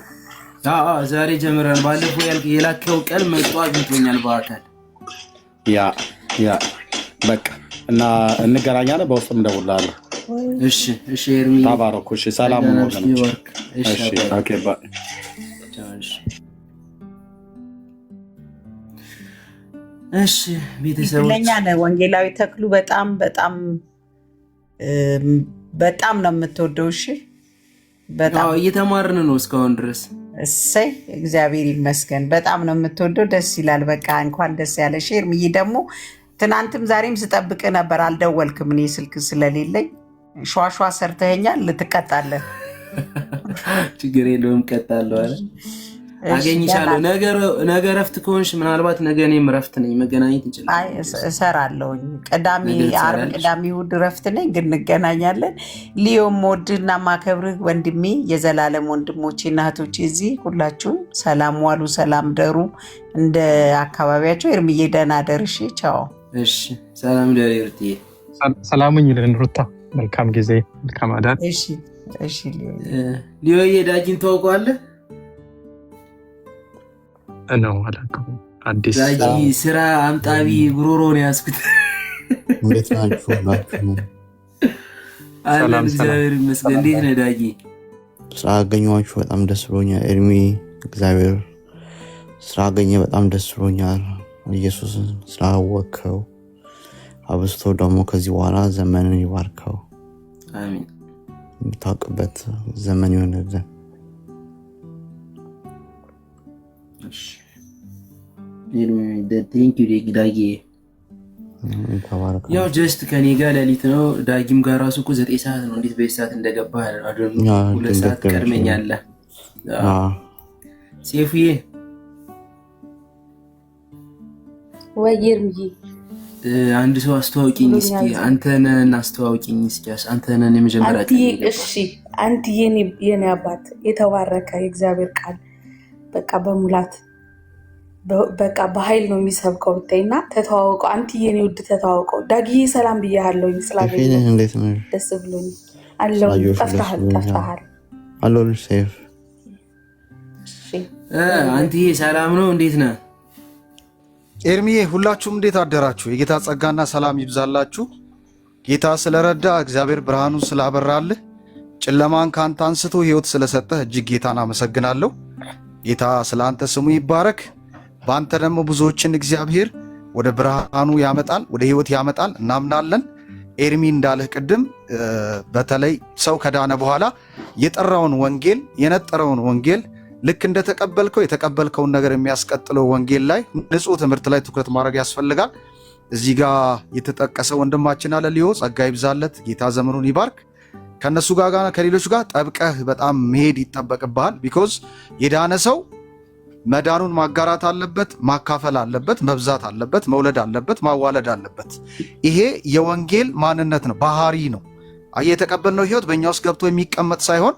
አዎ ዛሬ ጀምረን ባለፈው የላከው ቀን መጥቶ አግኝቶኛል በአካል ያ በቃ እና እንገናኛለን። በውስጥም እደውልልሃለሁ። እሺ ኤርሚ ተባረኩ። እሺ ሰላም ነው ወገኖች። እሺ ኦኬ ባይ። እሺ ቤተሰቦች ለኛ ነው ወንጌላዊ ተክሉ በጣም በጣም በጣም ነው የምትወደው። እሺ በጣም እየተማርን ነው እስካሁን ድረስ። እሰይ እግዚአብሔር ይመስገን። በጣም ነው የምትወደው። ደስ ይላል። በቃ እንኳን ደስ ያለሽ ኤርሚዬ። ደግሞ ትናንትም ዛሬም ስጠብቅ ነበር፣ አልደወልክም። እኔ ስልክ ስለሌለኝ ሸዋሸዋ ሰርተኸኛል። ልትቀጣለህ። ችግር የለውም ቀጣለሁ አለ። አገኝሻለሁ። ነገ ረፍት ከሆንሽ ምናልባት ነገ እኔም ረፍት ነኝ፣ መገናኘት እንችላለን። እሰራለሁኝ። ቅዳሜ ዓርብ፣ ቅዳሜ እሑድ ረፍት ነኝ፣ ግን እንገናኛለን። ሊዮም ወድና ማከብርህ ወንድሜ፣ የዘላለም ወንድሞቼ እና እህቶቼ እዚህ ሁላችሁም ሰላም ዋሉ፣ ሰላም ደሩ። እንደ አካባቢያቸው ኤርሚዬ ደህና ደርሽ። ቻው። እሺ ሰላም ደሩ እርትዬ። ሰላሙኝ ይልን ሩታ። መልካም ጊዜ፣ መልካም አዳር። እሺ ሊዮዬ ዳጊን ታውቀዋለህ? ነው አላውቀውም። አዲስ ዳጊ ስራ አምጣቢ ጉሮሮ ነው ያዝኩት። እንዴት ናችሁ? ሰላም እግዚአብሔር ይመስገን። እንዴት ነህ ዳጊ? ስራ አገኘኋችሁ፣ በጣም ደስ ብሎኛል። ኤርሚ እግዚአብሔር ስራ አገኘ፣ በጣም ደስ ብሎኛል። ኢየሱስን ስላወቅከው አብስቶ ደግሞ ከዚህ በኋላ ዘመንን ይባርከው። አሜን። የምታውቅበት ዘመን ይሆንልን። ያው ጀስት ከኔ ጋር ሌሊት ነው። ዳጊም ጋር ራሱ እኮ 9 ሰዓት ነው። እንዴት በዚህ ሰዓት እንደገባ አይደለም። 2 ሰዓት ቀድመኛለህ። ሴፉዬ ወይ ኤርሚዬ አንድ ሰው አስተዋውቂኝ እስኪ። አንተነን አስተዋውቂኝ እስኪ። አንተነን የመጀመሪያ እሺ አንተ የኔ አባት የተባረከ የእግዚአብሔር ቃል በቃ በሙላት በቃ በኃይል ነው የሚሰብከው ብታይና ተተዋወቀው። አንተ የኔ ውድ ተተዋወቀው። ዳጊዬ ሰላም ብያለሁኝ። ስላገኘ እንዴት ነው? ደስ ብሎኝ አለው። ጠፍተሃል አለው። ሴፍ አንተዬ ሰላም ነው? እንዴት ነህ ኤርሚዬ? ሁላችሁም እንዴት አደራችሁ? የጌታ ጸጋና ሰላም ይብዛላችሁ። ጌታ ስለረዳ፣ እግዚአብሔር ብርሃኑን ስላበራልህ፣ ጨለማን ከአንተ አንስቶ ህይወት ስለሰጠህ እጅግ ጌታን አመሰግናለሁ። ጌታ ስለ አንተ ስሙ ይባረክ። በአንተ ደግሞ ብዙዎችን እግዚአብሔር ወደ ብርሃኑ ያመጣል፣ ወደ ህይወት ያመጣል እናምናለን። ኤርሚ እንዳለህ ቅድም በተለይ ሰው ከዳነ በኋላ የጠራውን ወንጌል የነጠረውን ወንጌል ልክ እንደተቀበልከው የተቀበልከውን ነገር የሚያስቀጥለው ወንጌል ላይ ንጹህ ትምህርት ላይ ትኩረት ማድረግ ያስፈልጋል። እዚህ ጋር የተጠቀሰ ወንድማችን አለ ሊዮ ጸጋ ይብዛለት፣ ጌታ ዘመኑን ይባርክ። ከነሱ ጋር ከሌሎች ጋር ጠብቀህ በጣም መሄድ ይጠበቅብሃል። ቢኮዝ የዳነ ሰው መዳኑን ማጋራት አለበት፣ ማካፈል አለበት፣ መብዛት አለበት፣ መውለድ አለበት፣ ማዋለድ አለበት። ይሄ የወንጌል ማንነት ነው፣ ባህሪ ነው። የተቀበልነው ህይወት በእኛ ውስጥ ገብቶ የሚቀመጥ ሳይሆን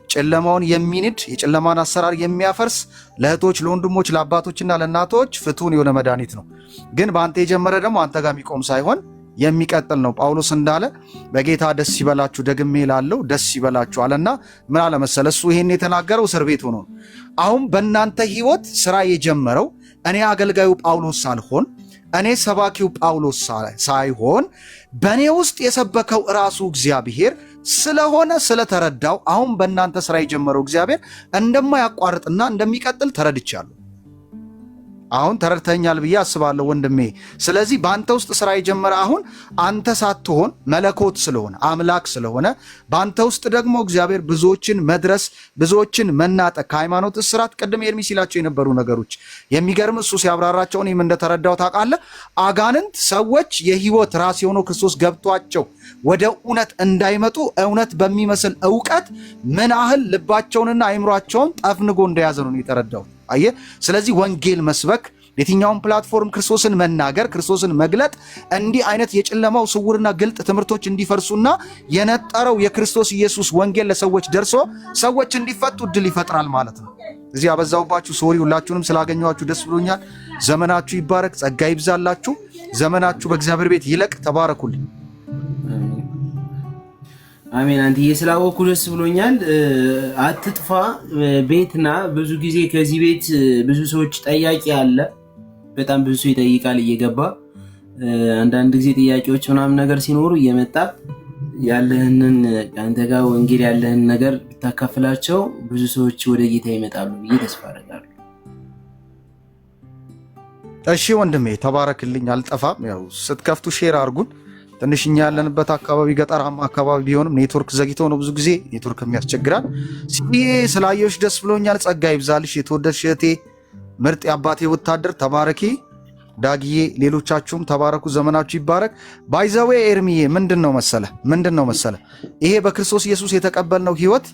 ጨለማውን የሚንድ የጨለማን አሰራር የሚያፈርስ ለእህቶች፣ ለወንድሞች፣ ለአባቶችና ለእናቶች ፍቱን የሆነ መድኃኒት ነው። ግን በአንተ የጀመረ ደግሞ አንተ ጋር የሚቆም ሳይሆን የሚቀጥል ነው። ጳውሎስ እንዳለ በጌታ ደስ ይበላችሁ፣ ደግሜ እላለሁ ደስ ይበላችሁ አለና ምን አለ መሰለ፣ እሱ ይሄን የተናገረው እስር ቤት ሆኖ ነው። አሁን በእናንተ ህይወት ስራ የጀመረው እኔ አገልጋዩ ጳውሎስ ሳልሆን እኔ ሰባኪው ጳውሎስ ሳይሆን በእኔ ውስጥ የሰበከው ራሱ እግዚአብሔር ስለሆነ ስለተረዳው አሁን በእናንተ ስራ የጀመረው እግዚአብሔር እንደማያቋርጥና እንደሚቀጥል ተረድቻለሁ። አሁን ተረድተኛል ብዬ አስባለሁ ወንድሜ። ስለዚህ በአንተ ውስጥ ስራ የጀመረ አሁን አንተ ሳትሆን መለኮት ስለሆነ አምላክ ስለሆነ በአንተ ውስጥ ደግሞ እግዚአብሔር ብዙዎችን መድረስ ብዙዎችን መናጠቅ ከሃይማኖት እስራት ቅድም ኤርሚ ሲላቸው የነበሩ ነገሮች የሚገርም እሱ ሲያብራራቸው እኔም እንደተረዳው ታውቃለህ። አጋንንት ሰዎች የህይወት ራስ የሆነው ክርስቶስ ገብቷቸው ወደ እውነት እንዳይመጡ እውነት በሚመስል እውቀት ምን ያህል ልባቸውንና አይምሯቸውን ጠፍንጎ እንደያዘ ነው የተረዳው። አየህ፣ ስለዚህ ወንጌል መስበክ የትኛውን ፕላትፎርም ክርስቶስን መናገር ክርስቶስን መግለጥ እንዲህ አይነት የጨለማው ስውርና ግልጥ ትምህርቶች እንዲፈርሱና የነጠረው የክርስቶስ ኢየሱስ ወንጌል ለሰዎች ደርሶ ሰዎች እንዲፈቱ እድል ይፈጥራል ማለት ነው። እዚህ አበዛውባችሁ፣ ሶሪ። ሁላችሁንም ስላገኘኋችሁ ደስ ብሎኛል። ዘመናችሁ ይባረክ፣ ጸጋ ይብዛላችሁ፣ ዘመናችሁ በእግዚአብሔር ቤት ይለቅ። ተባረኩልኝ። አሜን። አንተዬ ስላወኩ ደስ ብሎኛል። አትጥፋ ቤትና ብዙ ጊዜ ከዚህ ቤት ብዙ ሰዎች ጠያቂ አለ። በጣም ብዙ ሰው ይጠይቃል እየገባ አንዳንድ ጊዜ ጥያቄዎች ምናምን ነገር ሲኖሩ እየመጣ ያለህንን አንተ ጋር ወንጌል ያለህን ነገር ብታካፍላቸው ብዙ ሰዎች ወደ ጌታ ይመጣሉ ብዬ ተስፋ አደርጋለሁ። እሺ ወንድሜ ተባረክልኝ። አልጠፋም። ያው ስትከፍቱ ሼር አድርጉን። ትንሽ እኛ ያለንበት አካባቢ ገጠራማ አካባቢ ቢሆንም ኔትወርክ ዘግቶ ነው ብዙ ጊዜ ኔትወርክ የሚያስቸግራል። ሲዬ ስላየሁሽ ደስ ብሎኛል። ጸጋ ይብዛልሽ የተወደድሽ እህቴ፣ ምርጥ የአባቴ ወታደር ተባረኪ። ዳግዬ ሌሎቻችሁም ተባረኩ፣ ዘመናችሁ ይባረክ። ባይዘዌ ኤርሚዬ ምንድን ነው መሰለ ይሄ በክርስቶስ ኢየሱስ የተቀበልነው ህይወት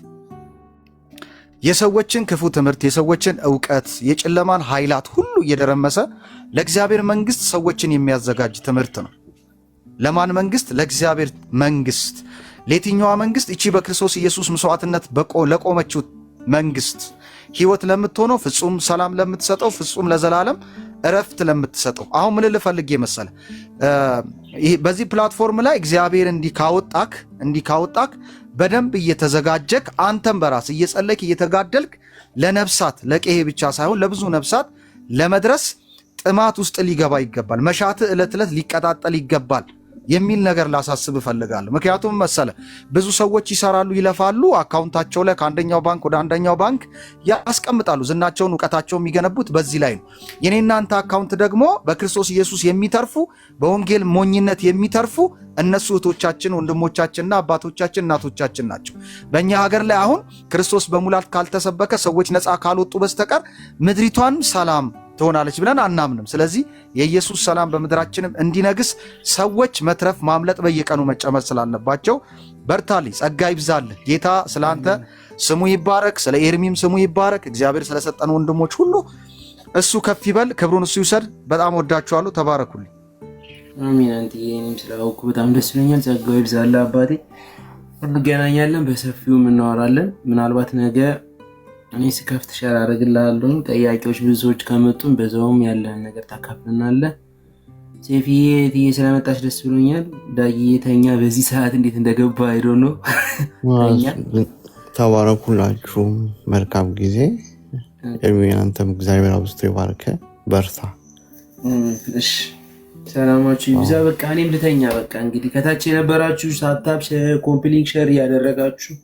የሰዎችን ክፉ ትምህርት የሰዎችን እውቀት የጨለማን ኃይላት ሁሉ እየደረመሰ ለእግዚአብሔር መንግስት ሰዎችን የሚያዘጋጅ ትምህርት ነው። ለማን መንግስት? ለእግዚአብሔር መንግስት። ለየትኛዋ መንግስት? እቺ በክርስቶስ ኢየሱስ መስዋዕትነት ለቆመችው መንግስት ህይወት ለምትሆነው ፍጹም ሰላም ለምትሰጠው ፍጹም ለዘላለም እረፍት ለምትሰጠው። አሁን ምን ልፈልግ መሰለ በዚህ ፕላትፎርም ላይ እግዚአብሔር እንዲካወጣክ በደንብ እየተዘጋጀክ አንተም በራስ እየጸለይክ እየተጋደልክ ለነፍሳት ለቄሄ ብቻ ሳይሆን ለብዙ ነፍሳት ለመድረስ ጥማት ውስጥ ሊገባ ይገባል። መሻት ዕለት ዕለት ሊቀጣጠል ይገባል የሚል ነገር ላሳስብ እፈልጋለሁ። ምክንያቱም መሰለ ብዙ ሰዎች ይሰራሉ፣ ይለፋሉ፣ አካውንታቸው ላይ ከአንደኛው ባንክ ወደ አንደኛው ባንክ ያስቀምጣሉ። ዝናቸውን እውቀታቸው የሚገነቡት በዚህ ላይ ነው። የኔና አንተ አካውንት ደግሞ በክርስቶስ ኢየሱስ የሚተርፉ በወንጌል ሞኝነት የሚተርፉ እነሱ እህቶቻችን፣ ወንድሞቻችንና አባቶቻችን፣ እናቶቻችን ናቸው። በእኛ ሀገር ላይ አሁን ክርስቶስ በሙላት ካልተሰበከ ሰዎች ነፃ ካልወጡ በስተቀር ምድሪቷን ሰላም ትሆናለች ብለን አናምንም። ስለዚህ የኢየሱስ ሰላም በምድራችንም እንዲነግስ ሰዎች መትረፍ ማምለጥ በየቀኑ መጨመር ስላለባቸው በርታልኝ። ጸጋ ይብዛልህ። ጌታ ስለአንተ ስሙ ይባረክ፣ ስለ ኤርሚም ስሙ ይባረክ። እግዚአብሔር ስለሰጠን ወንድሞች ሁሉ እሱ ከፍ ይበል፣ ክብሩን እሱ ይውሰድ። በጣም ወዳችኋለሁ። ተባረኩልኝ። አሜን። አንተዬ እኔም ስላወኩ በጣም ደስ ብሎኛል። ጸጋው ይብዛልህ አባቴ። እንገናኛለን፣ በሰፊው እናወራለን። ምናልባት ነገ እኔ ስከፍት ሸር አደርግልሃለሁ። ጠያቂዎች ብዙ ሰዎች ከመጡም በዛውም ያለህን ነገር ታካፍልናለህ። ሴፍዬ እትዬ ስለመጣች ደስ ብሎኛል። ዳጊዬ ተኛ። በዚህ ሰዓት እንዴት እንደገባ አይዶ ነው። ተባረኩላችሁ። መልካም ጊዜ። አንተም እግዚአብሔር አብዝቶ ይባርክ። በርታ። እሺ ሰላማችሁ ይብዛ። በቃ እኔም ልተኛ። በቃ እንግዲህ ከታች የነበራችሁ ታፕ ኮምፕሊት ሼር እያደረጋችሁ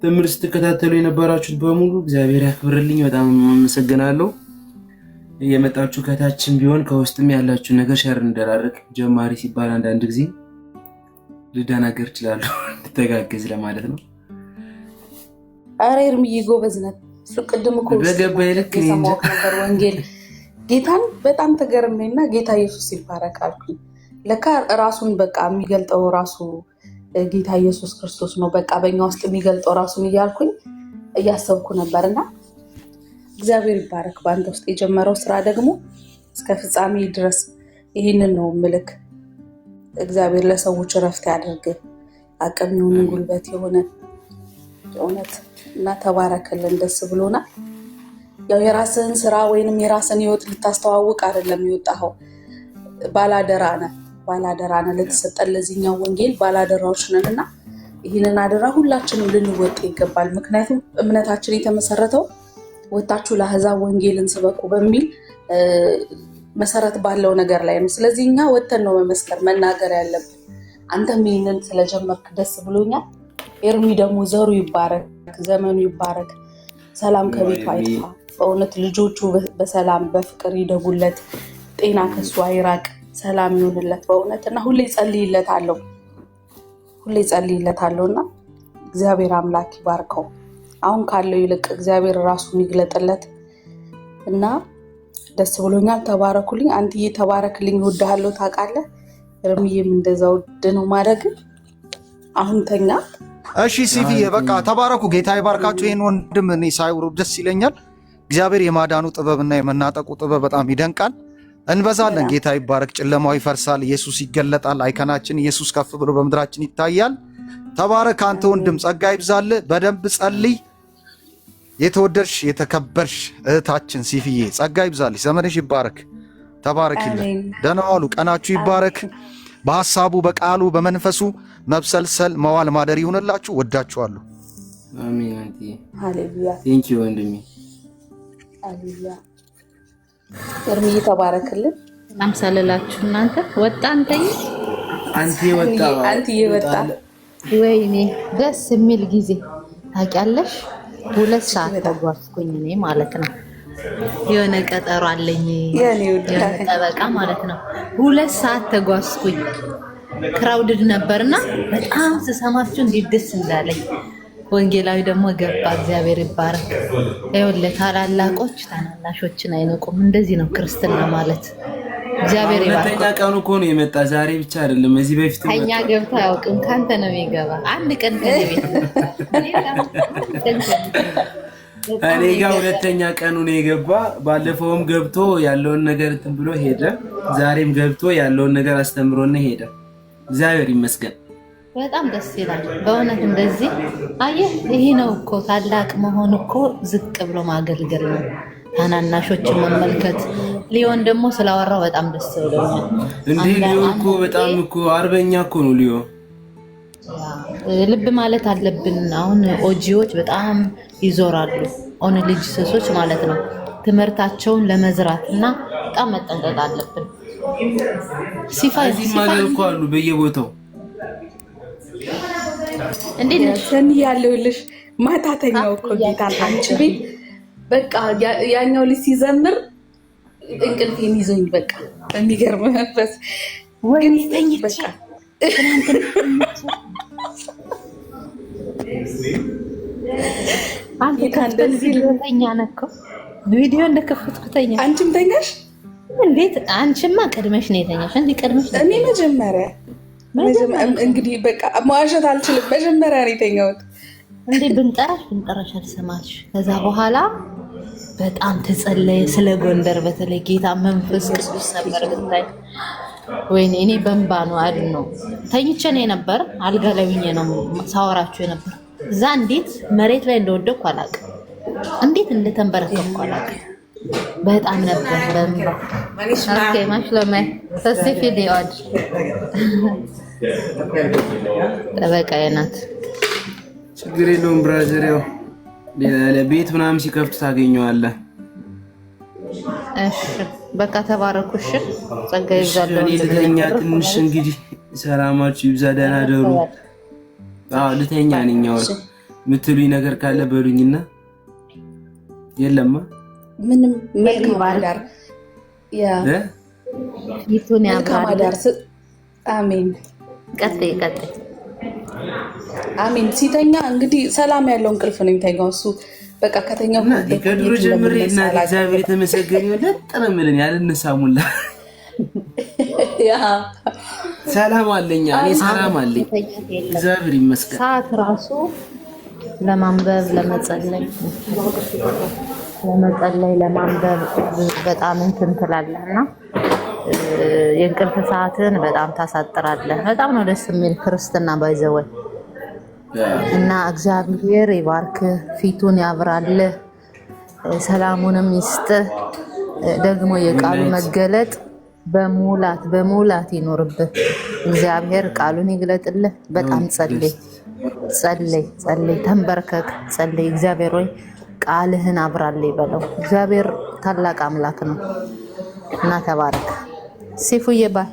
ትምህርት ስትከታተሉ የነበራችሁት በሙሉ እግዚአብሔር ያክብርልኝ። በጣም አመሰግናለሁ። የመጣችሁ ከታችን ቢሆን ከውስጥም ያላችሁ ነገር ሸር እንደራረግ። ጀማሪ ሲባል አንዳንድ ጊዜ ልደናገር እችላለሁ ተጋግዝ ለማለት ነው። አረ ኤርሚዬ ጎበዝ ነህ። እሱ ቅድም እኮ በገባኝ ልክ የሰማሁት ነበር ወንጌል ጌታን በጣም ተገርሜና ጌታ ኢየሱስ ይባረክ አልኩኝ። ለካ ራሱን በቃ የሚገልጠው ራሱ ጌታ ኢየሱስ ክርስቶስ ነው። በቃ በእኛ ውስጥ የሚገልጠው ራሱን እያልኩኝ እያሰብኩ ነበርና እግዚአብሔር ይባረክ። በአንተ ውስጥ የጀመረው ስራ ደግሞ እስከ ፍጻሜ ድረስ ይህንን ነው ምልክ። እግዚአብሔር ለሰዎች እረፍት ያድርግ፣ አቅም የሆነ ጉልበት የሆነ እውነት እና ተባረክልን። ደስ ብሎናል። ያው የራስህን ስራ ወይንም የራስህን ህይወት ልታስተዋውቅ አይደለም የወጣኸው። ባላደራ ነህ ለተሰጠን ለዚህኛው ወንጌል ባላደራዎች ነን እና ይህንን አደራ ሁላችንም ልንወጥ ይገባል። ምክንያቱም እምነታችን የተመሰረተው ወጣችሁ ለአሕዛብ ወንጌልን ስበኩ በሚል መሰረት ባለው ነገር ላይ ነው። ስለዚህ እኛ ወጥተን ነው መመስከር መናገር ያለብን። አንተም ይህንን ስለጀመርክ ደስ ብሎኛል። ኤርሚ ደግሞ ዘሩ ይባረክ፣ ዘመኑ ይባረክ፣ ሰላም ከቤቱ አይጥፋ። በእውነት ልጆቹ በሰላም በፍቅር ይደጉለት፣ ጤና ከሱ አይራቅ፣ ሰላም ይሆንለት በእውነት እና ሁሌ ጸልይለታለሁ እና እግዚአብሔር አምላክ ይባርከው። አሁን ካለው ይልቅ እግዚአብሔር ራሱን ይግለጥለት እና ደስ ብሎኛል። ተባረኩልኝ። አንተዬ ተባረክልኝ። እወድሃለሁ ታውቃለህ። ኤርሚዬም እንደዛው ውድ ነው ማድረግ። አሁን ተኛ። እሺ ሲፊዬ በቃ ተባረኩ። ጌታ ይባርካችሁ። ይህን ወንድም እኔ ሳይውሩ ደስ ይለኛል። እግዚአብሔር የማዳኑ ጥበብና የመናጠቁ ጥበብ በጣም ይደንቃል። እንበዛለን። ጌታ ይባረክ። ጨለማው ይፈርሳል፣ ኢየሱስ ይገለጣል። አይከናችን ኢየሱስ ከፍ ብሎ በምድራችን ይታያል። ተባረክ አንተ ወንድም፣ ጸጋ ይብዛል። በደንብ ጸልይ። የተወደድሽ የተከበርሽ እህታችን ሲፊዬ ጸጋ ይብዛልሽ፣ ዘመንሽ ይባረክ። ተባረክልን። ደህና ዋሉ። ቀናችሁ ይባረክ። በሐሳቡ በቃሉ በመንፈሱ መብሰልሰል መዋል ማደር ይሁንላችሁ። ወዳችኋለሁ። አሜን። አንቺ ሃሌሉያ። ቴንክ ዩ ወንድሜ። ሃሌሉያ። ኤርሚዬ ተባረክልን። አምሳለላችሁ እናንተ ወጣ አንተዬ ወጣ። ወይኔ ደስ የሚል ጊዜ ታውቂያለሽ። 2 ሰዓት ተጓዝኩኝ እኔ ማለት ነው። የሆነ ቀጠሮ አለኝ የሆነ ጠበቃ ማለት ነው። 2 ሰዓት ተጓዝኩኝ። ክራውድድ ነበርና በጣም ስሰማችሁ እንዴት ደስ እንዳለኝ። ወንጌላዊ ደግሞ ገባ። እግዚአብሔር ይባረክ። ይኸውልህ ታላላቆች ታናናሾችን አይነቁም። እንደዚህ ነው ክርስትና ማለት። እግዚአብሔር ይባርክ። ሁለተኛ ቀኑ እኮ ነው የመጣ ዛሬ ብቻ አይደለም። እዚህ በፊት ከኛ ገብቶ አያውቅም። ካንተ ነው የሚገባ። አንድ ቀን ከቤት እኔ ጋር ሁለተኛ ቀኑ ነው የገባ። ባለፈውም ገብቶ ያለውን ነገር እንትን ብሎ ሄደ። ዛሬም ገብቶ ያለውን ነገር አስተምሮና ሄደ። እግዚአብሔር ይመስገን። በጣም ደስ ይላል በእውነት። እንደዚህ አየህ፣ ይሄ ነው እኮ ታላቅ መሆን እኮ ዝቅ ብሎ ማገልገል ነው። ታናናሾችን መመልከት። ሊዮን ደግሞ ስላወራው በጣም ደስ ብሎኛል። እንዴ ሊዮ እኮ በጣም እኮ አርበኛ እኮ ነው ሊዮ። ልብ ማለት አለብን። አሁን ኦጂዎች በጣም ይዞራሉ፣ ኦን ልጅ ሰሶች ማለት ነው። ትምህርታቸውን ለመዝራት እና በጣም መጠንቀቅ አለብን። እዚህ ማለት እኮ አሉ በየቦታው። እንዴት ነሽ? ያለውልሽ ማታተኛው እኮ ጌታ አንቺ ቤት በቃ ያኛው ልጅ ሲዘምር እንቅልፌን ይዞኝ በቃ በሚገርም መንፈስ ወይኔ ተኝቼ ተኛ ነከው ቪዲዮ እንደከፈትኩ ተኛ። አንቺም ተኛሽ? እንዴት አንቺማ ቀድመሽ ነው የተኛሽ? እንዴ ቀድመሽ? እኔ መጀመሪያ እንግዲህ በቃ መዋሸት አልችልም። መጀመሪያ ነው የተኛሁት። እንዴ ብንጠራሽ አልሰማሽ። ከዛ በኋላ በጣም ተጸለየ ስለ ጎንደር፣ በተለይ ጌታ መንፈስ ቅዱስ ነበር ብታይ። ወይኔ እኔ በእንባ ነው አይደል ነው ተኝቼ ነው የነበር። አልጋ ላይ ሆኜ ነው ሳወራችሁ የነበር። እዛ እንዴት መሬት ላይ እንደወደቅኩ አላውቅም፣ እንዴት እንደተንበረከኩ አላውቅም። በጣም ነበር በእንባ። ኦኬ ማሽለማይ ተስፊ ዲኦድ ጠበቃዬ ናት። ችግር የለውም ብራዘር። ያው ቤት ምናምን ሲከፍቱ ታገኘዋለህ። እሺ በቃ ተባረኩ። እሺ ጸጋ ይብዛል። እኔ ልተኛ ትንሽ። እንግዲህ ሰላማችሁ ይብዛ፣ ደህና ደሩ። አዎ ልተኛ ነኝ። አሁን የምትሉኝ ነገር ካለ በሉኝና። የለማ ምንም መልካም አዳር። ፊቱን ያብራል። አሜን። ቀጥይ። አሜን። ሲተኛ እንግዲህ ሰላም ያለው እንቅልፍ ነው የሚተኛው እሱ። በቃ ከተኛው ከድሮ ጀምሬ እና እግዚአብሔር የተመሰገነ ይሁን ለጥረምልን ያልነሳሙላ ሰላም አለኝ። እኔ ሰላም አለኝ እግዚአብሔር ይመስገን። ሰዓት ራሱ ለማንበብ ለመጸለይ ለማንበብ በጣም እንትን ትላለህና የእንቅልፍ ሰዓትን በጣም ታሳጥራለህ። በጣም ነው ደስ የሚል ክርስትና ባይዘወይ እና እግዚአብሔር ይባርክ፣ ፊቱን ያብራልህ፣ ሰላሙንም ይስጥህ። ደግሞ የቃሉ መገለጥ በሙላት ይኖርብህ። እግዚአብሔር ቃሉን ይግለጥልህ። በጣም ጸልይ፣ ተንበርከክ፣ ጸልይ። እግዚአብሔር ሆይ ቃልህን አብራልኝ በለው። እግዚአብሔር ታላቅ አምላክ ነው እና ተባረክ። ሲፉዬ ባይ።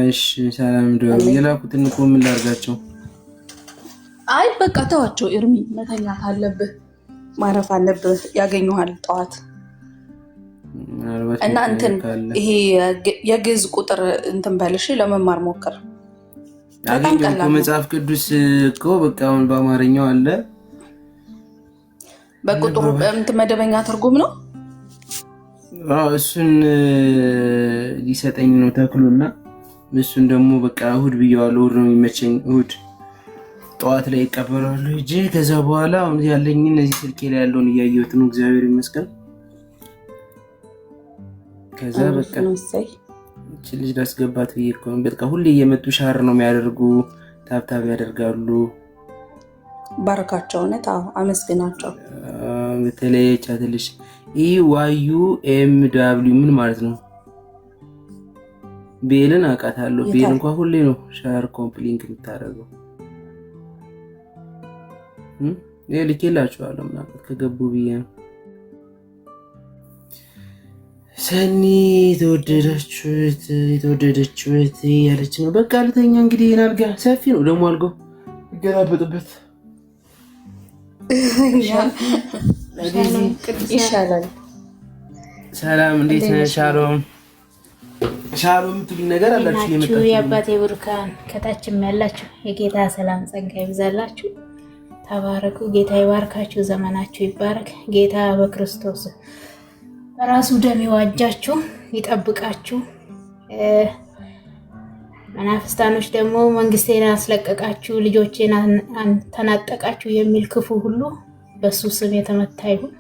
እሺ ሰላም ደው የላኩትን እኮ ምን ላድርጋቸው? አይ በቃ ተዋቸው ኤርሚ፣ መተኛት አለብህ፣ ማረፍ አለብህ። ያገኙሃል ጠዋት እና እንትን ይሄ የግዕዝ ቁጥር እንትን በልሽ ለመማር ሞክር። አገኘሁ መጽሐፍ ቅዱስ እኮ በቃ አሁን በአማርኛው አለ። በቁጥሩ እንትን መደበኛ ትርጉም ነው። እሱን ሊሰጠኝ ነው ተክሉና እሱን ደግሞ በቃ እሑድ ብየዋለሁ። እሑድ ነው የሚመቸኝ። እሑድ ጠዋት ላይ ይቀበላሉ እጂ። ከዛ በኋላ አሁን ያለኝ እነዚህ ስልኬ ላይ ያለውን እያየሁት ነው። እግዚአብሔር ይመስገን። ከዛ በቃ እቺ ልጅ ላስገባት ብዬ እኮ ነው። በቃ ሁሌ እየመጡ ሻር ነው የሚያደርጉ፣ ታብታብ ያደርጋሉ። ባረካቸው። እውነት አመስግናቸው። በተለይ ቻትልሽ EYUMW ምን ማለት ነው? ቤልን አውቃታለሁ። ቤል እንኳን ሁሌ ነው ሻር ኮምፕሊንክ የምታደርገው። ልኬላችኋለሁ ምናምን ከገቡ ብዬ ነው። ሰኒ የተወደደችበት ያለች ነው። በቃ ልተኛ እንግዲህ። አልጋ ሰፊ ነው ደግሞ አልጋው ይገላበጥበት ይሻላል። ሰላም እንዴት ነህ? ሻሎም የምትሉኝ ነገር አላችሁ? የመጣችሁ የአባቴ ብሩካን ከታችም ያላችሁ የጌታ ሰላም ጸጋ ይብዛላችሁ። ተባረኩ። ጌታ ይባርካችሁ። ዘመናችሁ ይባረክ። ጌታ በክርስቶስ በራሱ ደም ይዋጃችሁ፣ ይጠብቃችሁ። መናፍስታኖች ደግሞ መንግስቴን አስለቀቃችሁ፣ ልጆቼን ተናጠቃችሁ የሚል ክፉ ሁሉ በሱ ስም የተመታ ይሁን።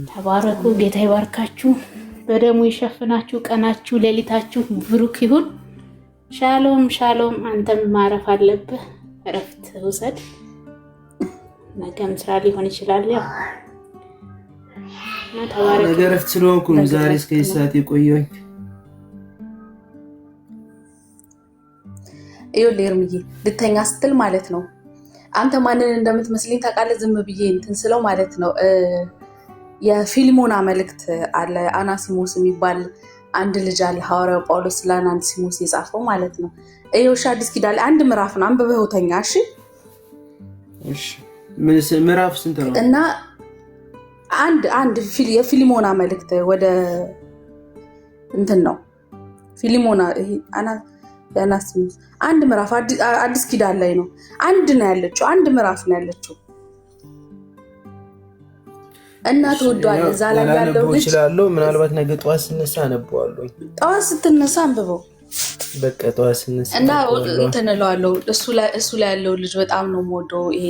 ተባረኩ። ጌታ ይባርካችሁ፣ በደሙ ይሸፍናችሁ፣ ቀናችሁ ሌሊታችሁ ብሩክ ይሁን። ሻሎም ሻሎም። አንተም ማረፍ አለብህ፣ እረፍት ውሰድ። ነገም ስራ ሊሆን ይችላል። ያው ነገ እረፍት ስለሆንኩ ነው ዛሬ እስከ ሰዓት የቆየሁኝ። ይኸውልህ ኤርሚዬ ልተኛ ስትል ማለት ነው አንተ ማንን እንደምትመስለኝ ታውቃለህ? ዝም ብዬ እንትን ስለው ማለት ነው የፊልሞና መልእክት አለ። አናሲሞስ የሚባል አንድ ልጅ አለ፣ ሐዋርያው ጳውሎስ ለአናሲሞስ የጻፈው ማለት ነው። እሺ አዲስ ኪዳን አንድ ምዕራፍ ነው፣ አንብበው ተኛ። እሺ ምዕራፍ ስንት ነው? እና አንድ የፊልሞና መልእክት ወደ እንትን ነው ፊልሞና የአናሲሞስ አንድ ምዕራፍ አዲስ ኪዳን ላይ ነው። አንድ ነው ያለችው፣ አንድ ምዕራፍ ነው ያለችው እና ተወዷል። እዛ ላይ ያለው ልጅ ይችላልው ምናልባት ነገ ጠዋት ስነሳ አነበዋለሁ። ጠዋት ስትነሳ አንብበው በቃ ጠዋት ስነሳ እና እንትን እለዋለሁ። እሱ ላይ ያለው ልጅ በጣም ነው የምወደው፣ ይሄ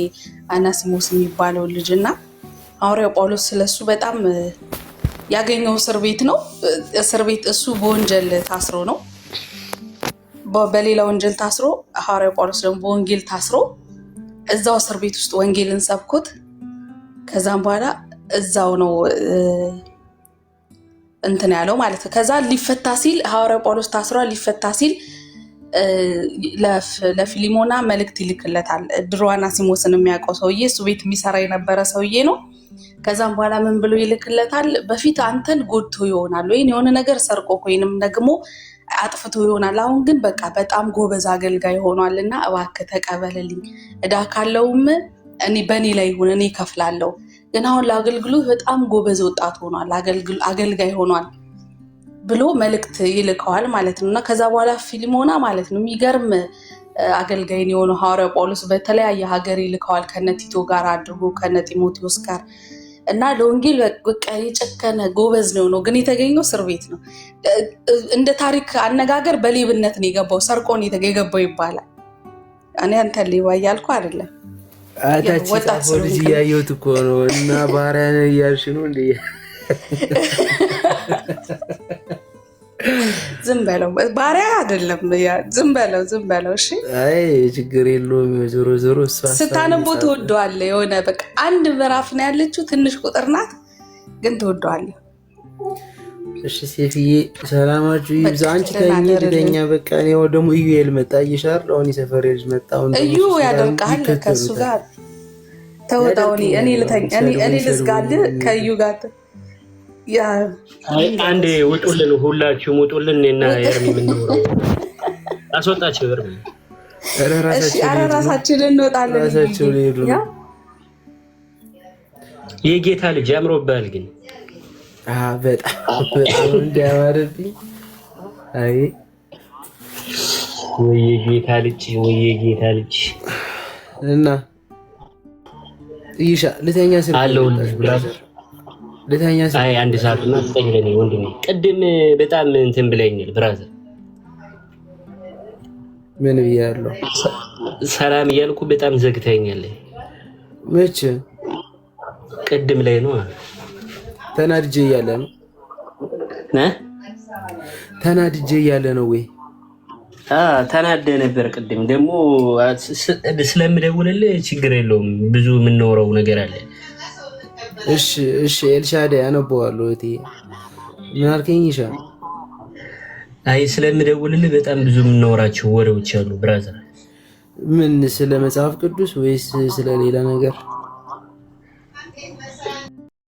አናሲሞስ የሚባለው ልጅ እና ሐዋርያው ጳውሎስ ስለሱ በጣም ያገኘው እስር ቤት ነው። እስር ቤት እሱ በወንጀል ታስሮ ነው፣ በሌላ ወንጀል ታስሮ፣ ሐዋርያው ጳውሎስ ደግሞ በወንጌል ታስሮ እዛው እስር ቤት ውስጥ ወንጌልን ሰብኮት ከዛም በኋላ እዛው ነው እንትን ያለው ማለት ነው። ከዛ ሊፈታ ሲል ሐዋርያው ጳውሎስ ታስሯል። ሊፈታ ሲል ለፊሊሞና መልእክት ይልክለታል። ድሮ አናሲሞስን የሚያውቀው ሰውዬ እሱ ቤት የሚሰራ የነበረ ሰውዬ ነው። ከዛም በኋላ ምን ብሎ ይልክለታል? በፊት አንተን ጎድቶ ይሆናል ወይም የሆነ ነገር ሰርቆ ወይንም ደግሞ አጥፍቶ ይሆናል። አሁን ግን በቃ በጣም ጎበዝ አገልጋይ ሆኗል እና እባክህ ተቀበልልኝ፣ እዳ ካለውም በእኔ ላይ ይሁን እኔ እከፍላለሁ። ግን አሁን ለአገልግሎት በጣም ጎበዝ ወጣት ሆኗል፣ አገልጋይ ሆኗል ብሎ መልእክት ይልከዋል ማለት ነው። እና ከዛ በኋላ ፊልሞና ማለት ነው የሚገርም አገልጋይ የሆነው ሐዋርያው ጳውሎስ በተለያየ ሀገር ይልከዋል ከነ ቲቶ ጋር አድርጎ ከነ ጢሞቴዎስ ጋር እና ለወንጌል በቃ የጨከነ ጎበዝ ነው። ግን የተገኘው እስር ቤት ነው። እንደ ታሪክ አነጋገር በሌብነት ነው የገባው፣ ሰርቆን የገባው ይባላል። እኔ አንተ ሌባ እያልኩ አይደለም። አታች ጻፈው ልጅ እያየሁት እኮ ነው። እና ባሪያ ነህ እያልሽ ነው እንዴ? ዝም በለው፣ ባሪያ አይደለም። ዝም በለው። እሺ፣ አይ ችግር የለውም። ዞሮ ዞሮ ስታነበው ትወደዋለህ። የሆነ በቃ አንድ ምዕራፍ ነው ያለችው፣ ትንሽ ቁጥር ናት፣ ግን ትወደዋለህ። እሺ ሴፍዬ ሰላማችሁ ይብዛ። አንቺ ተኝ ልተኛ በቃ። እኔ ደግሞ ኢዩኤል መጣ እየሻር አሁን የሰፈር ልጅ መጣ። እዩ ያደርጋል ከሱ ጋር ተወጣው። እኔ ልዝጋልህ ከእዩ ጋር አንዴ ውጡልን፣ ሁላችሁም ውጡልን። እኔና ኤርሚ የምንኖረው አስወጣቸው። ኤርሚ ራሳችን እንወጣለን። የጌታ ልጅ ያምሮብሃል ግን በጣም እንዲያማርብኝ። አይ ወይ ጌታ ልጅ እና ይሻ ልተኛ ስል አለሁልሽ ብራዘር ልተኛ ስል አይ አንድ ሰዓት እና ዘጠኝ ለኔ ወንድሜ ቅድም በጣም እንትን ብለኛል ብራዘር። ምን ብያለሁ? ሰላም እያልኩ በጣም ዘግተኛል። መቼ? ቅድም ላይ ነው። ተናድጄ እያለ ነው ተናድጄ እያለ ነው ወይ? ተናደ ነበር ቅድም። ደግሞ ስለምደውልልህ ችግር የለውም ብዙ የምንኖረው ነገር አለ። እሺ ኤልሻዳይ አነበዋለሁ። እቴ ምን አልከኝ? ይሻ አይ ስለምደውልልህ በጣም ብዙ የምንኖራቸው ወሬዎች አሉ ብራዘር። ምን ስለ መጽሐፍ ቅዱስ ወይስ ስለ ሌላ ነገር?